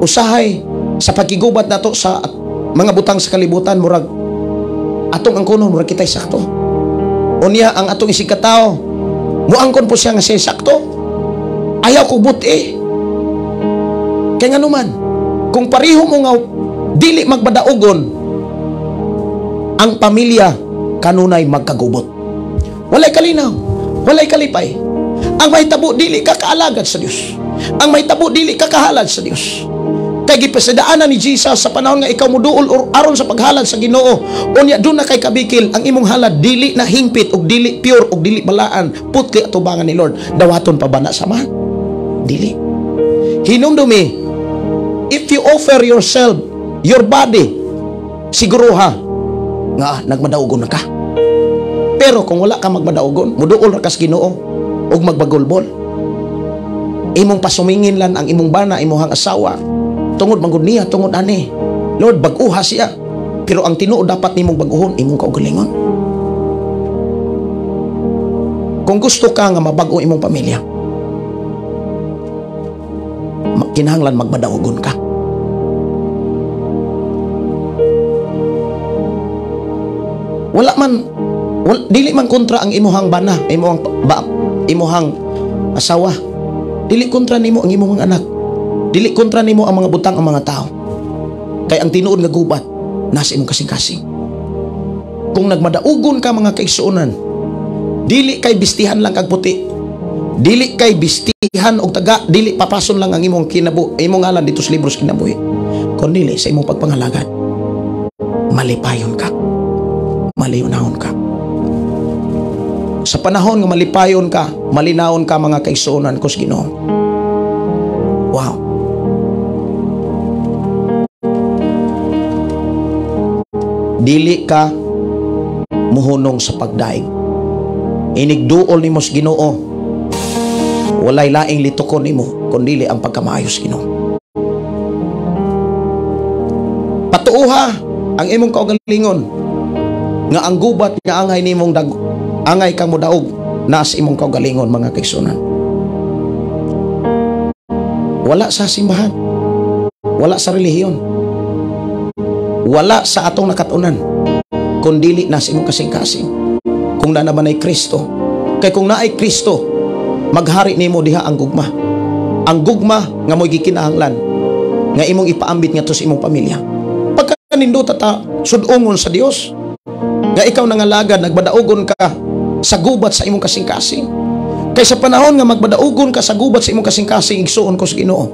Usahay sa pagkigubat nato sa mga butang sa kalibutan, murag atong angkonon murag kitay sakto. Unya ang atong isig katao, muangkon po siya nga siya sakto. Ayaw ko buti. Kaya nga naman, kung pareho mo nga dili magbadaogon, ang pamilya kanunay magkagubot. Walay kalinaw, walay kalipay. Ang mahitabo dili kakaalagad sa Dios. Ang mahitabo dili kakahalad sa Dios. Kay gipasadaanan ni Jesus sa panahon nga ikaw muduol or aron sa paghalad sa Ginoo. Unya doon na kay kabikil ang imong halad dili na hingpit og dili pure og dili balaan, putli atubangan ni Lord. Dawaton pa ba na samahan? Dili. Hinumdumi, if you offer yourself, your body, siguro ha nga nagmadaugon na ka. Pero kung wala ka magmadaugon, muduol ra ka sa Ginoo og magbagolbol, imong pasumingin lan ang imong bana, imong asawa, tungod manggod niya, tungod ani, Lord, bag-uha siya. Pero ang tinuod dapat nimong baguhon, imong kaugalingon. Kung gusto ka nga mabago imong pamilya, kinahanglan magbadaogon ka. Dili man kontra ang imuhang bana, imuhang asawa. Dili kontra nimo ang imuhang anak. Dili kontra nimo ang mga butang, ang mga tao. Kay ang tinuod nga gubat nasa imong kasing-kasing. Kung nagmadaugon ka mga kaigsuonan, dili kay bistihan lang kag puti. Dili kay bistihan og taga, dili papason lang ang imong imong ngalan dito sa libro sa kinabuhi. Kundi sa imong pagpangalagad, malipayon ka. Maliyunahon ka. Sa panahon nga malipayon ka, malinawon ka mga kaigsuonan ko sa Ginoo. Wow. Dili ka muhunong sa pagdaig. Inigduol nimo sa Ginoo. Walay laing litukon nimo kundi ang pagkamaayos Ginoo. Patuuha ang imong kaugalingon nga ang gubat nga angay nimong angay kang modaog nas imong kaugalingon mga kaigsuonan. Wala sa simbahan, wala sa relihiyon, wala sa atong nakatunan, kundi nas imong kasing-kasing. Kung na naman ay Kristo, kay kung na ay Kristo, maghari nimo diha ang gugma. Ang gugma nga mo'y gikinahanglan nga imong ipaambit nga to sa imong pamilya. Pagka nindot ta sudungon sa Dios, nga ikaw nangalagad, nagbadaogon ka sa gubat sa imong kasing-kasing. Kay sa panahon nga magbadaogon ka sa gubat sa imong kasing-kasing, igsuon ko sa Ginoo,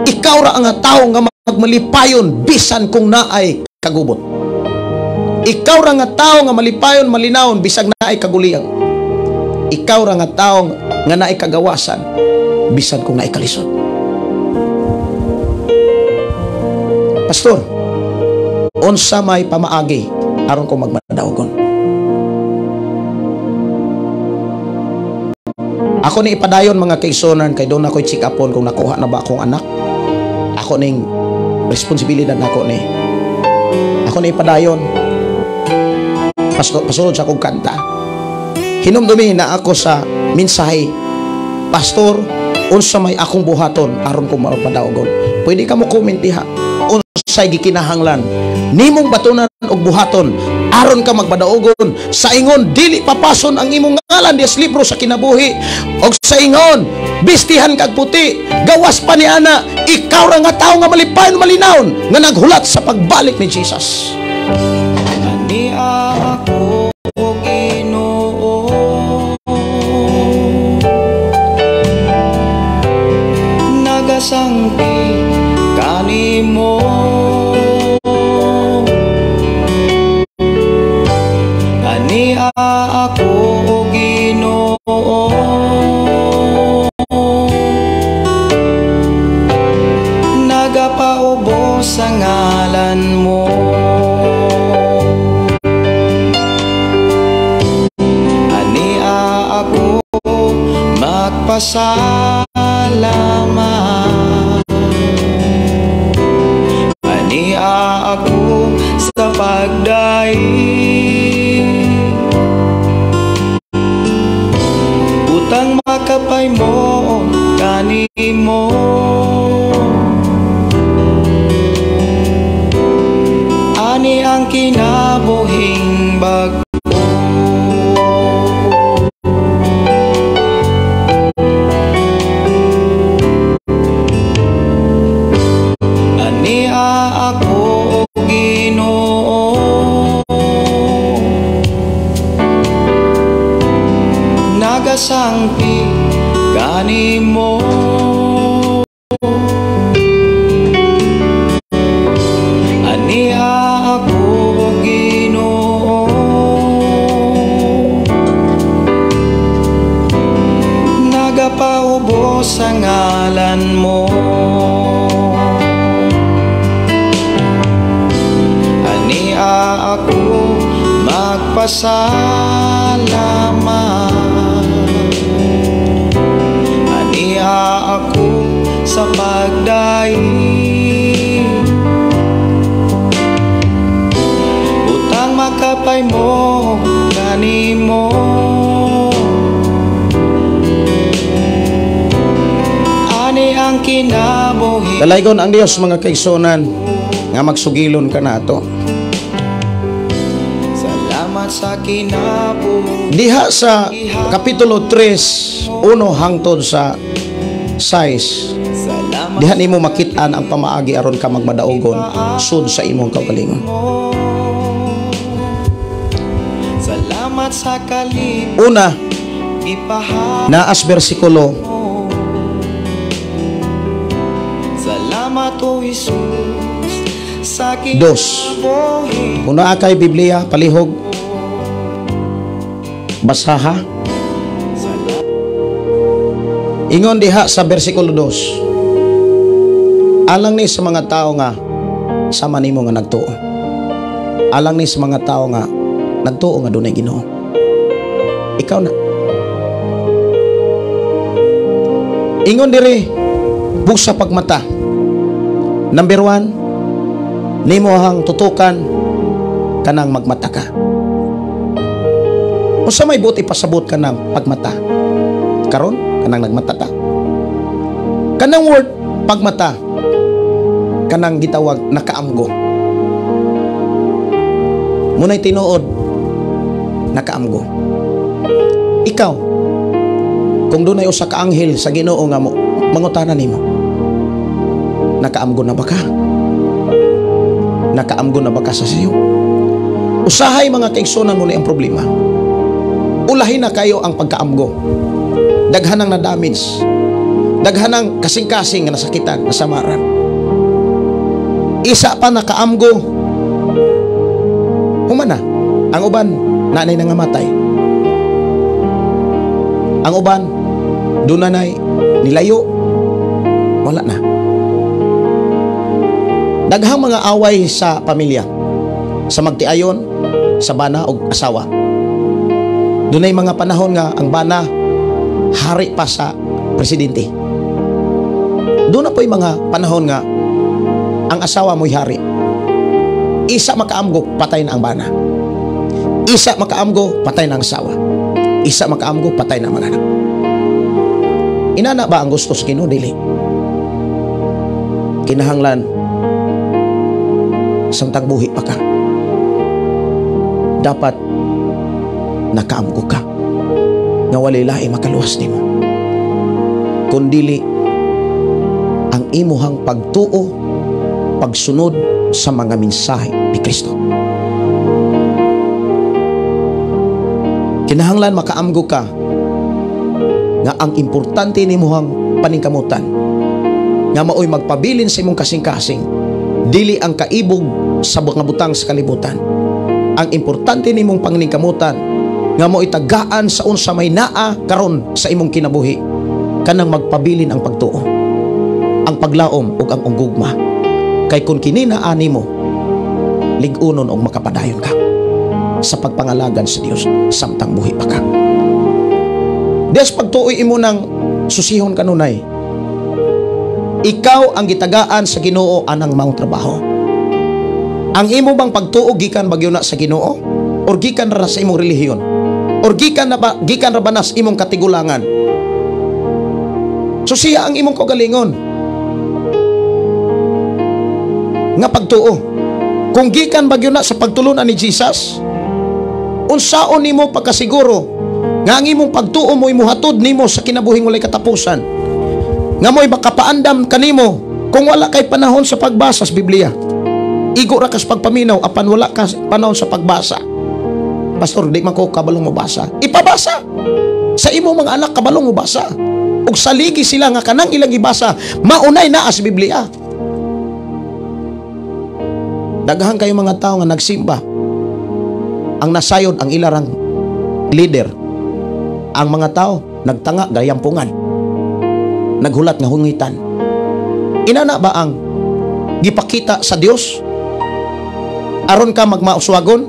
ikaw ra ang tawo nga magmalipayon bisan kung naay kagubot. Ikaw ra nga tawo nga malipayon, malinawon bisag naay kaguliyang. Ikaw ra nga tawo nga naay kagawasan bisan kung naay kalisod. Pastor, unsa may pamaagi aron ko magmadaogon? Ako ni ipadayon mga kaigsuonan, kay doon ako'y check upon kung nakuha na ba akong anak. ako ning responsibilidad nako ni. Ako ni padayon. Pasunod sa akong kanta. Hinumdumi na ako sa mensahe. Pastor, unsa may akong buhaton aron ko mapadaogon. Pwede ka mo comment diha. Unsay gikinahanglan nimong batunan og buhaton aron ka magpadaogon. Sa ingon dili papason ang imong ngalan di libro sa kinabuhi. Og sa ingon bistihan kag puti, gawas pa ni ana, ikaw ra nga tawo nga malipayon malinawon nga naghulat sa pagbalik ni Jesus. Ani ako Ginoo, nagasangpi kanimo. Ani ako Ginoo, nagapaubos sa ngalan mo. Ani ako magpasalamat. Ani ako sa pagdaig, utang makapay mo kanimo. Ani ang kinabuhing bago. Ani ako Ginoo, nagasangpi kanimo. Ani ako Ginoo, nagapaubos sa ngalan mo. Ani ako magpasalamat. Ani ako sa pagdaig, utang makapay mo kanimo. Ani ang kinabuhi. Dalaygon ang Dios mga kaigsunan nga magsugilon ka nato. Salamat sa kinabuhi. Diha sa kapitulo 3, 1 hangtod sa 6. Salamat Diha nimo makit-an ang pamaagi aron ka magmadaogon sud sa imong kaugalingon. Salamat sa kalip Una, ipahal. naas bersikulo Salamat o Jesus sa Dos. kinabuhi. Kung naa kay Biblia, palihog, basaha. Ingon diha sa bersikulo 2. Alang ni sa mga tao nga sama nimo nga nagtuo. Alang ni sa mga tao nga nagtuo nga dunay Ginoo. Ikaw na. Ingon diri bugsa pagmata. Number 1, nimo hang tutukan kanang magmata ka. Unsa may buti pasabot kanang pagmata? Karon kanang nagmata ta. Kanang word pagmata kanang gitawag nakaamgo. Munay tinuod nakaamgo. Ikaw kung dunay usa ka anghel sa Ginoo nga mo mangutanan nimo, nakaamgo na ba ka? Nakaamgo na ba ka sa siyo? Usahay mga kaigsunan mo ni ang problema. Ulahin na kayo ang pagkaamgo. Daghanang na damage. Daghanang kasing-kasing nga nasakitan, nasamaran. Isa pa nakaamgo. Humana, ang uban nanay na nga matay. Ang uban dunanay nilayo. Wala na. Daghang mga away sa pamilya, sa magtiayon, sa bana o asawa. Dunay mga panahon nga ang bana hari pa sa presidente. Doon na po yung mga panahon nga ang asawa mo'y hari. Isa makaamgo, patay na ang bana. Isa makaamgo, patay na ang asawa. Isa makaamgo, patay na ang mga anak. Inana ba ang gusto sa Ginoo? Dili. Kinahanglan samtang buhi pa ka, dapat nakaamgo ka nga walay lahi makaluwas nimo, kundili ang imuhang pagtuo, pagsunod sa mga mensahe ni Kristo. Kinahanglan makaamgo ka nga ang importante nimuhang paningkamutan nga maoy magpabilin sa imong kasing-kasing, dili ang kaibog sa mga butang sa kalibutan. Ang importante nimong paningkamutan nga mo'y tagaan sa unsa may naa karon sa imong kinabuhi, kanang magpabilin ang pagtuo, ang paglaom ug ang unggugma. Kay kun kini naani mo, lig-unon og makapadayon ka sa pagpangalagan sa Dios samtang buhi pa ka. Des pagtuoy imo nang susihon kanunay, ikaw ang gitagaan sa Ginoo anang maong trabaho. Ang imo bang pagtuo gikan bagyo na sa Ginoo, or gikan ra sa imong relihiyon, or gikan ra ba nas imong katigulangan? So siya ang imong kaugalingon nga pagtuo. Kung gikan bagyo na sa pagtulunan ni Jesus, unsaon nimo pagkasiguro nga ang imong pagtuo mo'y muhatod nimo sa kinabuhing walay katapusan, nga mo'y makapaandam kanimo kung wala kay panahon sa pagbasa sa Biblia? Igo ra kas pagpaminaw apan wala ka panahon sa pagbasa. Pastor, di man ko kabalong mabasa. Ipabasa sa imo mga anak, kabalong mabasa. Ug saligi sila nga kanang ilang ibasa maunay naa sa Biblia. Daghan kayo mga tao nga nagsimba, ang nasayod ang ilarang leader. Ang mga tao nagtanga gayampungan, naghulat nga hungitan. Inana ba ang gipakita sa Dios aron ka magmauswagon,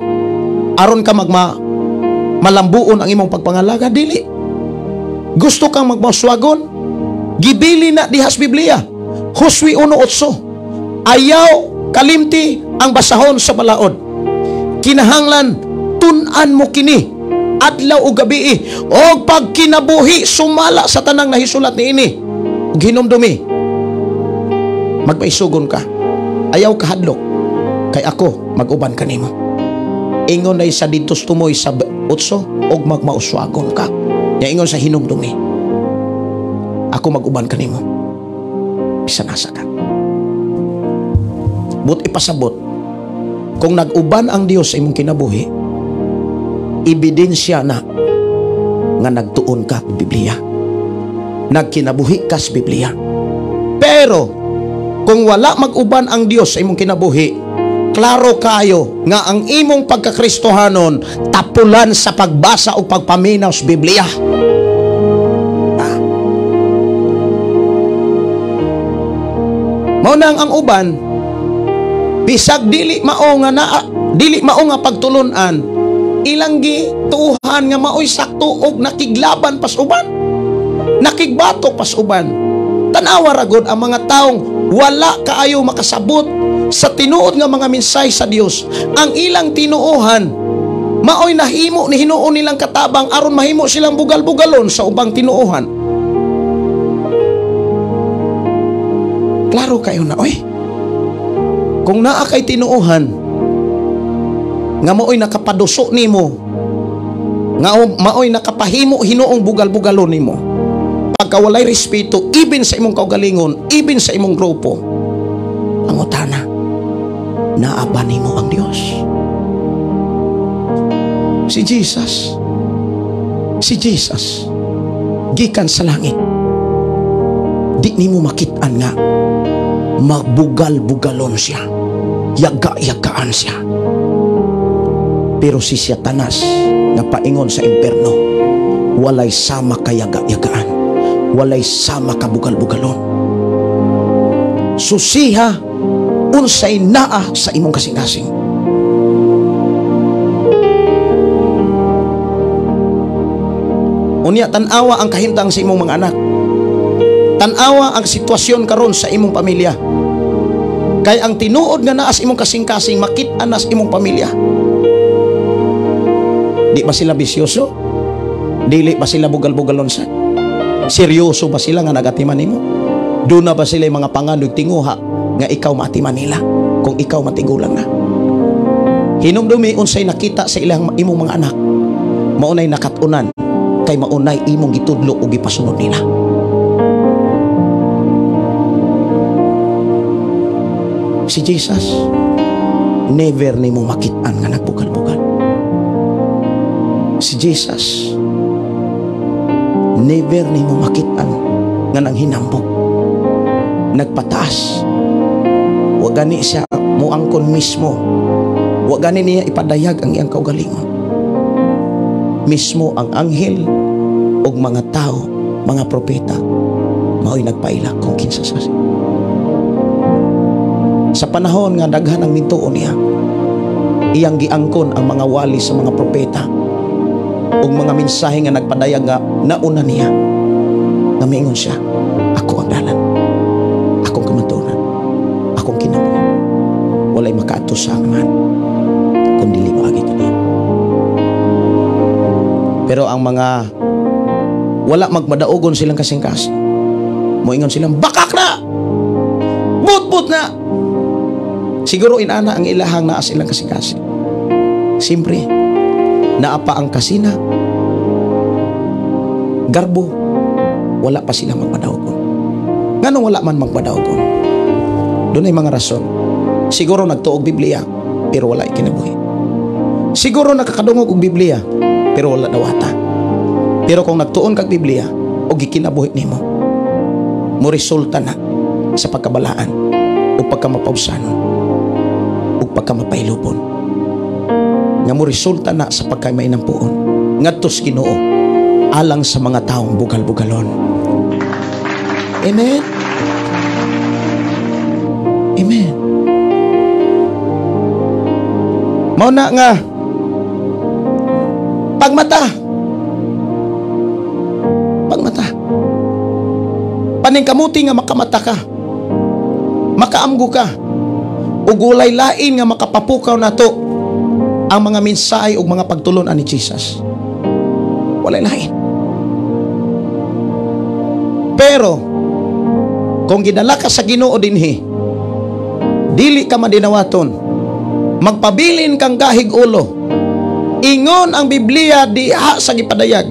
aron ka malambuon ang imong pagpangalaga? Dili. Gusto kang magmauswagon, gibili na dihas Biblia. Hosea 1:8, ayaw kalimti ang basahon sa balaod. Kinahanglan tun-an mo kini adlaw o gabi, o pag kinabuhi sumala sa tanang nahisulat ni ini, ug hinumdumi magmaisugon ka. Ayaw kahadlok, kay ako mag-uban kanimo. Ingon ay sa ditos tumoy sa 8, og magmauswagon ka. Ya ingon sa hinumdumi, ako mag-uban kanimo bisan asa ka. But ipasabot, kung nag-uban ang Dios sa imong kinabuhi, ebidensya na nga nagtuon ka sa Biblia, nagkinabuhi ka sa Biblia. Pero kung wala mag-uban ang Dios sa imong kinabuhi, klaro kayo nga ang imong pagkakristohanon tapulan sa pagbasa o pagpaminaw sa Biblia. Mao nang ang uban, bisag dili mao nga pagtulunan, ilang gituhan nga maoy sakto og nakiglaban pas uban, nakigbatok pas uban. Tanawa ra gud ang mga taong wala kaayo makasabot sa tinuod nga mga mensahe sa Dios. Ang ilang tinuohan maoy nahimo ni hinuon nilang katabang aron mahimo silang bugal-bugalon sa ubang tinuohan. Klaro kayo na, oy. Kung naa kay tinuohan nga maoy nakapaduso nimo, nga maoy nakapahimo hinuong bugal-bugalon nimo, pagka walay respeto even sa imong kaugalingon, even sa imong grupo, ang utana, naaba nimo ang Dios. Si Jesus gikan sa langit, di nimo makit-an nga magbugal-bugalon siya, yaga-yagaan siya. Pero si Satanas na paingon sa imperno, walay sama kayaga-yagaan, walay sama kabugal-bugalon. Susiha unsay naa sa imong kasing-kasing. Unya tan-awa ang kahimtang sa imong mga anak, tan-awa ang sitwasyon karon sa imong pamilya. Kay ang tinuod nga naas imong kasing-kasing makit-an nas imong pamilya. Di ba sila bisyoso? Dili ba sila bugal-bugalon sa? Seryoso ba sila nga nagatiman nimo? Doon na ba sila mga panganod tinguha nga ikaw maatiman nila kung ikaw matigulang na? Hinumdumi unsay nakita sa ilang imong mga anak, maunay nakatunan kay maunay imong gitudlo o gipasunod nila. Si Jesus never nimo makit-an nga nagbugal-bugal. Si Jesus never nimo makit-an nga nang hinambog, nagpataas. Wa gani siya muangkon mismo, wa gani niya ipadayag ang iyang kaugalingon. Mismo ang anghel ug mga tao, mga propeta mao'y nagpaila kung kinsa sa panahon nga daghan ang mintuon niya. Iyang giangkon ang mga wali sa mga propeta ug mga mensahe nga nagpadayag nga nauna niya, nga miingon siya, ako ang dalan, akong kamaturan, akong kinabuhi, walay makaadto sa man kung dili maagi kaniya. Pero ang mga wala magmadaogon silang kasing-kasing, moingon silang bakak na, but na. Siguro inana ang ilahang naa silang kasing-kasing. Siyempre, naapa ang kasina, garbo, wala pa sila magpadaogon. Nganong wala man magpadaogon? Doon ay mga rason. Siguro nagtuog Biblia, pero wala ikinabuhi. Siguro nakakadungog og Biblia, pero wala dawata. Pero kung nagtuon kag Biblia, o gikinabuhi nimo, mo resulta na sa pagkabalaan o pagkamapausanon o pagkamapailupon. Nga mo resulta na sa pagkamainampuon ngadtos Ginoo alang sa mga taong bugal-bugalon. Amen. Amen. Mao na nga pagmata paningkamuti nga makamata ka, makaamgo ka, ug walay lain nga makapapukaw nato ang mga mensahe ug mga pagtulon ani Jesus. Walay lain. Pero kung gidala ka sa Ginoo dinhi, dili ka madinawaton, magpabilin kang gahig ulo, ingon ang Biblia diha sa gipadayag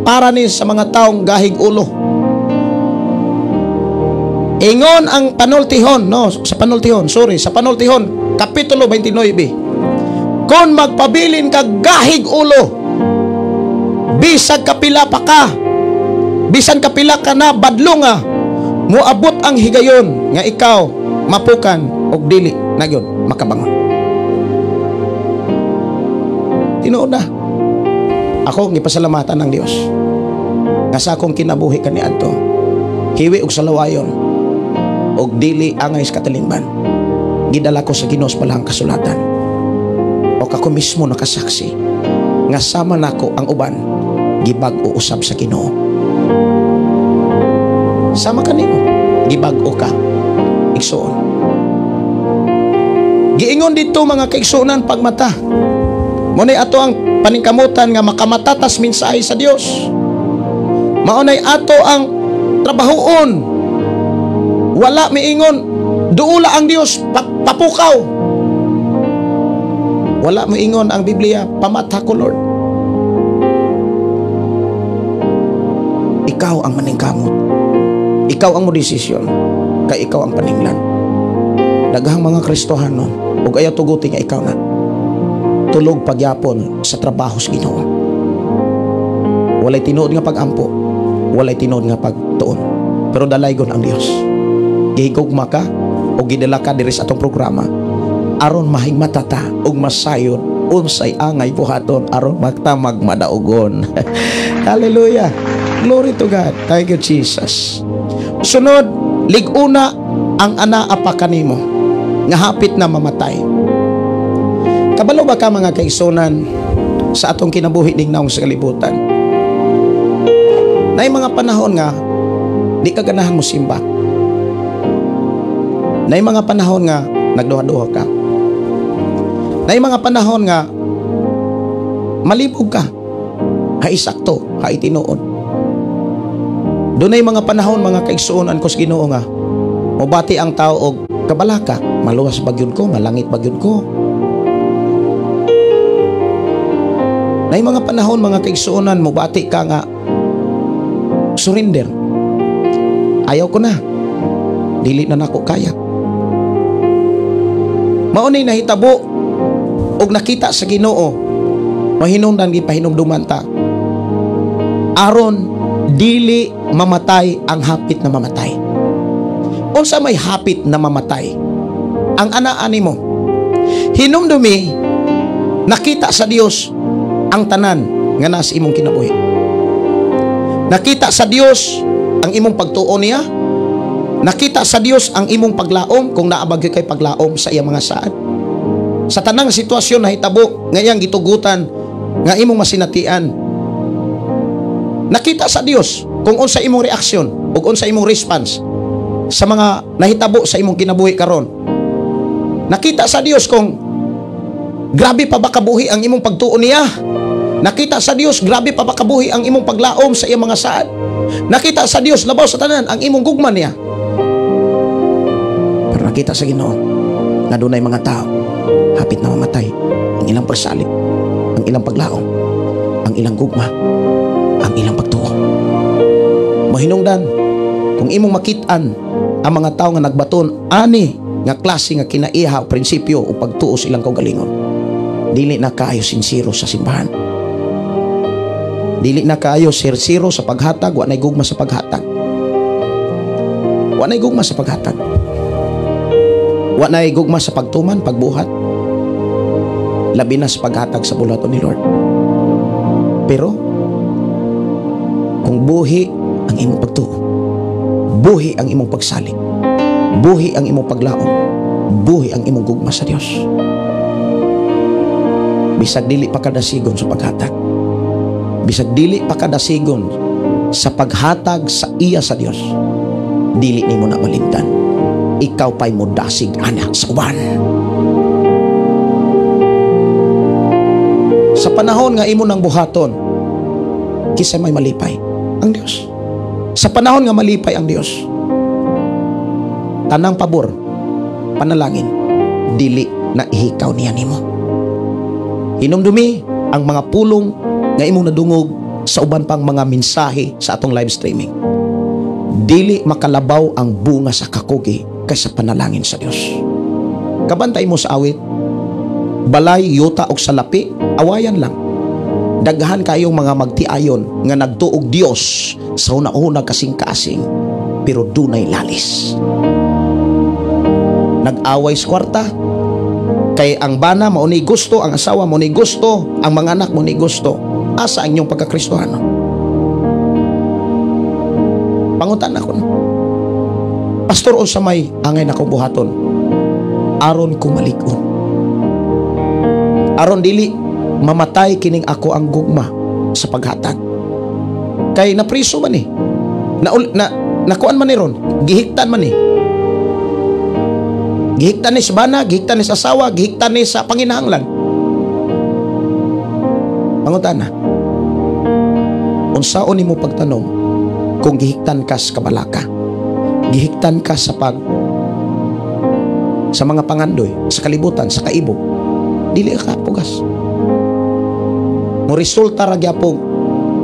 para ni sa mga taong gahig ulo. Ingon ang panultihon, sa panultihon, kapitulo 29. Kung magpabilin ka gahig ulo, bisag kapila pa ka, bisan kapila ka na badlunga, muabot ang higayon nga ikaw mapukan og dili na gyud makabangon. Tinuod na. Ako gipasalamatan ng Dios nga sa akong kinabuhi kaniadto, hiwi og salawayon og dili angay sa katalingban, gidala ko sa Ginoo palang kasulatan, o ako mismo nakasaksi nga sama nako ang uban gibag-o usab sa Ginoo. Sama kanimo gibag-o ka igsuon. Giingon dito mga kaigsuonan pagmata, munay ato ang paningkamutan nga makamatatas mensahe sa Dios. Maunay ato ang trabahoon. Wala miingon duula ang Dios papukaw. Wala miingon ang Biblia pamata ko Lord. Ikaw ang maningkamot, ikaw ang mo desisyon, kay ikaw ang paninglan. Daghang mga Kristohanon ug ayaw tuguti nga ikaw na tulog pagyapon sa trabaho sa Ginoo. Walay tinuod nga pagampo, walay tinuod nga pagtuon, pero dalaygon ang Dios. Gihigugma ka o gidala ka diri sa atong programa aron mahigmata ta ug masayod unsay angay buhaton aron magtamag madaogon. Hallelujah. Glory to God. Thank you Jesus. Sunod, liguna ang anaa pa kanimo nga hapit na mamatay. Kabalo ba ka mga kaigsunan sa atong kinabuhi dignaong sa kalibutan? Nay mga panahon nga di ka ganahan mo simba. Nay mga panahon nga nagduha-duha ka. Nay mga panahon nga malibog ka. Hay sakto, hay tinuod. Dunay mga panahon mga kaigsuonan ko sa Ginoo nga mobati ang tao og kabalaka, maluwas bagyod ko, malangit bagyod ko. Nay mga panahon mga kaigsuonan mobati ka nga surrender. Ayaw ko na. Dili na nako kaya. Maunay nahitabo og nakita sa Ginoo mahinungdan gipahinumduman ta aron dili mamatay ang hapit na mamatay. Unsa may hapit na mamatay? Ang anaa nimo hinumdumi nakita sa Dios ang tanan nga nasa imong kinabuhi. Nakita sa Dios ang imong pagtuo niya. Nakita sa Dios ang imong paglaom kung naabag kay paglaom sa iyang mga saad. Sa tanang sitwasyon na hitabo ngayang gitugutan nga imong masinatian. Nakita sa Dios kung unsa imong reaksyon ug unsa imong response sa mga nahitabo sa imong kinabuhi karon. Nakita sa Dios kung grabe pa ba kabuhi ang imong pagtuo niya. Nakita sa Dios grabe pa ba kabuhi ang imong paglaom sa iyang mga saad. Nakita sa Dios labaw sa tanan ang imong gugma niya. Pero nakita sa Ginoo nga dunay mga tao hapit na mamatay ang ilang persalit, ang ilang paglaom, ang ilang gugma, ang ilang pagtuo. Mahinungdan kung imong makitaan ang mga tao nga nagbaton ani nga klase nga kinaiha o prinsipyo o pagtuo silang kaugalingon, dili na kaayo sinsiro sa simbahan. Dili na kaayo sirsiro sa paghatag, wa nay gugma sa paghatag. Wa nay gugma sa paghatag. Wa nay gugma sa pagtuman, pagbuhat. Labi na sa paghatag sa bulaton ni Lord. Pero kung buhi ang imong pagtuo, buhi ang imong pagsalig, buhi ang imong paglaom, buhi ang imong gugma sa Dios, bisag dili pa kadasigon sa paghatag, bisag dili pa kadasigon sa paghatag sa iya sa Dios, dili nimo na malimtan. Ikaw pa'y mudasig anak sa uban. Sa panahon nga imo nang buhaton, kisay may malipay ang Dios. Sa panahon nga malipay ang Dios, tanang pabor, panalangin, dili na ihikaw niya nimo. Hinumdumi ang mga pulong nga imong nadungog sa uban pang mga mensahe sa atong live streaming. Dili makalabaw ang bunga sa kakugi kaysa panalangin sa Dios. Kabantay mo sa awit, balay, yuta og salapi, awayan lang. Daghan kayong mga magtiayon nga nagtuog Dios sa una-una kasing-kasing, pero dunay lalis. Nag-away sa kwarta, kay ang bana mo ni gusto, ang asawa mo ni gusto, ang mga anak mo ni gusto. Asa ang inyong pagkakristohano? Pangutan ako na. Pastor, unsa may angay na kong buhaton aron ko malig-on, aron dili mamatay kining ako ang gugma sa paghatag. Kay napriso man nakuan man ni ron, gihiktan man ni. Gihiktan ni sa bana, gihiktan ni sa asawa, gihiktan ni sa panginahanglan. Pangutan na. Unsaon nimo pagtanom kung gihiktan ka sa kabalaka, gihiktan ka sa mga pangandoy, sa kalibutan, sa kaibog, dili ka pugas. Mo resulta ra gyapon,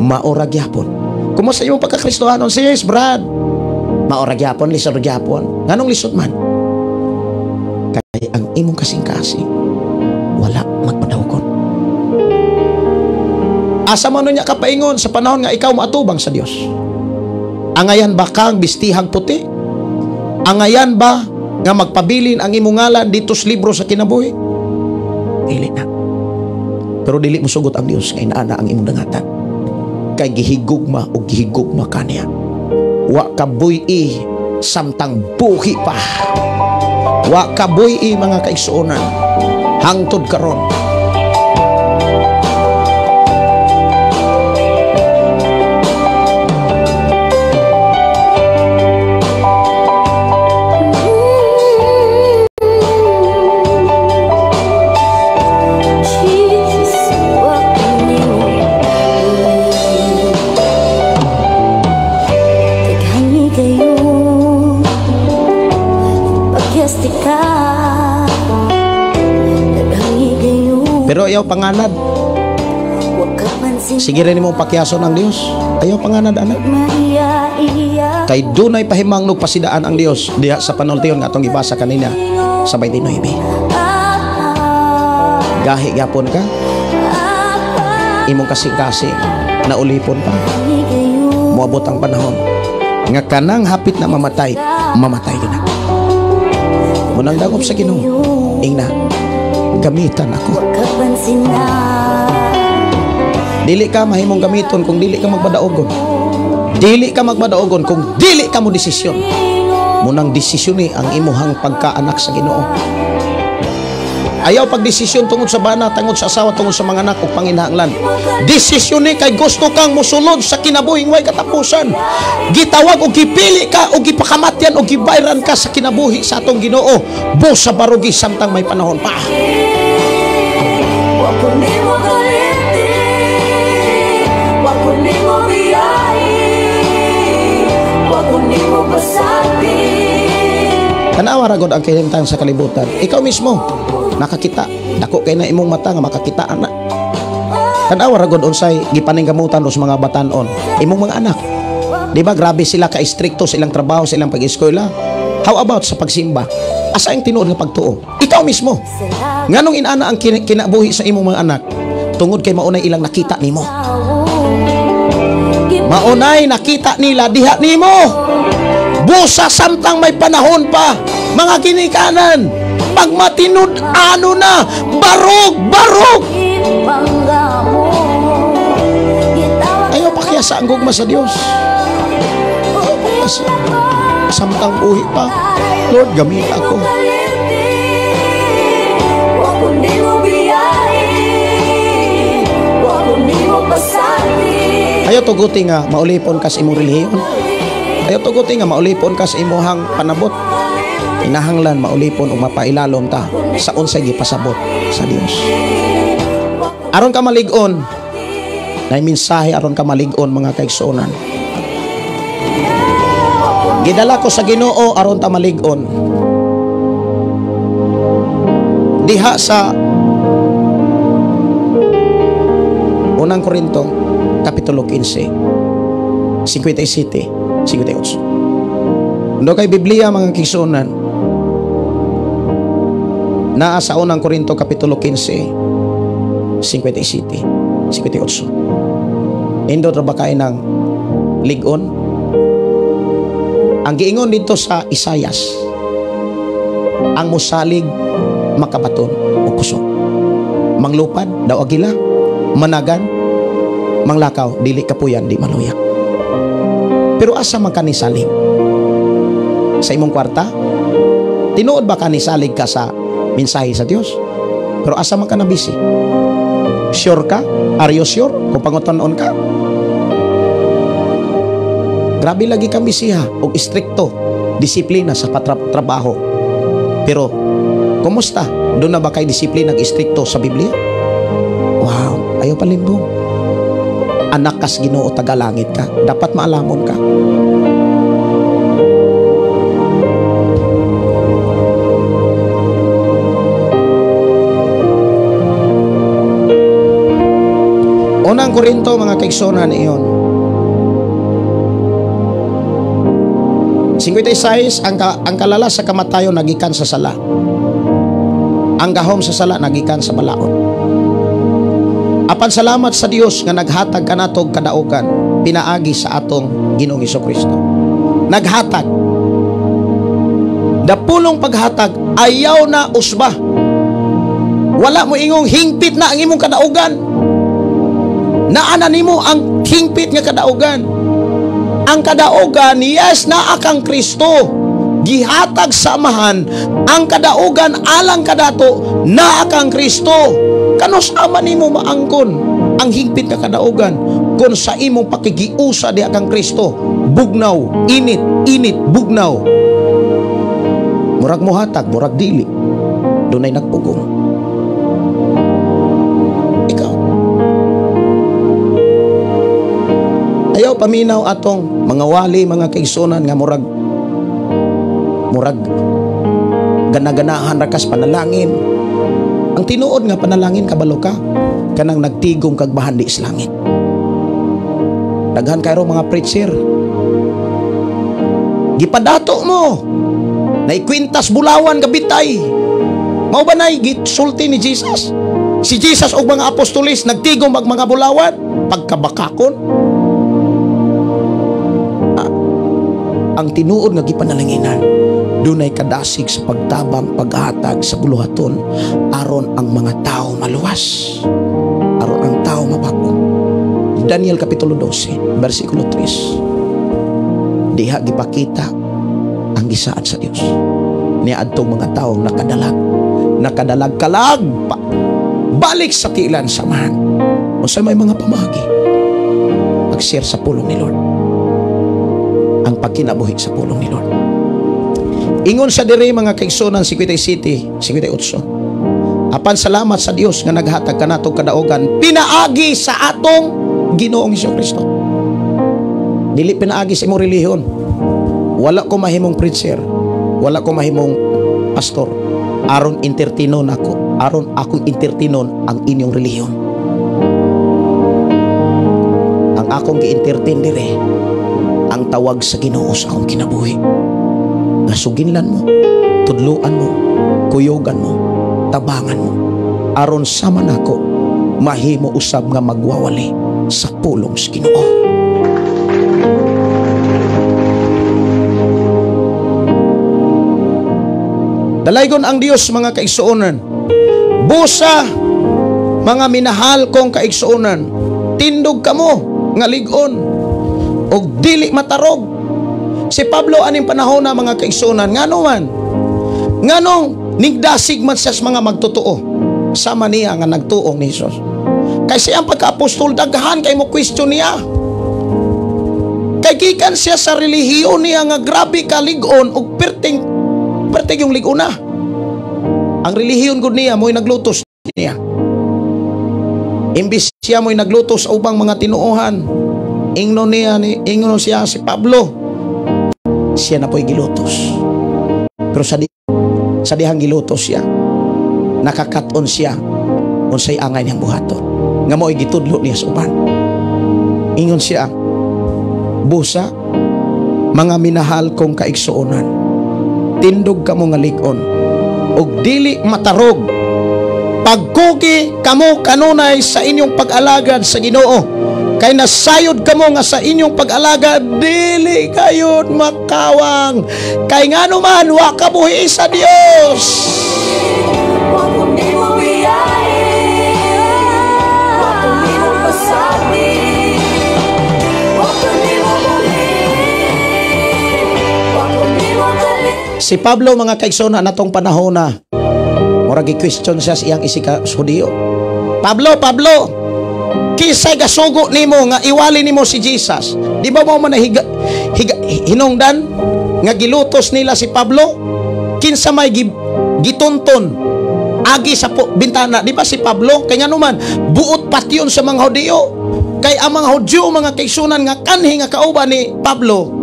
maora gyapon. Kumusta imong pagkakristohanon? Sis, Brad, maora gyapon, lisod gyapon. Nganong lisod man? Kay ang imong kasing-kasing wala magpadawgon. Asa man niya kapaingon sa panahon nga ikaw maatubang sa Dios? Angayan ba kang bistihang puti? Angayan ba nga magpabilin ang imong ngalan dito sa libro sa kinabuhi? Dili na. Pero dili mo sugot ang Dios nga inaana ang imong dangatan. Kay gihigugma o gihigugma kaniya. Wa ka buhi samtang buhi pa. Wa ka buhi mga kaigsuonan hangtod karon. Pero ayaw panganad. Sige rin mo pakyason ng Dios. Ayaw panganad anak. Kay dunay pahimangnog pasidaan ang Dios diha sa panultiyon nga atong ibasa kanina sa 29. Gahi gyapon ka. Imong kasing-kasing na ulipon pa. Moabot ang panahon nga kanang hapit na mamatay, mamatay ka na. Munang dagop sa Ginoo, ingna, gamitan ako. Dili ka mahimong gamiton kung dili ka magbadaogon. Dili ka magbadaogon kung dili ka mo desisyon. Munang desisyon ni ang imuhang pagkaanak sa Ginoo. Ayaw pagdesisyon tungod sa bana, tungod sa asawa, tungod sa mga anak o panginahanglan. Desisyon ni kay gusto kang musulod sa kinabuhing way katapusan. Gitawag o gipili ka o gipakamatyan o gibayran ka sa kinabuhi sa atong Ginoo. Busa barugi samtang may panahon pa. Tanawa ra gud ang kahimtang sa kalibutan. Ikaw mismo nakakita, dako kay na imong mata nga makakita ana. Tanawa ra gud unsay gipaninggamutan sa mga batan-on, imong mga anak. Di ba grabe sila ka istrikto sa ilang trabaho, sa ilang pag-eskwela? How about sa pagsimba? Asa ang tinuod nga pagtuo? Ikaw mismo. Nganong inana ang kinabuhi sa imong mga anak? Tungod kay maunay ilang nakita nimo. Maunay nakita nila diha nimo. Busa samtang may panahon pa, mga ginikanan, pag matinud ano na, barog. Ayaw pakyasa ang gugma sa Dios. Samtang buhi pa, Lord, gamit ako. Ayaw tuguti nga maulipon ka sa imong relihiyon. Ayaw tuguti nga maulipon ka sa imuhang panabot. Inahanglan maulipon o mapailalom ta sa unsay gipasabot sa Dios. Aron ka malig-on, na mensahe aron ka malig-on mga kaigsuonan. Gidala ko sa Ginoo aron ta malig-on. Diha sa Unang Korinto Kapitulo 15 57 58. Ando kay Biblia mga kigsuonan. Naa sa Unang Korinto Kapitulo 15 57 58. Indo ra ba kay ng lig-on? Ang giingon dito sa Isayas, ang musalig makabaton o kusog, manglupad daw agila, managan manglakaw dili kapuyan di maluyak. Pero asa man ka nisalig? Sa imong kwarta? Tinuod ba ka nisalig ka sa mensahe sa Dios? Pero asa man ka nabisi? Sure ka? Are you sure? Kung panguton-on ka? Grabe lagi kang bisiha o istrikto, disiplina sa trabaho. Pero, kumusta? Doon na ba kay disiplina istrikto sa Biblia? Wow, ayaw palimbong. Anak kas Ginoo tagalangit ka. Dapat maalamon ka. Unang Korinto mga kaigsuonan iyon. 56 ang kalala sa kamatayon nagikan sa sala. Ang gahom sa sala nagikan sa balaod. Apan salamat sa Dios nga naghatag kanatog kadaugan pinaagi sa atong Ginoong Hesukristo. Naghatag. Dapulong paghatag ayaw na usba. Wala mo ingong hingpit na ang imong kadaugan. Naana nimo ang hingpit nga kadaugan. Ang kadaugan yes na akang Kristo. Gihatag samahan ang kadaugan alang kadato na akang Kristo. Kanos ama nimo maangkon ang hingpit nga kadaugan kung sa imong pakigiusa di akang Kristo bugnaw, init, bugnaw. Murag mohatag, murag dili. Dunay nagpugong. Ikaw. Ayaw paminaw atong mga wali, mga kaigsuonan nga murag gana-ganahan rakas panalangin. Ang tinuod nga panalangin kabalo ka kanang nagtigom kag bahandi sa langit. Daghan kayo mga preacher. Gipadato mo. Naikwintas bulawan gabitay. Mao ba nay gisulti ni Jesus? Si Jesus og mga apostolis nagtigom mag mga bulawan pagkabakakon. Ang tinuod nga gipanalanginan dunay kadasig sa pagtabang paghatag sa buluhaton aron ang mga tao maluwas, aron ang tao mabakon. Daniel kapitulo 12 bersikulo 3. Diha gipakita ang gisaad sa Dios niya adtong mga taong nakadalag kalag pa balik sa tiilan samahan o sa may mga pamagi mag-share sa pulong ni Lord, ang pagkinabuhi sa pulong ni Lord. Ingon sa diri mga kaigsunan 57, 58. Apan salamat sa Dios nga naghatag kanatong kadaugan pinaagi sa atong Ginoong Hesukristo. Dili pinaagi sa imong relihiyon. Wala ko mahimong preacher, wala ko mahimong pastor aron entertainon ako, aron akong entertainon ang inyong relihiyon. Ang akong gi-entertain dire ang tawag sa Ginoo sa akong kinabuhi. Nga suginlan mo, tudluan mo, kuyogan mo, tabangan mo, aron sama nako mahimo usab nga magwawali sa pulong sa Ginoo. Dalaygon ang Dios mga kaigsuonan. Busa mga minahal kong kaigsuonan, tindog kamo nga lig-on og dili matarog. Si Pablo aning panahon na mga kaigsuonan nganong nigdasig man siya sa mga magtotoo sama niya nga nagtuong ni Jesus. Kay siya ang pagka-apostol daghan kay mo question niya. Kay gikan siya sa relihiyon niya nga grabe ka lig-on og perting yung lig-una. Ang relihiyon gud niya mo'y naglutos niya. Imbis siya mo'y naglutos sa ubang mga tinuohan, ingnon siya si Pablo. Siya na po'y gilutos. Pero sa dihang gilutos siya, nakakaton siya unsay angay niyang buhaton. Nga mo'y gitudlo niya sa uban. Ingon siya, busa, mga minahal kong kaigsuonan, tindog kamo nga lig-on og dili matarog, pagkugi kamo kanunay sa inyong pag-alagad sa Ginoo, kay nasayod kamo nga sa inyong pag-alagad dili kayod makawang, kay ngano man wa kabuhi sa Dios. Si Pablo mga kaigsoon natong panahon na murag i-question siya sa iyang isika Hudiyo. Pablo, kisay gasugo nimo nga iwali nimo si Jesus. Di ba mo man hinungdan nga gilutos nila si Pablo? Kinsa may gitunton agi sa bintana, di ba si Pablo? Kaya nga naman buot patyon sa mga Hudiyo. Kay ang mga Hudyo mga kaigsunan nga kanhi nga kauban ni Pablo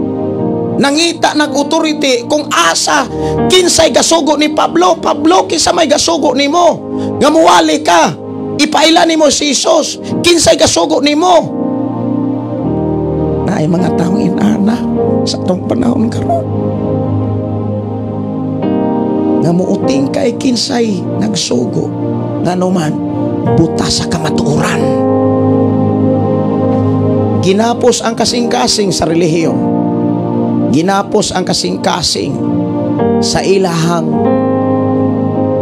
nangita nag-authority kung asa kinsay gasugo ni Pablo. Pablo, kinsa may gasugo nimo nga muwali ka ipaila nimo si Jesus, kinsay gasugo nimo? Na ay mga taong inana sa atong panahon karon nga muuting kay kinsay nagsugo nga naman buta sa kamatuoran. Ginapos ang kasing-kasing sa relihiyon, ginapos ang kasing-kasing sa ilahang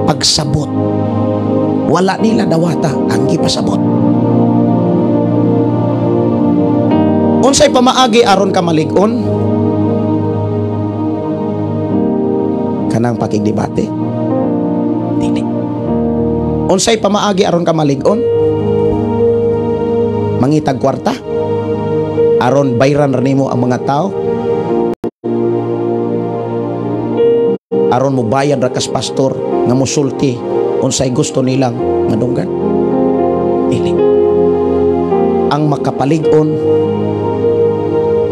pagsabot. Wala nila dawata ang gipasabot. Unsay pamaagi aron ka malig-on? Kanang pakigdebate? Dili. Unsay pamaagi aron ka malig-on? Mangitag kwarta? Aron bayran ra nimo ang mga tao? Aron mo bayad ra kas pastor nga musulti unsay gusto nilang madunggan? Dili. Ang makapalig-on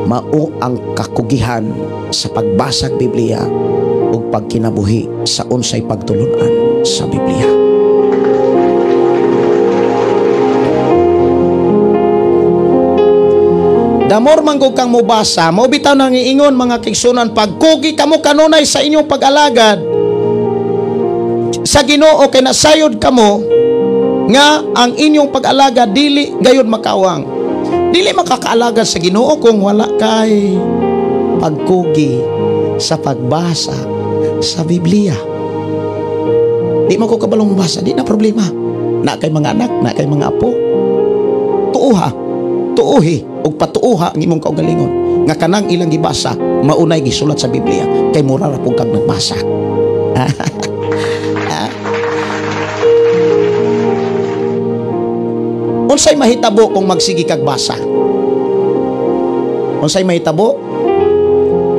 mao ang kakugihan sa pagbasag Biblia ug pagkinabuhi sa unsay pagtulon-an sa Biblia. Damor manggog kang mubasa, mo bitaw nang iingon mga kaigsunan, pagkugi kamo kanunay sa inyong pag-alagad sa Ginoo kay nasayod kamo nga ang inyong pag-alagad dili gayud makawang. Dili makakaalagad sa Ginoo kung wala kay pagkugi sa pagbasa sa Biblia. Di man ko kabalong basa, di na problema. Na kay mga anak, na kay mga apo. Tuuhi ug patuuha ang imong kaugalingon nga kanang ilang gibasa maunay gisulat sa Biblia kay mura ra pug kag nagbasa. Unsay mahitabo kung magsigi kag basa? Unsay mahitabo?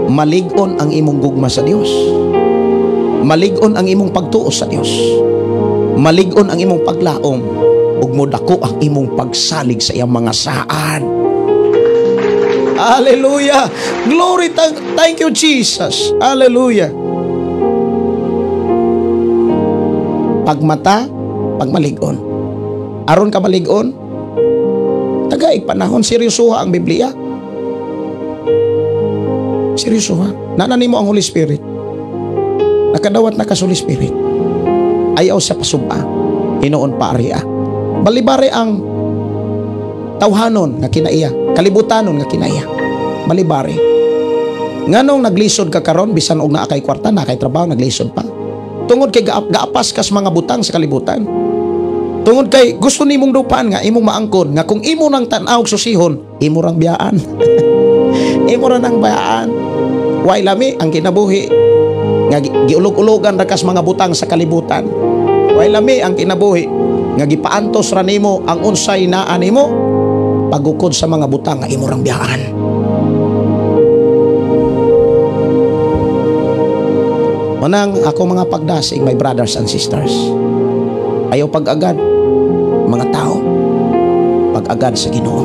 Malig-on ang imong gugma sa Dios. Malig-on ang imong pagtuo sa Dios. Malig-on ang imong paglaom ug modako ang imong pagsalig sa iyang mga saan. Hallelujah! Glory, thank you Jesus. Hallelujah! Pagmata, pagmalig-on. Aron ka malig-on, tagaig panahon, seryosoha ang Biblia. Seryosoha. Nananimo ang Holy Spirit. Nakadawat na ka sa Holy Spirit. Ayaw sa pasuba. Hinoon paria. Balibari ang tawhanon nga kinaiya. Kalibutanon nga kinaiya. Balibari. Nganong naglisod ka karon bisan og naa kay kwarta, naa kay trabaho, naglisod pa. Tungod kay gaapas kas mga butang sa kalibutan. Tungod kay gusto nimong dupan nga imong maangkon nga kung imo nang tan-aw susihon, imo rang biyaan. Imo ra nang biyaan. Way lami ang kinabuhi nga giulog-ulogan ra kas mga butang sa kalibutan. Way lami ang kinabuhi nga gipaantos ra nimo ang unsay naa nimo pagukod sa mga butang nga imo rang biyaan. Manang ako mga pagdasig, my brothers and sisters. Ayaw pag-agad mga tao, pag-agad sa Ginoo.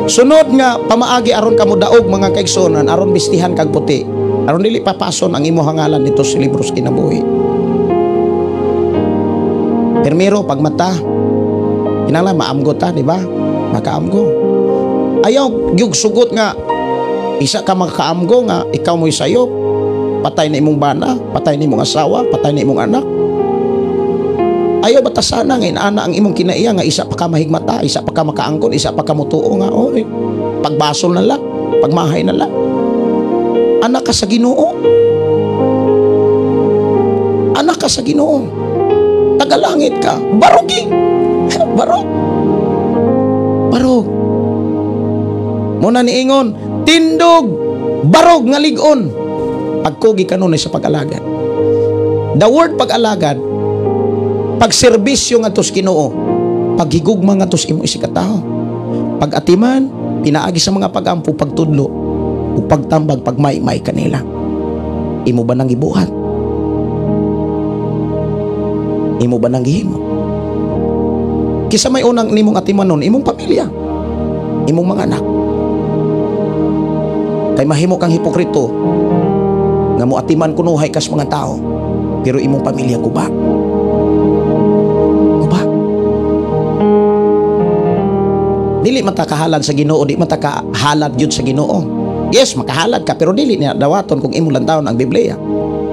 Sunod nga pamaagi aron kamo daog mga kaigsunan, aron bistihan kag puti, aron dili papason ang imo hangalan dito sa libro sa kinabuhi. Primero pagmata, kinala maamgo ta, di ba? Makaamgo. Ayaw gyud sugot nga isa ka makaamgo nga ikaw mo'y sayop, patay na imong bana, patay na imong asawa, patay na imong anak. Ayaw batasana nga inaana ang imong kinaiya nga isa pa ka mahigmata, isa pa ka makaangkon, isa pa ka mutuo nga oy. Pagbasol na lang, pagmahay na lang. Anak ka sa Ginoo. Anak ka sa Ginoo. Tagalangit ka, barogi. Barog. Barog. Muna niingon, tindog, barog nga lig-on. Pagkugi kanunay sa pag-alagad. The word pag-alagad, pagserbisyo nga tos Ginoo, paghigugma nga tos imo isikataho, pag-atiman, pinaagi sa mga pag-ampo, pagtudlo, o pagtambag, pagmay-may kanila. Imo ba nang gibuhat? Imo ba nang gihimo? Kisa may unang nimong atiman nun, imong pamilya, imong mga anak. Kay mahimo kang hipokrito nga mo atiman kunuhay kas mga tao, pero imong pamilya guba. Guba. Dili man ta kahalad sa Ginoo, di man ta kahalad gyud sa Ginoo. Yes, makahalad ka, pero dili niya dawaton kung imong lantawon ang Biblia.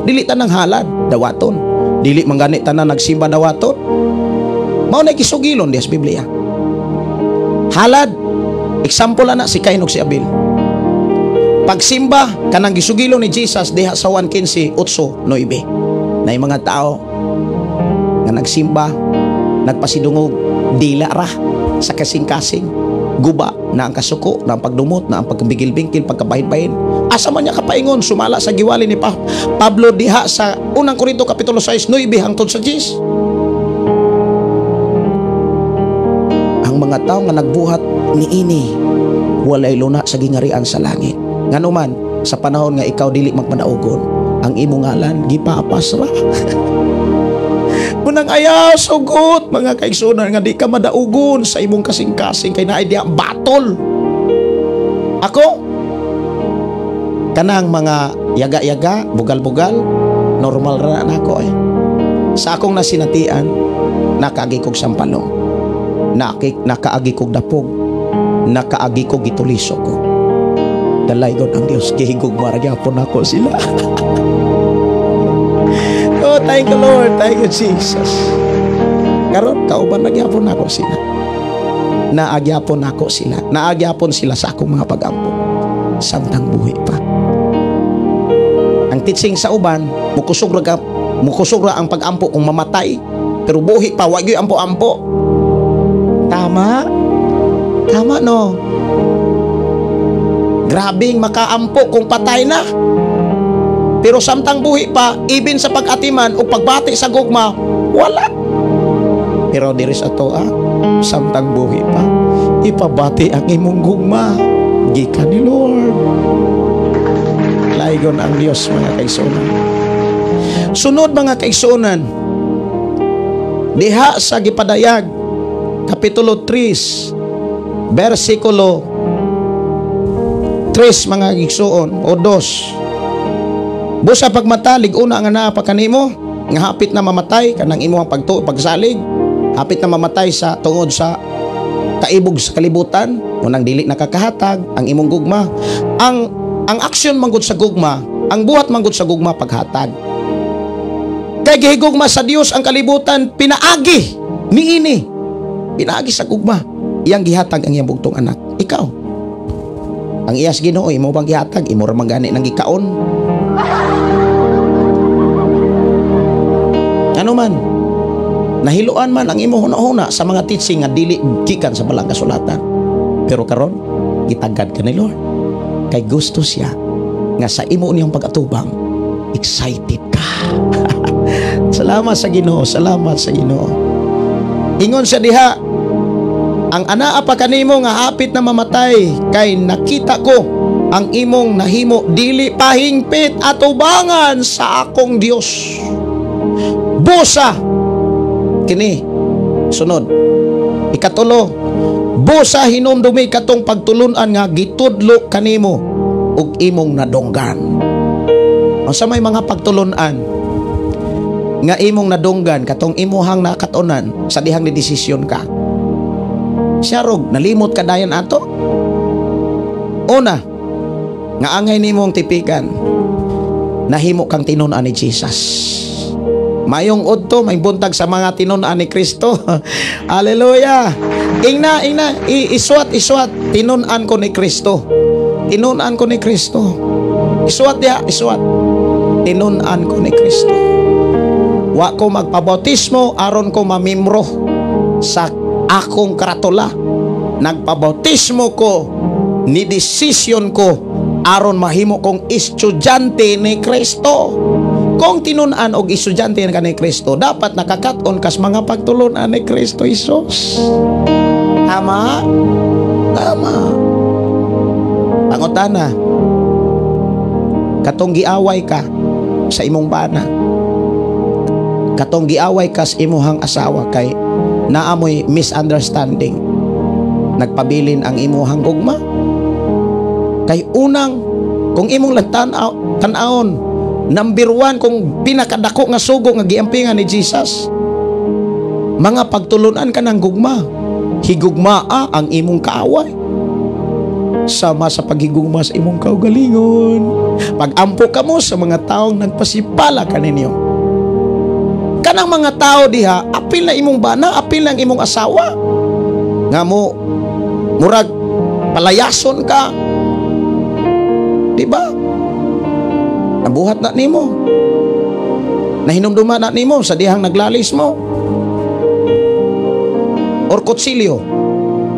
Dili tanang halad dawaton. Dili man gani tanan nagsimba dawaton. Mao na kisugilon di sa Biblia. Halad, example ana si Cain ug si Abel. Pagsimba kanang gisugilon ni Jesus diha sa 1:15:8-9 na yung mga tao nga nagsimba, nagpasidungog, dila ra sa kasing-kasing, guba na ang kasuko, na ang pagdumot, na ang pagkabigil-bingkil, pagkabahid-bahid. Asa man niya kapaingon, sumala sa giwali ni Pablo diha sa 1 Korinto Kapitulo 6:9 hangtod sa 10. Ang mga tao nga nagbuhat niini walay luna sa gingarian sa langit. Nganuman sa panahon nga ikaw dili magpadaugon, ang imong ngalan gipapas ra. Munang ayaw sugot mga kaigsunan nga di ka madaugon sa imong kasing-kasing kay naay diha batol. Ako kanang mga yaga-yaga, bugal-bugal, normal ra nako eh. Sa akong nasinatian, nakaagi kog sampalong, nakaagi kog dapog, nakaagi kog gituliso ko. Dalaygon ang Dios, gihigugma ra gyapon ako sila. Oh, thank you Lord, thank you Jesus. Karon kauban na gyapon ako sila. Naagyapon ako sila. Naagyapon sila sa akong mga pag-ampo. Samtang buhi pa. Ang teaching sa uban, mukusugra ang pag-ampo kung mamatay, pero buhi pa, wag yung ampo-ampo. Tama? Tama no? Grabing makaampo kung patay na. Pero samtang buhi pa, even sa pag-atiman o pagbati sa gugma, wala. Pero diri sa toa, samtang buhi pa, ipabati ang imong gugma. Gikan ni Lord. Laygon ang Dios, mga kaigsunan. Sunod, mga kaigsunan, diha sa gipadayag, Kapitulo 3, versikulo 3, mga kaigsuon, o 2. Busa pagmatalig, una nga naapa kanimo, nga hapit na mamatay, kanang imo ang pagsalig, hapit na mamatay sa tungod sa kaibog sa kalibutan, unang dili nakakahatag ang imong gugma. Ang aksyon manggod sa gugma, ang buhat manggod sa gugma paghatag. Kay gihigugma sa Dios ang kalibutan, pinaagi niini. Pinaagi sa gugma, iyang gihatag ang iyang bugtong anak. Ikaw, ang iyas Ginoo, imo bang gihatag? Imo ra magani nang gikaon? Ano man, nahiluan man ang imo huna-huna sa mga teaching nga dili gikan sa balang kasulatan. Pero karon, gitagad ka ni Lord. Kay gusto siya nga sa imo niyang pag-atubang, excited ka. Salamat sa Ginoo, salamat sa Ginoo. Ingon siya diha, ang anaa pa kanimo nga hapit na mamatay, kay nakita ko ang imong nahimo dili pahingpit atubangan sa akong Dios. Busa kini sunod, ikatulo, busa hinumdumi katong pagtulunan nga gitudlo kanimo ug imong nadonggan. O sa may mga pagtulunan nga imong nadonggan katong imuhang nakatunan sa dihang ni desisyon ka. Siyarog, nalimot ka dayan ato. Una, nga angay nimong tipikan, nahimo kang tinunan ni Jesus. Mayong udto, may buntag sa mga tinunan ni Kristo. Hallelujah. Ingna, iswat, tinunan ko ni Kristo. Tinunan ko ni Kristo. Iswat ya, iswat. Tinunan ko ni Kristo. Wa ko magpabautismo, aron ko mamimro sa akong karatula. Nagpabautismo ko, ni desisyon ko, aron mahimo kong estudyante ni Kristo. Kung tinunan og estudyante ka ni Kristo, dapat nakakaton kas mga pagtulunan ni Kristo Jesus. Tama? Tama. Pangutana, katong giaway ka sa imong bana, katong giaway ka sa imuhang asawa, kay naamoy misunderstanding, nagpabilin ang imuhang gugma. Kay unang, kung imong tan-aon, number 1, kung pinakadako nga sugo nga giampingan ni Jesus, mga pagtulunan ka ng gugma, higugmaa ang imong kaaway. Sama sa paghigugma sa imong kaugalingon, pag-ampo ka mo sa mga taong nagpasipala kaninyo. Kanang mga tao diha, apil na imong bana, apil na imong asawa, nga mo murag palayason ka, diba? Nabuhat na nimo, nahinumduma na nimo sa dihang naglalis mo, or kutsilyo,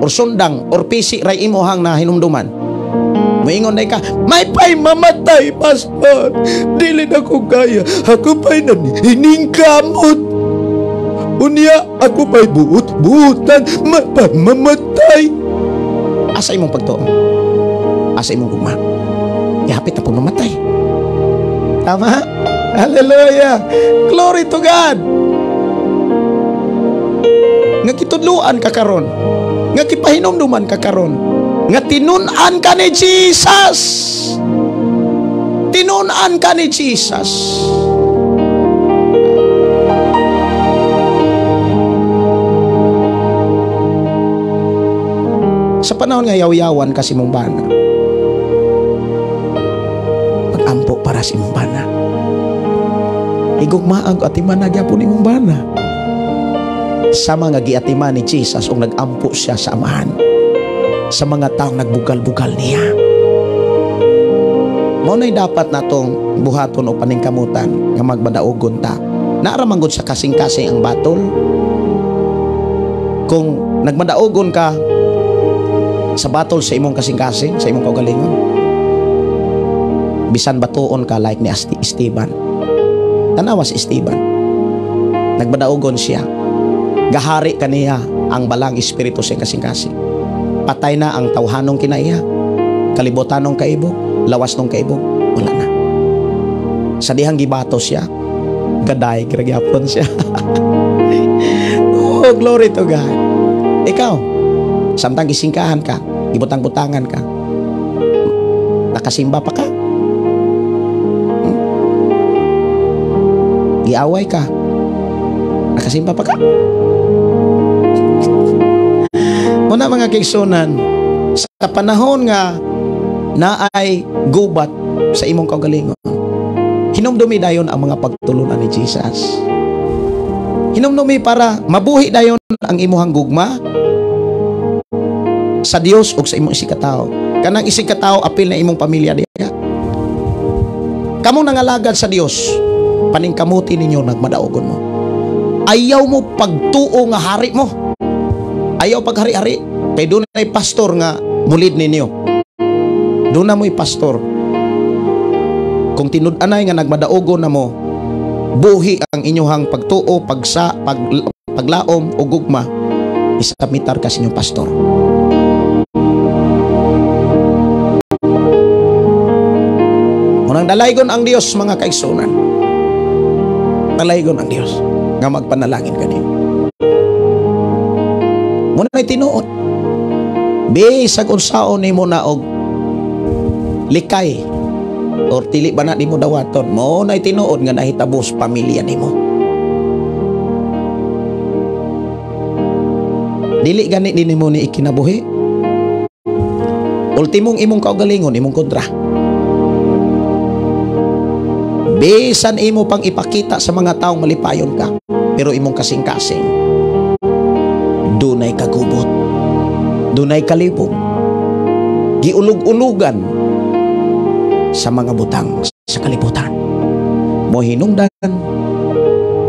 or sundang, or pisi ray imuhang na hinumduman. Moingon na ka, may pa'y mamatay, pastor. Dili na ko kaya. Ako pa'y naningkamot. Unya, ako pa'y buot-buotan. May pa'y mamatay. Asa imong pagtuon? Asa imong gugma? Ihapit na po mamatay. Tama? Hallelujah. Glory to God. Nga kitudluan ka karon, nga kipahinomduman ka karon, nga tinunan ka ni Jesus. Tinunan ka ni Jesus. Sa panahon nga yaw-yawan kasi mong bana, pag-ampo para si mong bana. Igugmaan ko atiman na gyapon imong bana. Sa mga giatiman ni Jesus o nag-ampo siya sa amahan. Sa mga taong nagbugal-bugal niya. Maunay dapat natong buhaton o paningkamutan nga magbadaogon ta. Naaramanggod sa kasing-kasing ang batol. Kung nagmadaogon ka sa batol sa imong kasing-kasing, sa imong kaugalingon, bisan batuon ka like ni Esteban. Tanawa si Esteban. Nagmadaogon siya. Gahari kaniya ang balang espiritu sa kasing-kasing. Patay na ang tawhanong kinaiya. Kalibutanong kaibog, lawas nung kaibog, wala na. Sa dihang gibato siya, gaday, kiragyapon siya. Oh, glory to God. Ikaw, samtang gisingkahan ka, ibutang-butangan ka, nakasimba pa ka, giaway ka, nakasimba pa ka. Muna mga kaigsunan, sa panahon nga na ay gubat sa imong kaugalingon, hinumdumi dayon ang mga pagtulunan ni Jesus. Hinumdumi para mabuhi dayon ang imuhang gugma sa Dios ug sa imong isikatawo. Kanang isikatawo apil na imong pamilya diya. Kamong nangalagad sa Dios, paningkamuti ninyo nagmadaogon mo. Ayaw mo pagtuo nga hari mo. Ayaw paghari-hari. Kay doon ay pastor nga mulid ninyo. Doon na mo'y pastor. Kung tinud-anay nga nagmadaogon na mo, buhi ang inyong pagtuo, paglaom o gugma, isamitar ka sa inyong pastor. Unang dalaygon ang Dios, mga kaigsunan. Dalaygon ang Dios nga magpanalangin kanin. Muna may tinuod. Bisag unsaon nimo na og likay or tili ba na nimo dawaton, mo na tinuod nga nahitabos pamilya nimo. Dili gani din nimo ni ikinabuhi. Ultimong imong kaugalingon, imong kontra. Bisan imo pang ipakita sa mga taong malipayon ka, pero imong kasing-kasing, dunay kagubot, dunay kalibog, giulog-ulugan sa mga butang sa kalibutan. Mo hinungdan,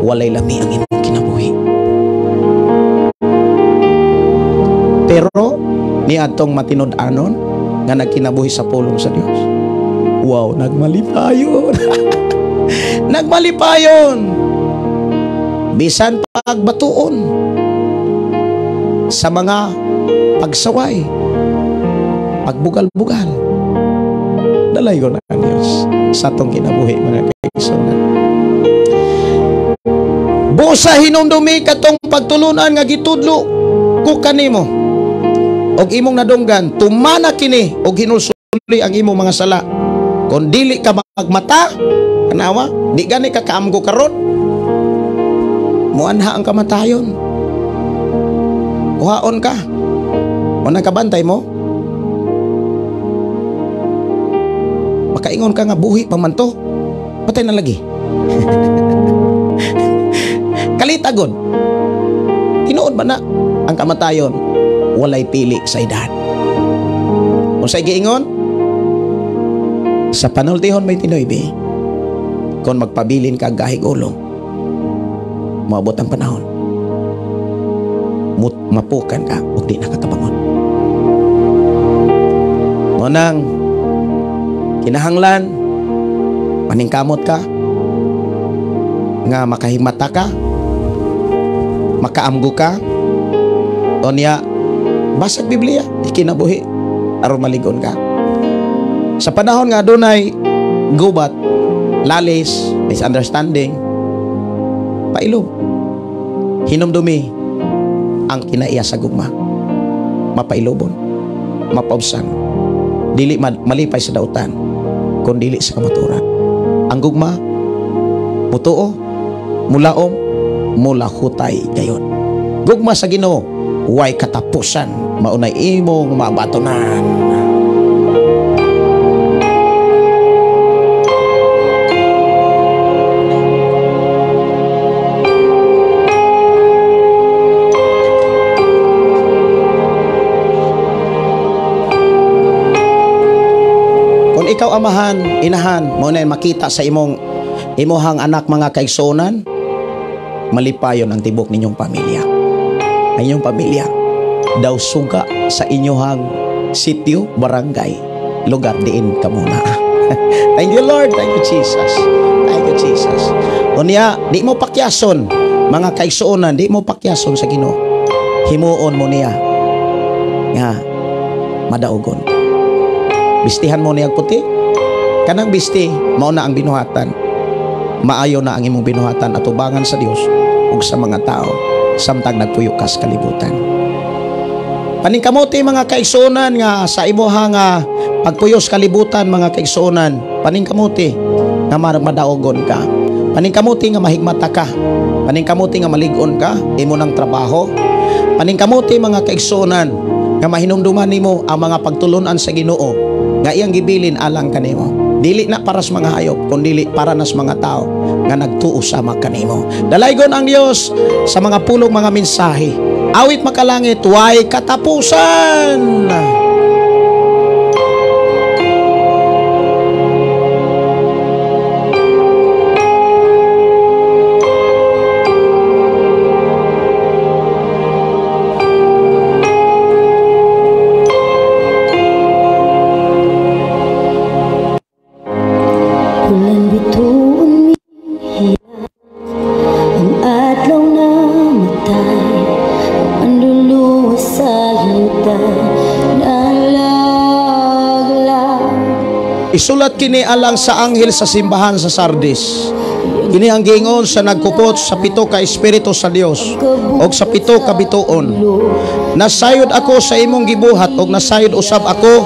walay lami ang imong kinabuhi. Pero ni atong matinud-anon nga nagkinabuhi sa pulong sa Dios, wow, nagmalipayon. Nagmalipayon. Bisan pagbatuon sa mga pagsaway, pagbugal-bugal, dalaygon ang Diyos sa atong kinabuhi, mga kaigsunan. Busa hinumdumi katong pagtulunan nga gitudlo ko kanimo og imong nadunggan, tumana kini og hinulsuli ang imong mga sala. Kung dili ka magmata, kanawa, di gani ka kaamgo karon, muanha ang kamatayon. Uhaon ka. O nagkabantay mo, makaingon ka nga buhi pamanto, patay na lagi. Kalitagon. Tinuod ba na ang kamatayon? Walay pili sa edad. Kung sa'y giingon, sa panultihon may tinoybi, kung magpabilin ka gahig ulo, maabot ang panahon, mapukan ka o di nakatabangon. Ngunang kinahanglan, maningkamot ka, nga makahimata ka, makaamgo ka, o niya, basag Biblia, ikinabuhi, aron maligon ka. Sa panahon nga dunay gubat, lalis, misunderstanding, pailob, hinumdumi ang kinaiya sa gugma, mapailobon, mapaubsan, dili malipay sa dautan, kung dili sa kamaturan. Ang gugma, mutuo, mulaom, mulahutay gayon. Gugma sa Ginoo, way katapusan, maunay imong mabatonan. Kung ikaw amahan, inahan, mo na makita sa imuhang anak mga kaigsunan, malipayon ang tibok ninyong pamilya. Ang inyong pamilya daw suga sa inyong sityo, barangay, lugar diin ka muna. Thank you Lord, thank you Jesus, thank you Jesus. Unya, di mo pakyason mga kaigsuonan, di mo pakyason sa Ginoo. Himuon mo niya nga madaogon. Bistihan mo niya puti, kanang bisti mao na ang binuhatan. Maayo na ang imong binuhatan at ubangan sa Dios ug sa mga tao samtang nagpuyo ka sa kalibutan. Paningkamuti mga kaigsuonan nga sa imuhang pagpuyo sa kalibutan mga kaigsuonan, paningkamuti nga madaogon ka. Paningkamuti nga mahigmata ka. Paningkamuti nga malig-on ka imo ng trabaho. Paningkamuti mga kaigsuonan nga mahinumduman nimo ang mga pagtulunan sa Ginoo nga iyang gibilin alang kanimo. Dili na para sa mga hayop, kundi para na sa mga tao nga nagtuo sama kanimo. Dalaygon ang Dios sa mga pulong mga mensahe. Awit makalangit, way katapusan. Isulat kini alang sa anghel sa simbahan sa Sardis. Kini ang giingon sa nagkupot sa 7 ka espiritu sa Dios og sa 7 ka bituon. Nasayod ako sa imong gibuhat og nasayod usab ako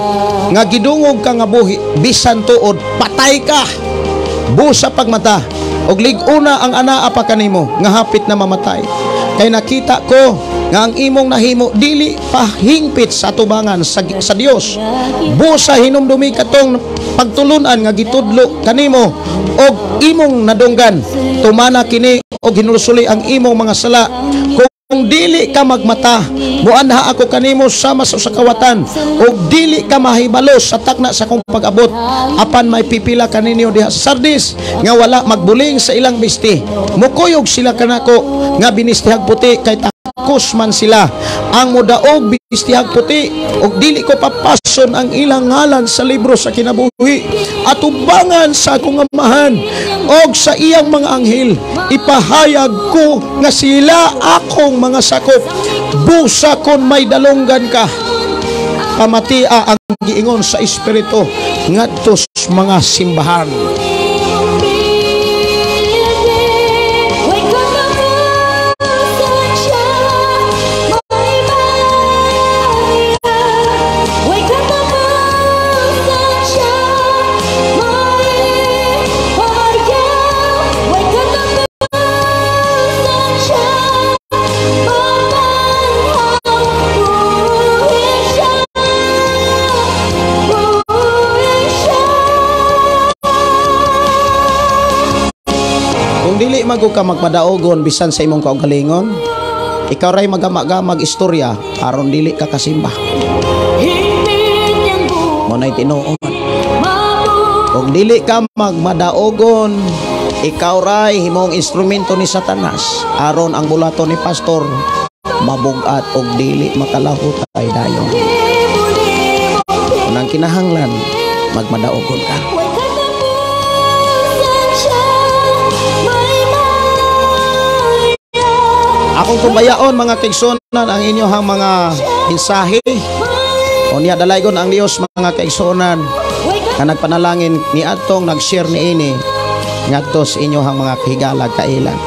nga gidungog ka nga buhi bisan tuod patay ka. Busa pagmata og lig-una ang anaa pa kanimo nga hapit na mamatay. Kay nakita ko nga ang imong nahimo dili pa hingpit sa atubangan sa Dios. Busa hinumdumi katong pagtulunan nga gitudlo kanimo og imong nadunggan. Tumana kini og hinulsuli ang imong mga sala. Kung dili ka magmata, muanha ako kanimo sama sa kawatan og dili ka mahibalos sa takna sa kong pag-abot. Apan may pipila kaninyo diha sa Sardis nga wala magbuling sa ilang bisti. Mukuyog sila kanako nga binistihag puti kay takos man sila. Ang mudaog binistihag puti og dili ko papason ang ilang ngalan sa libro sa kinabuhi. At ubangan sa akong amahan og sa iyang mga anghel ipahayag ko nga sila akong mga sakop. Busa kon may dalunggan ka, pamatia ang giingon sa espiritu ngadto sa mga simbahan. Dili mago ka magpadaogon bisan sa imong kaugalingon, ikaw ray magama-gamag istorya aron dili ka kasimba. Mo nay tinuod. Kung dili ka magmadaogon, ikaw ray himong instrumento ni Satanas aron ang bulato ni pastor mabugat og dili makalahot ay dayon. Unang kinahanglan magmadaogon ka. Akong kumbayaon mga kaigsuonan ang inyong mga mensahe. Unya dalaygon ang Dios mga kaigsuonan nga nagpanalangin ni atong nag-share ni ini ngadto sa inyong mga kahigalag kailan.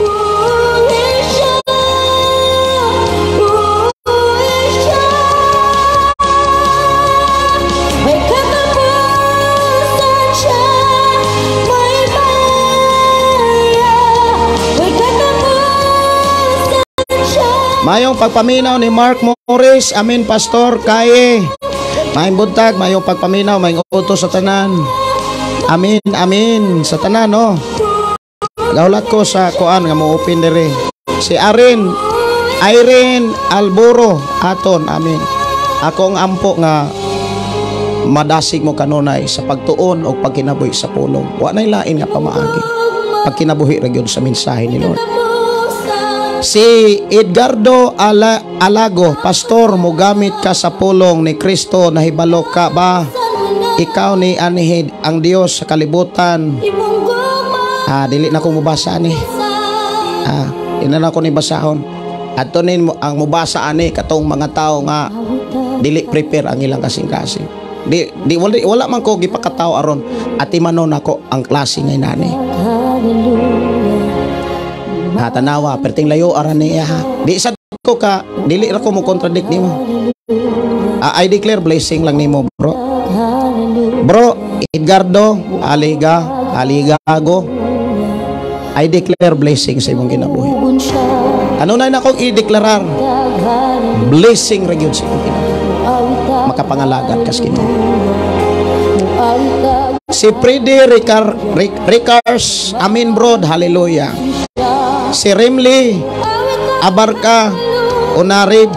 Mayong pagpaminaw ni Mark Morris. Amin, Pastor. Kay mayong buntag, mayong pagpaminaw, mayong utos sa tanan. Amin, amin. Sa tanan, no? Gaulat ko sa kuan nga mo open dire. Si Irene Alburo aton, amin. Ako ang ampo nga madasig mo kanunay sa pagtuon o pagkinabuhi sa pulong. Wa nay lain nga pamaagi. Pagkinabuhi ra gyud sa mensahe ni Lord. Si Edgardo Alago, Pastor, mugamit ka sa pulong ni Kristo, nahibalo ka ba? Ikaw ni anihid ang Dios sa kalibutan. Dili na ko mubasa ani. Ina na ko ni basahon. Adto nin mo ang mubasa ani katong mga tao nga dili prepare ang ilang kasing-kasing. Wala man ko gipakataw aron ati manon ako ang klase ngay nani. Tanawa perting layo aran niya ha. Di sad ko ka dili ra ko mo contradict nimo. I declare blessing lang nimo, bro. Bro Edgardo Aligago, I declare blessing sa imong kinabuhi. Ano na akong i-deklarar? Blessing ra gyud sa imong kinabuhi. Makapangalagan kas Ginoo. Si Freddy Ricars, amin brod, hallelujah. Si Rimley Abarca Unarid,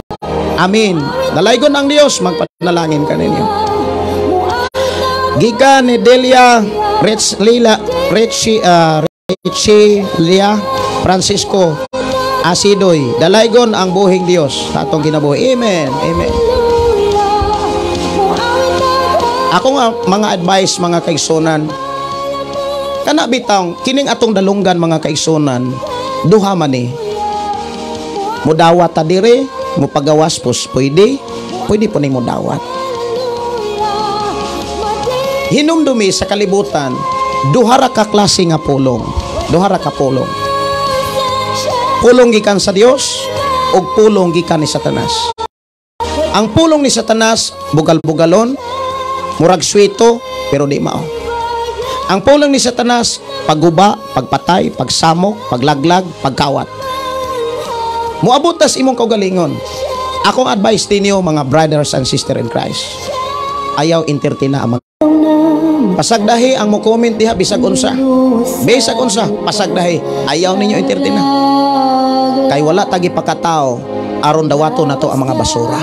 amin. Dalaygon ang Dios, magpanalangin ka ninyo. Giga ni Delia Lia Francisco Asidoy, dalaygon ang buhing Dios sa atong kinabuhi. Amen, amen. Ako nga mga advice mga kaigsunan, kana bitang kining atong dalunggan mga kaigsunan, duha man ni mudawat ta dire, mo pagawas pos pwede po ni mudawat. Hinumdumi sa kalibutan duha ra ka klase nga pulong, duha ra ka pulong. Pulong gikan sa Dios ug pulong gikan ni Satanas. Ang pulong ni Satanas bugal-bugalon, murag swito pero di mao. Ang pulong ni Satanas pagguba, pagpatay, pagsamok, paglaglag, pagkawat. Muabot tas imong kaugalingon. Akong advice ninyo mga brothers and sisters in Christ, ayaw entertain na ang pasagdahi ang mo comment diha bisag unsa. Bisag unsa pasagdahi, ayaw ninyo entertain na. Kay wala tagi pakatao aron dawato na to ang mga basura.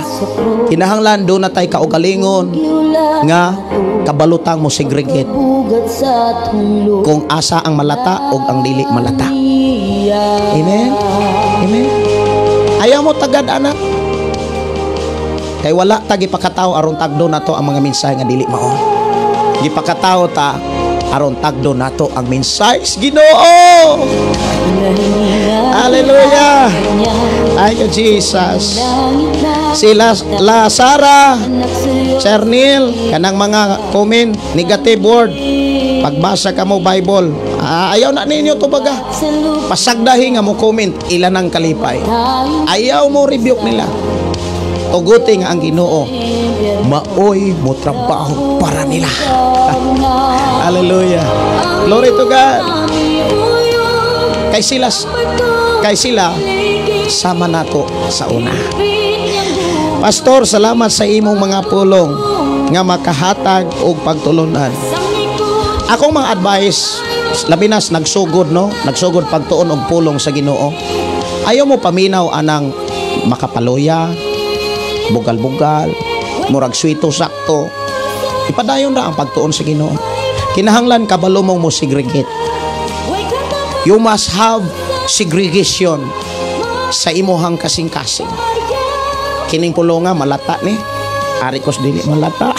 Kinahanglan do na tay kaugalingon nga kabalutang mo segregate kung asa ang malata o ang dili malata. Amen? Amen? Ayaw mo tagad anak. Kay wala tagi pakatao aron tagdo na to ang mga mensahe nga dili mao. Gipakatao ta aron tagdo na to ang mensahe Ginoo. Hallelujah. Thank you Jesus. Sila Lasara Cernil kanang mga comment negative word pagbasa ka mo Bible, ayaw na ninyo to baga. Pasagdahi nga mo comment ilan ang kalipay, ayaw mo rebuke nila. Tuguti nga ang Ginoo maoy mo trabaho para nila. Hallelujah. Glory to God. Kay sila sama nato sa una. Pastor, salamat sa imong mga pulong nga makahatag og pagtulunan. Akong mga advice, labi nas nagsugod no, nagsugod pagtuon og pulong sa Ginoo. Ayaw mo paminaw anang makapaluya, bugal-bugal, murag swito sakto. Ipadayon ra ang pagtuon sa Ginoo. Kinahanglan kabalo mong mo segregate. You must have segregation sa imuhang kasing-kasing. Kining pulonga malata ni, arikos dili malata.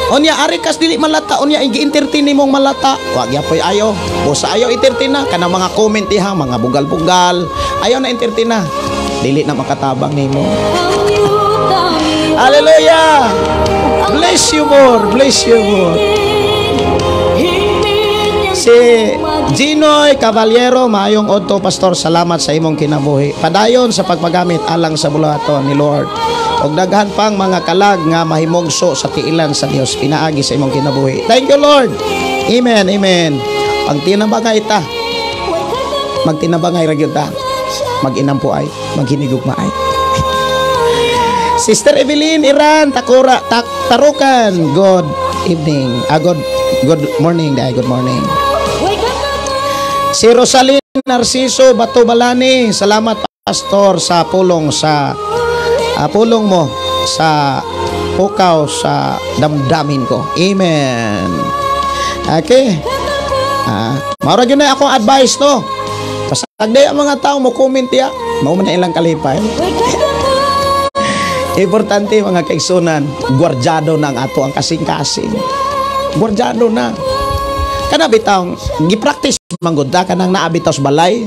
Onya arikas dili malata, onya igi-entertain nimong malata. Wa gyapon ayo. Bosa ayo entertain na kana mga comment diha, mga bugal-bugal. Ayaw na entertain na. Dili na makatabang nimo. Hallelujah. Bless you more, bless you more. Si Ginoy Caballero, maayong odto pastor, salamat sa imong kinabuhi. Padayon sa pagpagamit alang sa bulaton ni Lord. Og daghan pang mga kalag nga mahimugso sa tiilan sa Dios pinaagi sa imong kinabuhi. Thank you Lord. Amen, amen. Pag tinabangay ta, magtinabangay ra gyud ta. mag-inampo ay, maghinigugma ay. Sister Evelyn Iran, Tarukan, good evening. Good morning, day. Good morning. Si Rosalyn Narciso Batubalani, salamat pastor sa pulong mo sa pukaw sa damdamin ko. Amen. Okay. Maura yun na akong advice, no? Pasagday ang mga tao mo comment ya. Mauman na ilang kalipay. Importante mga kaigsunan, gwardyado na ang ato ang kasing-kasing. Gwardyado na. Kana bitaw, gi-practice manggunda ka nang naabitaw sa balay.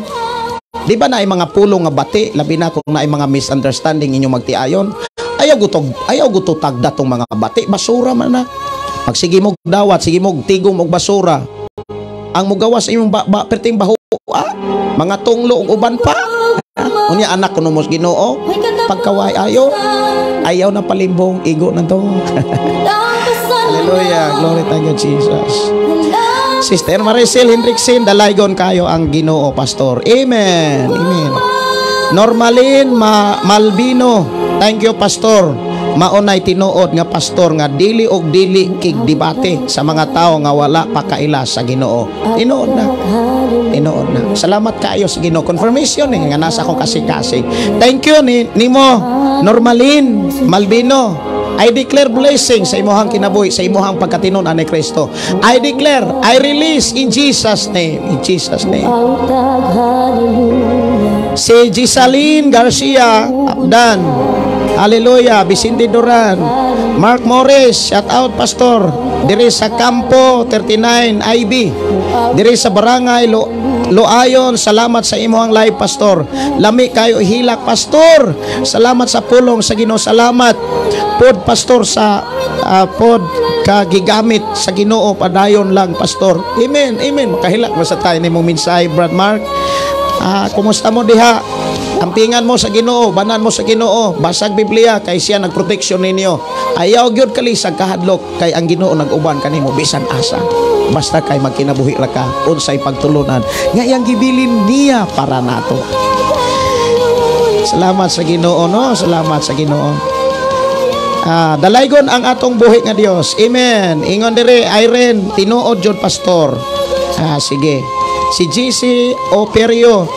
Di ba na ay mga pulong nga bati, labi na kung na ay mga misunderstanding inyo magtiayon. Ayaw gutog tagda tong mga bati, basura man na. Pag sige mo dawat, sige mo tigom og basura. Ang mugawas imong perting baho, mga tunglo ug uban pa. Unya anak kuno mos Ginoo, pagkaway ayaw na palimbong igo na to. Hallelujah, glory to God Jesus. Sister Maricel Hendrickson, dalaygon kayo ang Ginoo, pastor. Amen. Amen. Normalin Malvino, thank you pastor. Maunay tinuod nga pastor nga dili og dili kig debate sa mga tao nga wala pakaila sa Ginoo. Tinuod na. Salamat kayo sa Ginoo. Confirmation nga nasa akong kasing-kasing. Thank you nimo Normalin Malvino. I declare blessing sa imuhang kinabuhi, sa imuhang pagkatinunan ni Kristo. I declare, I release in Jesus name. In Jesus name. Si Gisaline Garcia Abdan, hallelujah. Vicente Duran, Mark Morris, shout out pastor. Diri sa Campo 39 IB, diri sa Barangay Loayon, salamat sa imuhang live pastor. Lami kayo hilak pastor. Salamat sa pulong sa Ginoo. Salamat pod pastor sa pod kagigamit sa Ginoo, padayon lang pastor. Amen. Amen. Makahilak mo sa tayo ni mong mensahe, Brad Mark. Kumusta mo diha? Ampingan mo sa Ginoo, banan mo sa Ginoo, basag Biblia kay siya nagproteksyon ninyo. Ayaw gyud kalisag kahadlok kay ang Ginoo nag-uban kanimo bisan asa. Basta kay magkinabuhi ra ka unsay pagtulunan nga iyang gibilin niya para nato. Salamat sa Ginoo, no? Salamat sa Ginoo. Dalaygon ang atong buhi nga Dios. Amen. Ingon dire Irene tinuod jud pastor. Sige. Si GC Operio,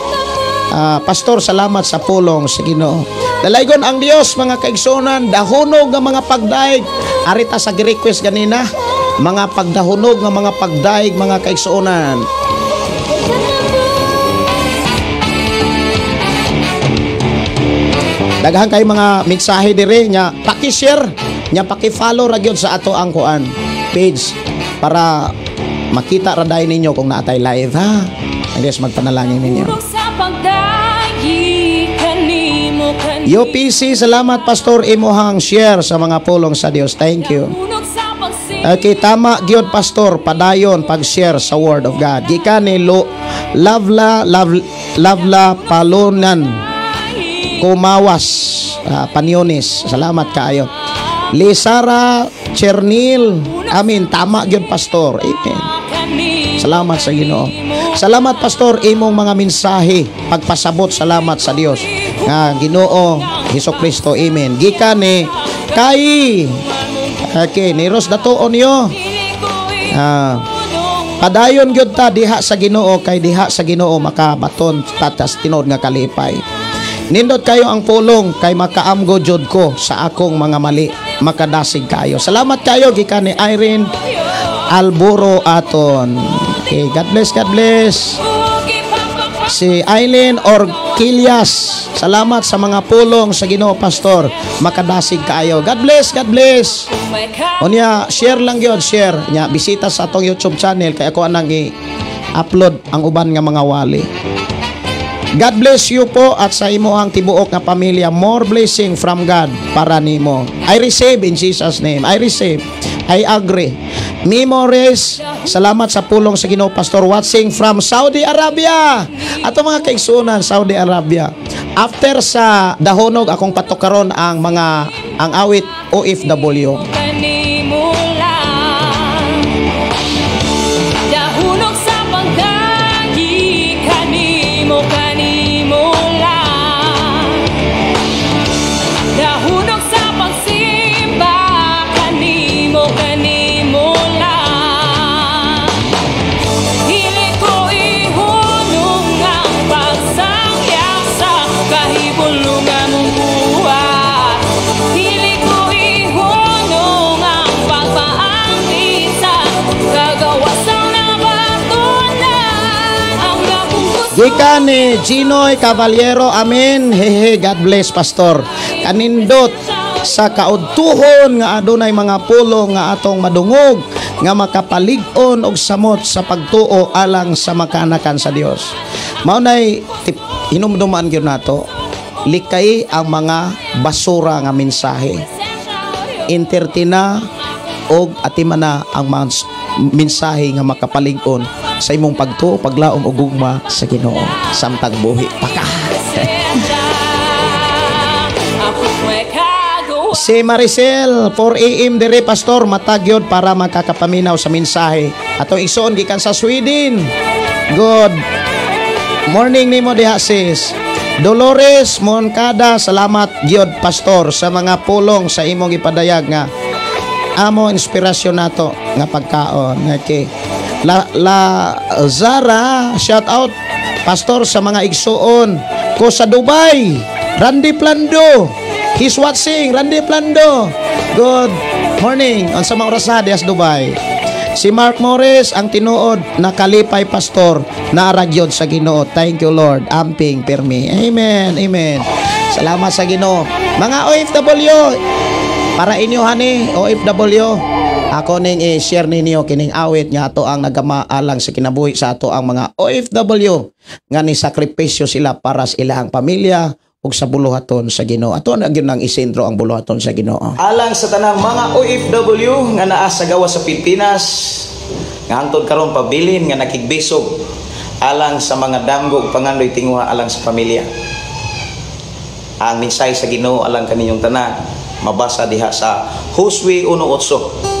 pastor, salamat sa pulong sa Ginoo. Dalaygon ang Dios mga kaigsunan, dahunog nga mga pagdaig. Arita sa gi-request ganina, mga pagdahunog nga mga pagdaig mga kaigsunan. Daghan kay mga mensahe dire nya paki-share, nya paki-follow ra gyud sa ato ang kuan page para makita ra dai ninyo kung naatay live ha. Ayos magpanalangin ninyo. UPC, salamat pastor imuhang share sa mga pulong sa Dios. Thank you. Okay, tama gyud pastor padayon pag-share sa word of God. Gikan ni Lavla Palunan Kumawas Panyonis. Salamat kaayo. Lisara Chernil, amin, tama gyud pastor. Amen. Salamat sa Ginoo. Salamat pastor imong mga mensahe pagpasabot. Salamat sa Dios nga Ginoo Hesukristo. Amen. Gikan ni kay ni Ros datuon yo. Padayon gyud ta diha sa Ginoo kay diha sa Ginoo makabaton tatas tinod nga kalipay. Nindot kayo ang pulong kay makaamgo jud ko sa akong mga mali. Makadasig kayo. Salamat kayo gikan ni Irene Alburo aton. Okay, God bless, God bless. Si Eileen Orquillas, salamat sa mga pulong sa Ginoo pastor. Makadasig kayo. God bless, God bless. Unya share lang gyud, share. Nya bisita sa atong YouTube channel kay ako anang i-upload ang uban nga mga wali. God bless you po at sa imuhang tibuok nga pamilya. More blessing from God para nimo. I receive in Jesus name. I receive. I agree. Memories, salamat sa pulong sa Ginoo pastor watching from Saudi Arabia. Ato mga kaigsunan Saudi Arabia. After sa dahonog akong patukaron ang awit OFW. Dahunog sa pagdagi kanimo Gikan ni Ginoy Caballero, amen. Hehe, God bless pastor. Kanindot sa kaudtuhon nga adunay mga pulong nga atong madungog nga makapalig-on og samot sa pagtuo alang sa makanakan sa Dios. Maunay hinumduman gyud nato, likay ang mga basura nga mensahe. Entertina og atimana ang mga mensahe nga makapalig-on sa imong pagtuo, paglaom og gugma sa Ginoo samtang buhi pa ka. Si Maricel 4 AM dire pastor matagyod para makakapaminaw sa mensahe. Atong igsoon gikan sa Sweden. Good morning nimo diha sis. Dolores Moncada, salamat gyud pastor sa mga pulong sa imong ipadayag nga amo inspirasyon nato nga pagkaon. Okay. La Zara, shout out pastor sa mga igsuon ko sa Dubai. Randy Plando, he's watching. Randy Plando, good morning on sa mga oras na dias Dubai. Si Mark Morris ang tinuod na kalipay pastor na ragyod sa Ginoo. Thank you Lord. Amping permi. Amen. Amen. Salamat sa Ginoo. Mga OFW, para inyo hani OFW, ako ning i-share ninyo kining awit nga ato ang nagamaalang sa kinabuhi sa ato ang mga OFW nga ni sakripisyo sila para sa ilang pamilya ug sa buluhaton sa Ginoo. Ato na gyud nang isentro ang buluhaton sa Ginoo. Alang sa tanang mga OFW nga naa sa gawas sa Pilipinas nga hangtod karon pabilin nga nakigbisog alang sa mga damgo ug pangandoy tinguha alang sa pamilya. Ang mensahe sa Ginoo alang kaninyong tanan mabasa diha sa Hosea 1:8.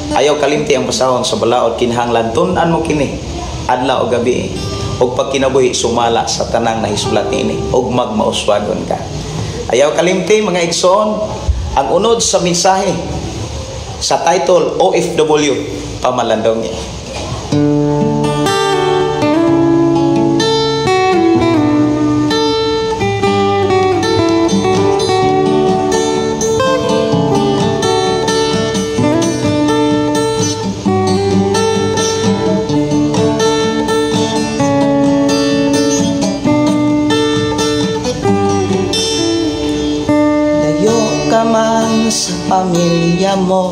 Ayaw kalimti ang pasahon sa balaod kinahanglan tun-an mo kini adlaw o gabi ug pag kinabuhi sumala sa tanang nahisulat niini ug magmauswagon ka. Ayaw kalimti mga igsoon ang unod sa mensahe sa title OFW pamalandong niya. Sa pamilya mo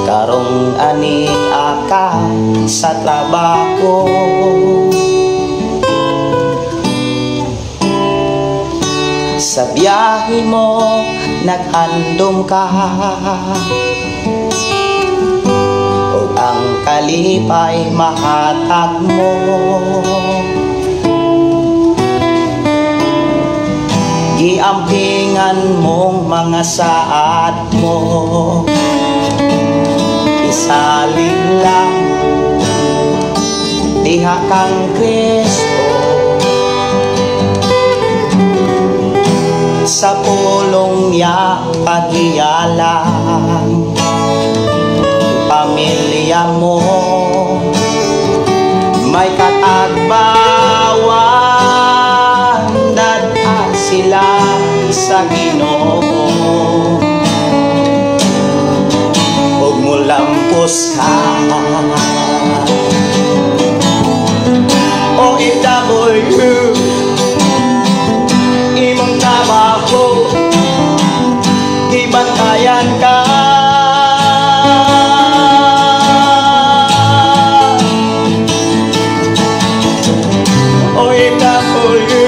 karong ani aka sa trabaho sa biyahe mo naghandom ka ug ang kalipay mahatag mo giampingan mong mga saad mo isaling lang diha kang Kristo sa pulong niya paghiyalang pamilya mo may katagbawan dadaan sila sa Ginoo ug mulampos ka OFW imong trabaho gibantayan ka OFW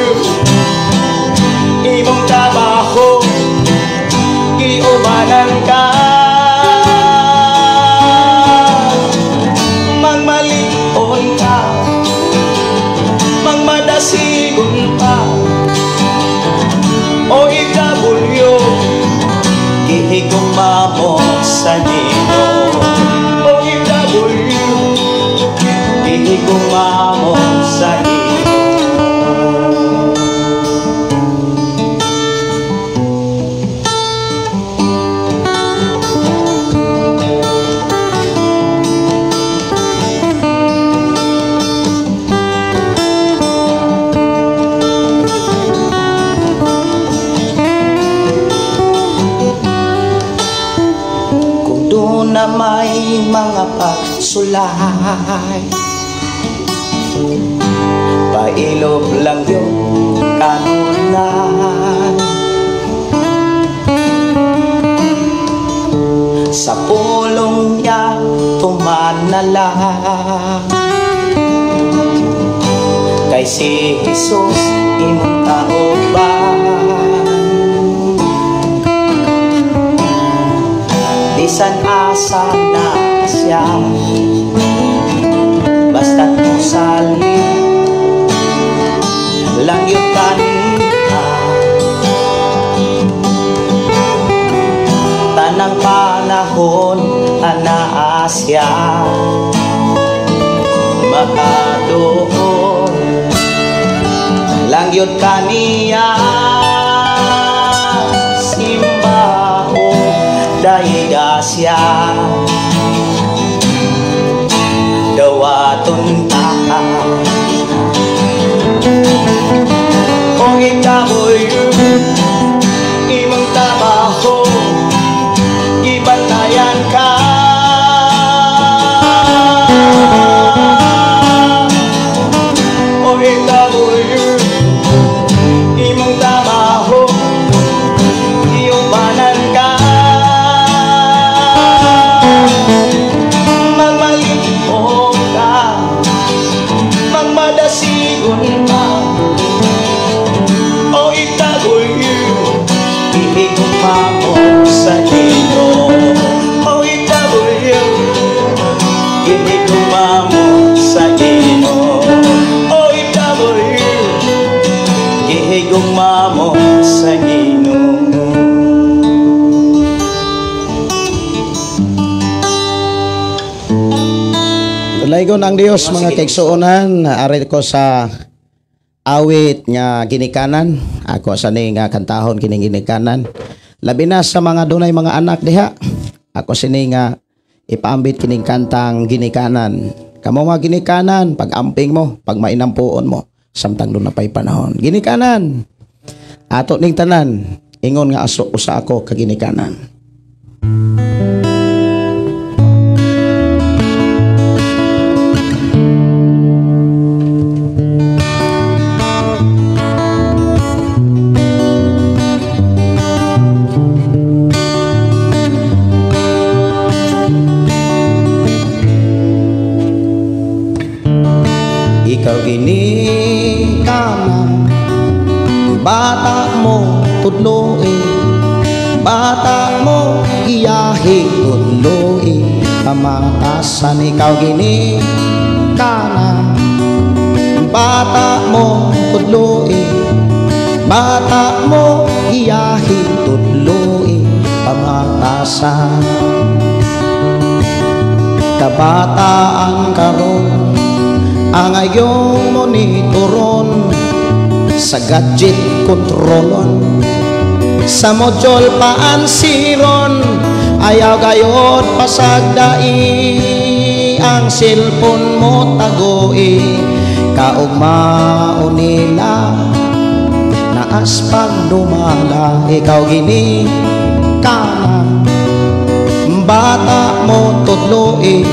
imong trabaho giubanan ka magmalikon ka magmadasigon pa OFW gihigugma mo sa Ginoo OFW gihigugma mo sa Ginoo. Na may mga pagsulay Pailob lang yung kanunan. Sa pulong niya tumanalang, kay si Jesus imong kauban. Bisan asa na siya, basta't mo salin lang yung kanina. Tanang panahon anaa siya makadoon lang yun kaniya. Simbao dahiga siya dawaton ta. Kung ikamoy imong trabaho ibantayan ka, o ikamoy imong trabaho iubanan ka. Magmalimong ka, magmadasigon ka, o itagoy ihigugma mo sa ino. O itagoy ihigugma mo sa ino. O itagoy ihigugma mo sa ino. Laygon ang Dios mga kaigsuonan, ari ko sa awit nga ginikanan. Ako sa ni nga kantahon kining ginikanan. Labi na sa mga dunay mga anak diha. Ako sini nga ipaambit kining kantang ginikanan. Kamo mga ginikanan, pag-amping mo, pag mainampuon mo, samtang doon na pa'y panahon. Ginikanan, ato ning tanan, ingon nga aso usa ako kaginikanan. Ikaw ginikanan, bata mo tudloin, bata mo iyahi tudloin, pamatasan. Ikaw ginikanan, bata mo tudloin, bata mo iyahi tudloin, pamatasan. Kabataan karon ang ayong monitoron, sa gadget kontrolon, sa module paansiron, ayaw gayot pasagdai, ang cellphone mo tagoi, kaugmao nila naas pagdumala. Ikaw ginikanan, bata mo tudloin,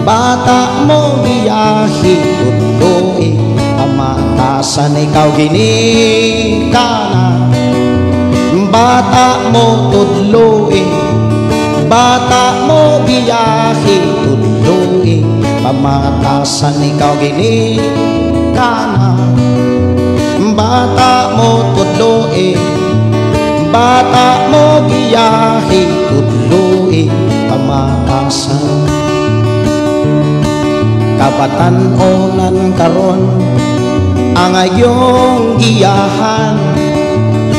bata mo biyahi tudloin, pamatasan. Ikaw ginikanan, bata mo tudloin, bata mo biyahi tudloin, pamatasan. Ikaw ginikanan, bata mo tudloin, bata mo biyahi tudloin, pamatasan. Kabatan-onan karon ang ayong giyahan,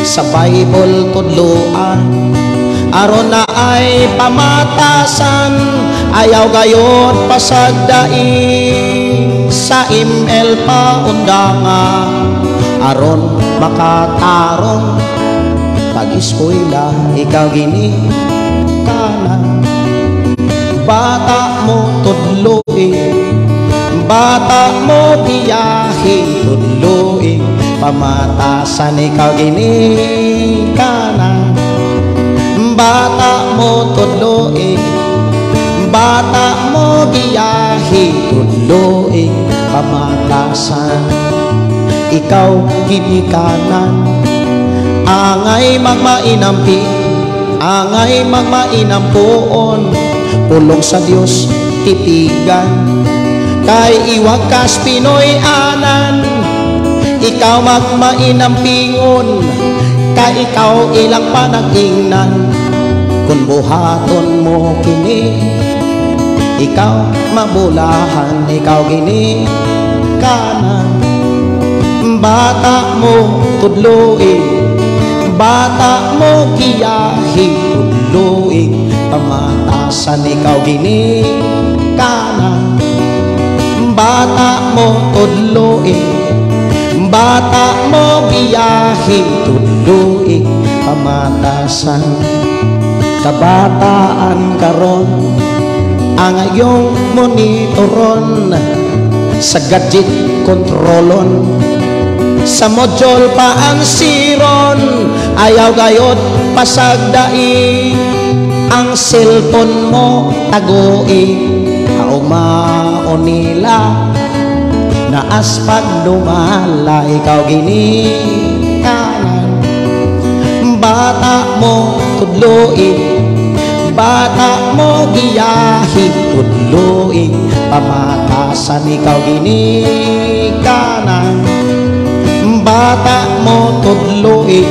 sa Bible tudloan, aron na ay pamatasan, ayaw gayod pasagdai, sa email pa undanga, aron makatarong pag-eskwela. Ikaw ginikanan, bata mo tudloin, bata mo biyahe tudloin, pamatasan. Ikaw ginikanan, bata mo tudloin, bata mo biyahe tudloing pamatasan. Ikaw ginikanan, angay magmainampi, angay magmainampuon, pulong sa Dios titigan. Kay iwakas Pinoy anan, ikaw magmainampingon, kay ikaw ilang panagingnan. Kung buhaton mo kini, ikaw mabulahan, ikaw gini kanan. Bata mo tudloin, bata mo giyahi, tudloin pamatasan, ikaw gini kanan. Bata mo tudloin, bata mo giyahi, tudloin pamatasan. Kabataan karon ang ayong monitoron, sa gadget kontrolon, sa module paansiron, ayaw gayot pasagdai, ang cellphone mo tagoi, haumaon nila na aspag dumala, ikaw gini kanan. Bata mo tudloin, bata mo giyahi, tudloin pamatasan, ikaw gini kanan. Bata mo tudloin,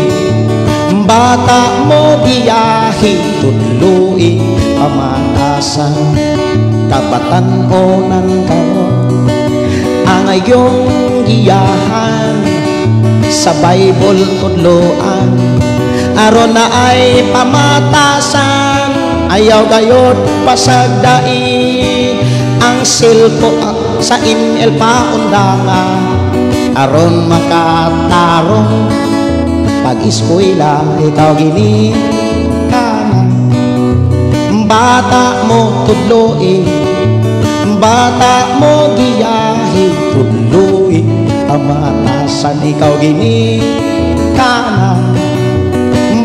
bata mo giyahi, tudloin pamatasan. Kabatan-onan karon ang ayong giyahan, sa Bible tudloan, aron na ay pamatasan. Ayaw gayot pasagdai, ang silpo sa email paundangan, aron makatarong pag-eskwela, ikaw gini kanan. Bata mo tudloin, bata mo giyahi, tudloin pamatasan, ikaw gini kanan.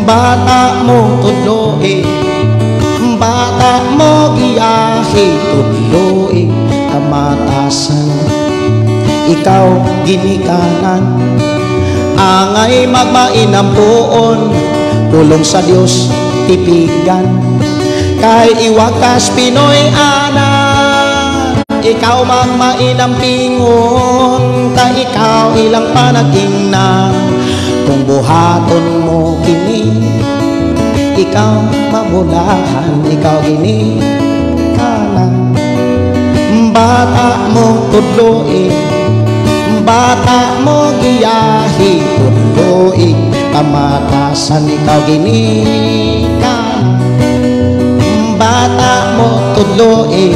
Bata mo tudloin, bata mo giyahi, tudloin pamatasan, ikaw ginikanan. Angay magmainampuon, pulong sa Dios tipigan. Kay iwakas Pinoy anan, ikaw magmainampingon, kay ikaw ilang panagingnan. Kung buhaton mo kini, ikaw mabulahan, ikaw gini kanan. Bata mo tudloin, bata mo giyahi, tudloin pamatasan, ikaw gini kanan. Bata mo tudloin,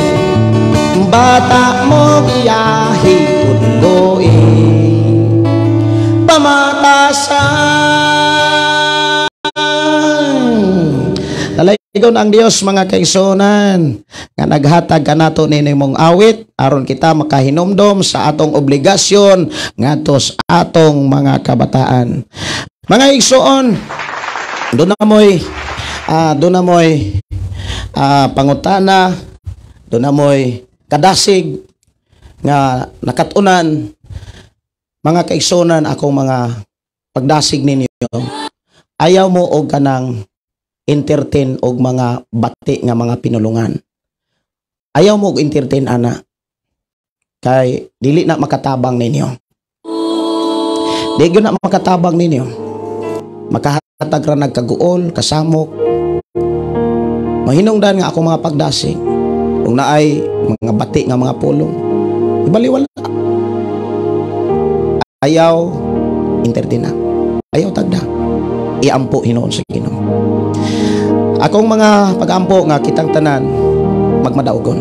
bata mo giyahi, tudloin pamatasan. Dalaygon ang Dios mga kaigsunan, nga naghatag kanato nini mong awit, aron kita makahinomdom sa atong obligasyon ngadto sa atong mga kabataan. Mga igsuon, doon na moy pangutana, doon na moy kadasig nga nakatunan. Mga kaigsunan, akong mga pagdasig ninyo, ayaw mo og kanang entertain og mga bati nga mga pinulungan. Ayaw mo og entertain ana, kay dili na makatabang ninyo. Di gyud na makatabang ninyo. Makahatag ra nagkaguol, kasamok. Mahinungdan nga ako mga pagdasig. Kung naay mga bati nga mga pulong, ibaliwala. Ayaw entertain na. Ayaw tagda. Iampo Hinoon sa Ginoo. Akong mga pag-ampo nga kitang tanan magmadaugon.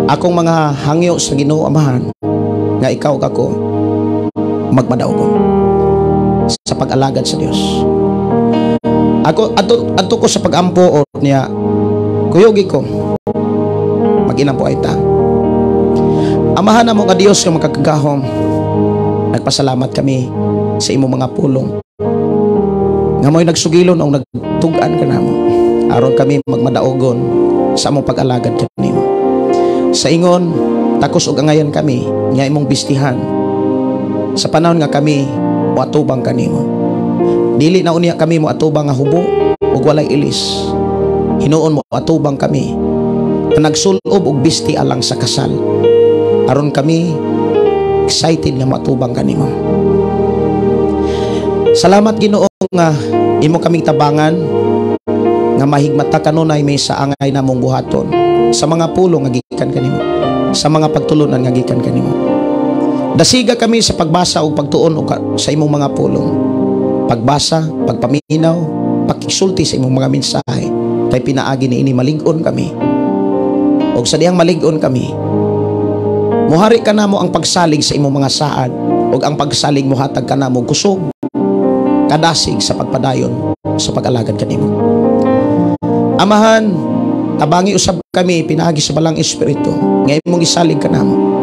Akong mga hangyo sa Ginoo Amahan nga ikaw kako magmadaugon sa pag-alagad sa Dios. Ako adto ko sa pag-ampo niya, kuyogi ko mag-inampo ay ta. Amahan na mo nga Dios nga makakagahom, nagpasalamat kami sa imo mga pulong nga mo'y nagsugilon o nagtugan ka namo aron kami magmadaogon sa among pag-alagad kanimo. Sa ingon, takos og angayan kami nga imong bistihan. Sa panahon nga kami moatubang kanimo. Dili na unya kami moatubang nga hubo ug walay ilis. Hinuon mo atubang kami na nagsulob og bisti alang sa kasal. Aron kami excited nga matubang kanimo. Salamat Ginoo nga imo kaming tabangan nga mahigmata kanunay may sa angay namong buhaton sa mga pulong nga gikan kanimo, sa mga pagtulunan nga gikan kanimo. Dasiga kami sa pagbasa ug pagtuon sa imong mga pulong. Pagbasa, pagpaminaw, pakisulti sa imong mga mensahe. Kay pinaagi ni ini malig-on kami. Og sa diyang malig-on kami, muhari ka namo ang pagsalig sa imong mga saad, og ang pagsalig muhatag ka namo kusog, kadasig sa pagpadayon sa pag-alagad kanimo. Amahan, tabangi usab kami pinaagi sa balang espiritu, nga imong isalig ka namo.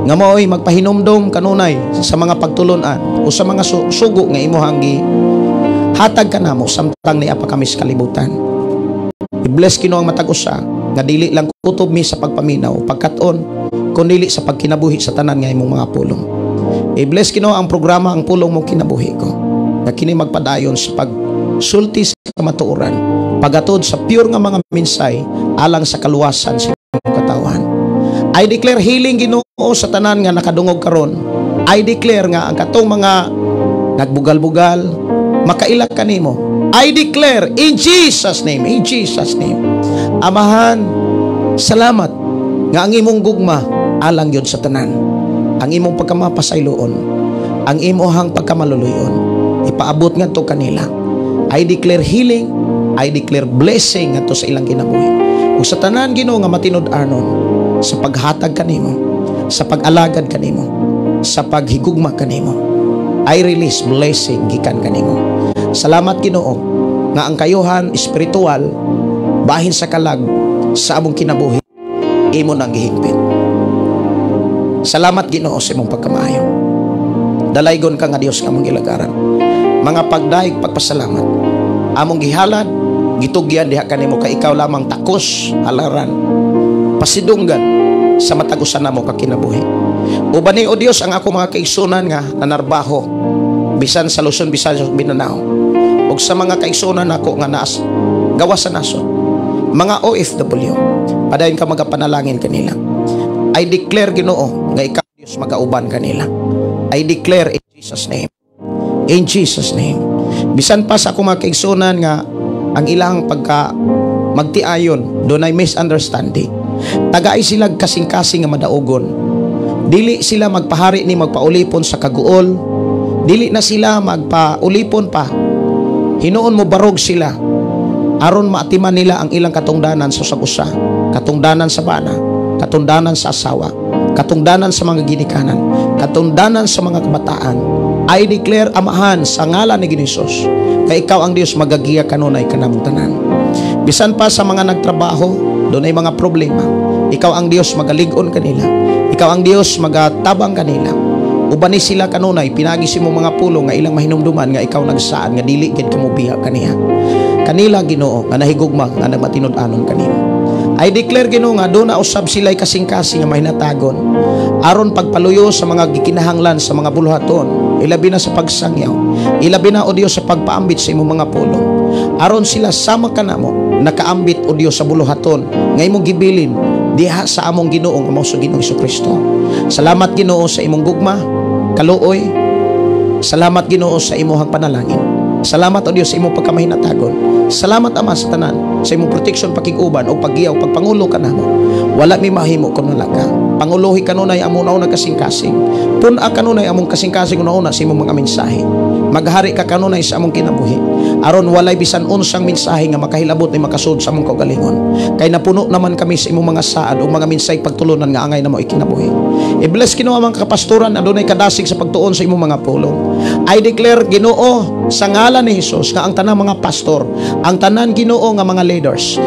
Nga mo'y magpahinomdom kanunay sa mga pagtulunan o sa mga sugo nga imuhang hatag ka namo samtang niya pa kami sa kalibutan. I-bless Ginoo ang matag usa nga dili lang kutob mi sa pagpaminaw pagkat-on kundi sa pagkinabuhi sa tanan nga imong mga pulong. I-bless Ginoo ang programa ang pulong mong kinabuhi ko nga kini magpadayon sa pagsulti sa kamatuoran pagatod sa pure nga mga minsay alang sa kaluwasan sa imong katawan. I declare healing Ginoo sa tanan nga nakadungog karon. I declare nga ang katong mga nagbugal-bugal makailak kanimo. I declare in Jesus name, in Jesus name. Amahan, salamat nga ang imong gugma alang yun sa tanan. Ang imong pagkamapasayloon, ang imong pagkamaluluyon, ipaabot nga to kanila. I declare healing, I declare blessing nga to sa ilang kinabuhi. Ug sa tanan Ginoo nga matinud-anon sa paghatag kanimo, sa pag-alagad kanimo, sa paghigugma kanimo, I release blessing gikan kanimo. Salamat Ginoo nga ang kayuhan espiritual bahin sa kalag sa among kinabuhi imo nang gihigpit. Salamat Ginoo sa imong pagkamaayo. Dalaygon ka nga Dios nga among ilagaran. Mga pagdaig pagpasalamat. Among gihalad, gitugyan diha kanimo kay ikaw lamang takos, halaran, pasidunggan sa matagusan namo ka kinabuhi. Ubani o Dios ang ako mga kaigsunan nga nanarbaho bisan sa Luzon, bisan sa Mindanao. O sa mga kaigsunan nako nga naas gawas sa naso, mga OFW, padayon ka magapanalangin kanila. I declare Ginoo nga ikaw Dios magauban kanila. I declare in Jesus name, in Jesus name. Bisan pa sa ako mga kaigsunan nga ang ilang pagka magtiayon dunay misunderstanding, tagay sila kasing-kasing nga madaogon. Dili sila magpahari ni magpaulipon sa kaguol, dili na sila magpaulipon pa. Hinuon mo barog sila aron maatiman nila ang ilang katungdanan sa usa, katungdanan sa bana, katungdanan sa asawa, katungdanan sa mga ginikanan, katungdanan sa mga kabataan. I declare amahan sa ngalan ni Hesus kay ikaw ang Dios magagiya kanunay kanamong tanan. Bisan pa sa mga nagtrabaho dunay mga problema, ikaw ang Dios magalig-on kanila, ikaw ang Dios magatabang kanila. Ubani sila kanunay pinagi si mo mga pulong nga ilang mahinumduman nga ikaw nagsaan nga dili gid kamo biya kaniya. Kanila Ginoo nga nahigugma nga nagmatinud-anon kanimo. I declare Ginoo nga do na usab sila'y kasing-kasing nga mahinatagon aron pagpaluyo sa mga gikinahanglan sa mga buluhaton, ilabi na sa pagsangyaw, ilabi na o Dios sa pagpaambit sa imong mga pulong. Aron sila sama kanamo nakaambit o Dios sa buluhaton nga imong gibilin diha sa among Ginoo nga mao sa Ginoong Jesucristo. Salamat Ginoo sa imong gugma, kaluoy. Salamat Ginoo sa imong panalangin. Salamat o Dios sa imong pagkamahinatagon. Salamat Ama sa tanan sa imong protection, pakiguban o paggiyaw, pagpangulo kanamo. Wala mi mahimo kun wala ka. Pangulohi kanunay among nauna kasing-kasing. Pun-a kanunay among kasing-kasing una sa imong mga mensahe. Maghari ka kanunay sa among kinabuhi. Aron walay bisan unsang mensahe nga makahilabot ni makasud sa among kaugalingon. Kay napuno naman kami sa imong mga saad o mga mensahe pagtulunan nga angay namo ikinabuhi. I-bless Ginoo ang mga kapastoran adunay kadasig sa pagtuon sa imong mga pulong. I declare Ginoo sa ngalan ni Hesus nga ang tanang mga pastor, ang tanan Ginoo nga mga leaders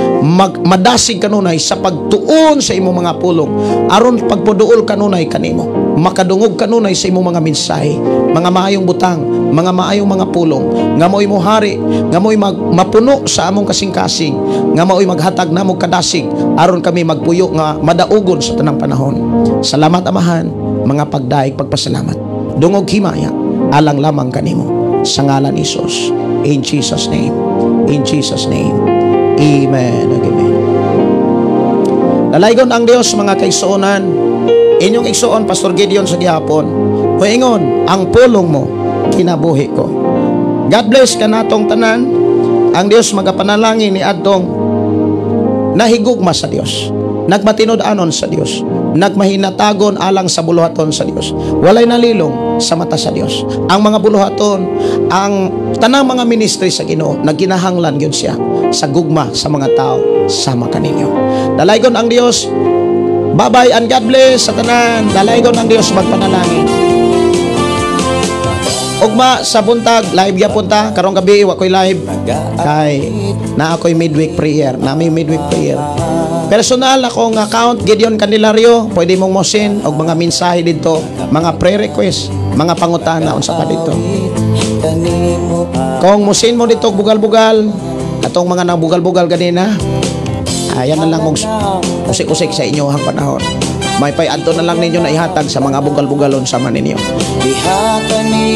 madasig kanunay sa pagtuon sa imong mga pulong aron pagpuduol kanunay kanimo, makadungog kanunay sa imong mga mensahe, mga maayong butang, mga maayong mga pulong, nga mo'y muhari, nga mo'y mapuno sa among kasing-kasing, nga mo'y maghatag namong kadasig, aron kami magpuyo nga madaugon sa tanang panahon. Salamat Amahan, mga pagdaig, pagpasalamat. Dungog himaya, alang lamang kanimo. Sa ngalan ni Jesus. In Jesus' name. In Jesus' name. Amen. Amen. Lalaygon ang Dios mga kaigsuonan. Inyong igsuon, Pastor Gideon sa gihapon. Huingon, ang pulong mo, kinabuhi ko. God bless ka natong tanan. Ang Dios magapanalangin ni adtong nahigugma sa Dios. Nagmatinud-anon sa Dios. Nagmahinatagon alang sa buluhaton sa Dios. Walay nalilong sa mata sa Dios. Ang mga buluhaton, ang tanang mga ministry sa Ginoo, nagkinahanglan yun siya sa gugma sa mga tao sama kaninyo. Dalaygon ang Dios. Bye-bye and God bless sa tanan. Dalaygon ang Dios, magpanalangin. Ugma sa buntag, live ya punta. Karong gabi, wakoy live. Kay, na ako'y midweek prayer. Nami midweek prayer. Personal akong account, Gideon Candelario. Pwede mong mosin o mga mensahe dito. Mga prayer request, mga pangutana unsa pa dito. Kung mosin mo dito bugal-bugal, katong mga nabugal-bugal ganina, ayan na lang mong usik-usik sa inyo ang panahon. May pay-adto na lang ninyo na ihatag sa mga bugal-bugalon sama ninyo.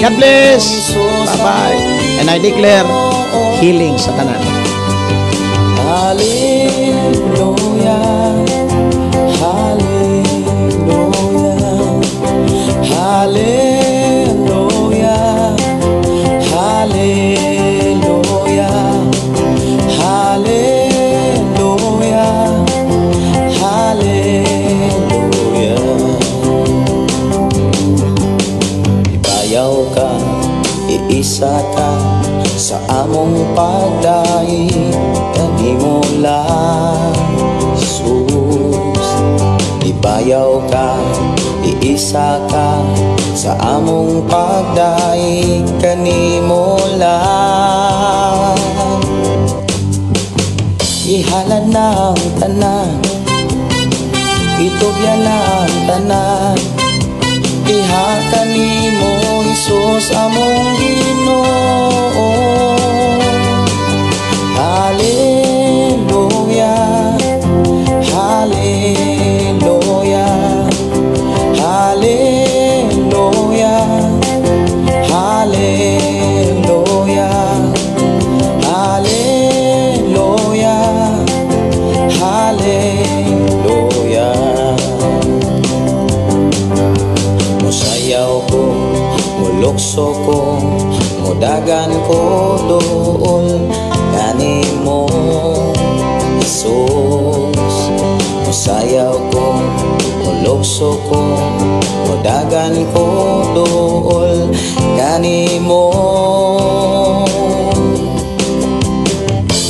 God bless. Bye-bye. And I declare healing sa tanan. Hallelujah. Hallelujah. Hallelujah. Hallelujah. Hallelujah. Hallelujah. Ibayaw ka, iisa ka sa among pagdaig, kanimo lang Jesus. Ibayaw ka, iisa ka sa among pagdaig, kanimo lang. Ihalad na ang tanan, itugyan na ang tanan, iha kanimo Jesus among Ginoo. Hallelujah. Hallelujah. Hallelujah. Hallelujah. Hallelujah. Hallelujah. Musayaw ko, mulukso ko, mudagan ko doon kanimo Jesus. Musayaw ko, mulukso ko, mudagan ko doon kanimo.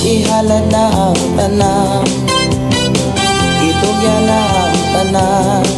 Ihalad na ang tanan, itugyan na ang tanan,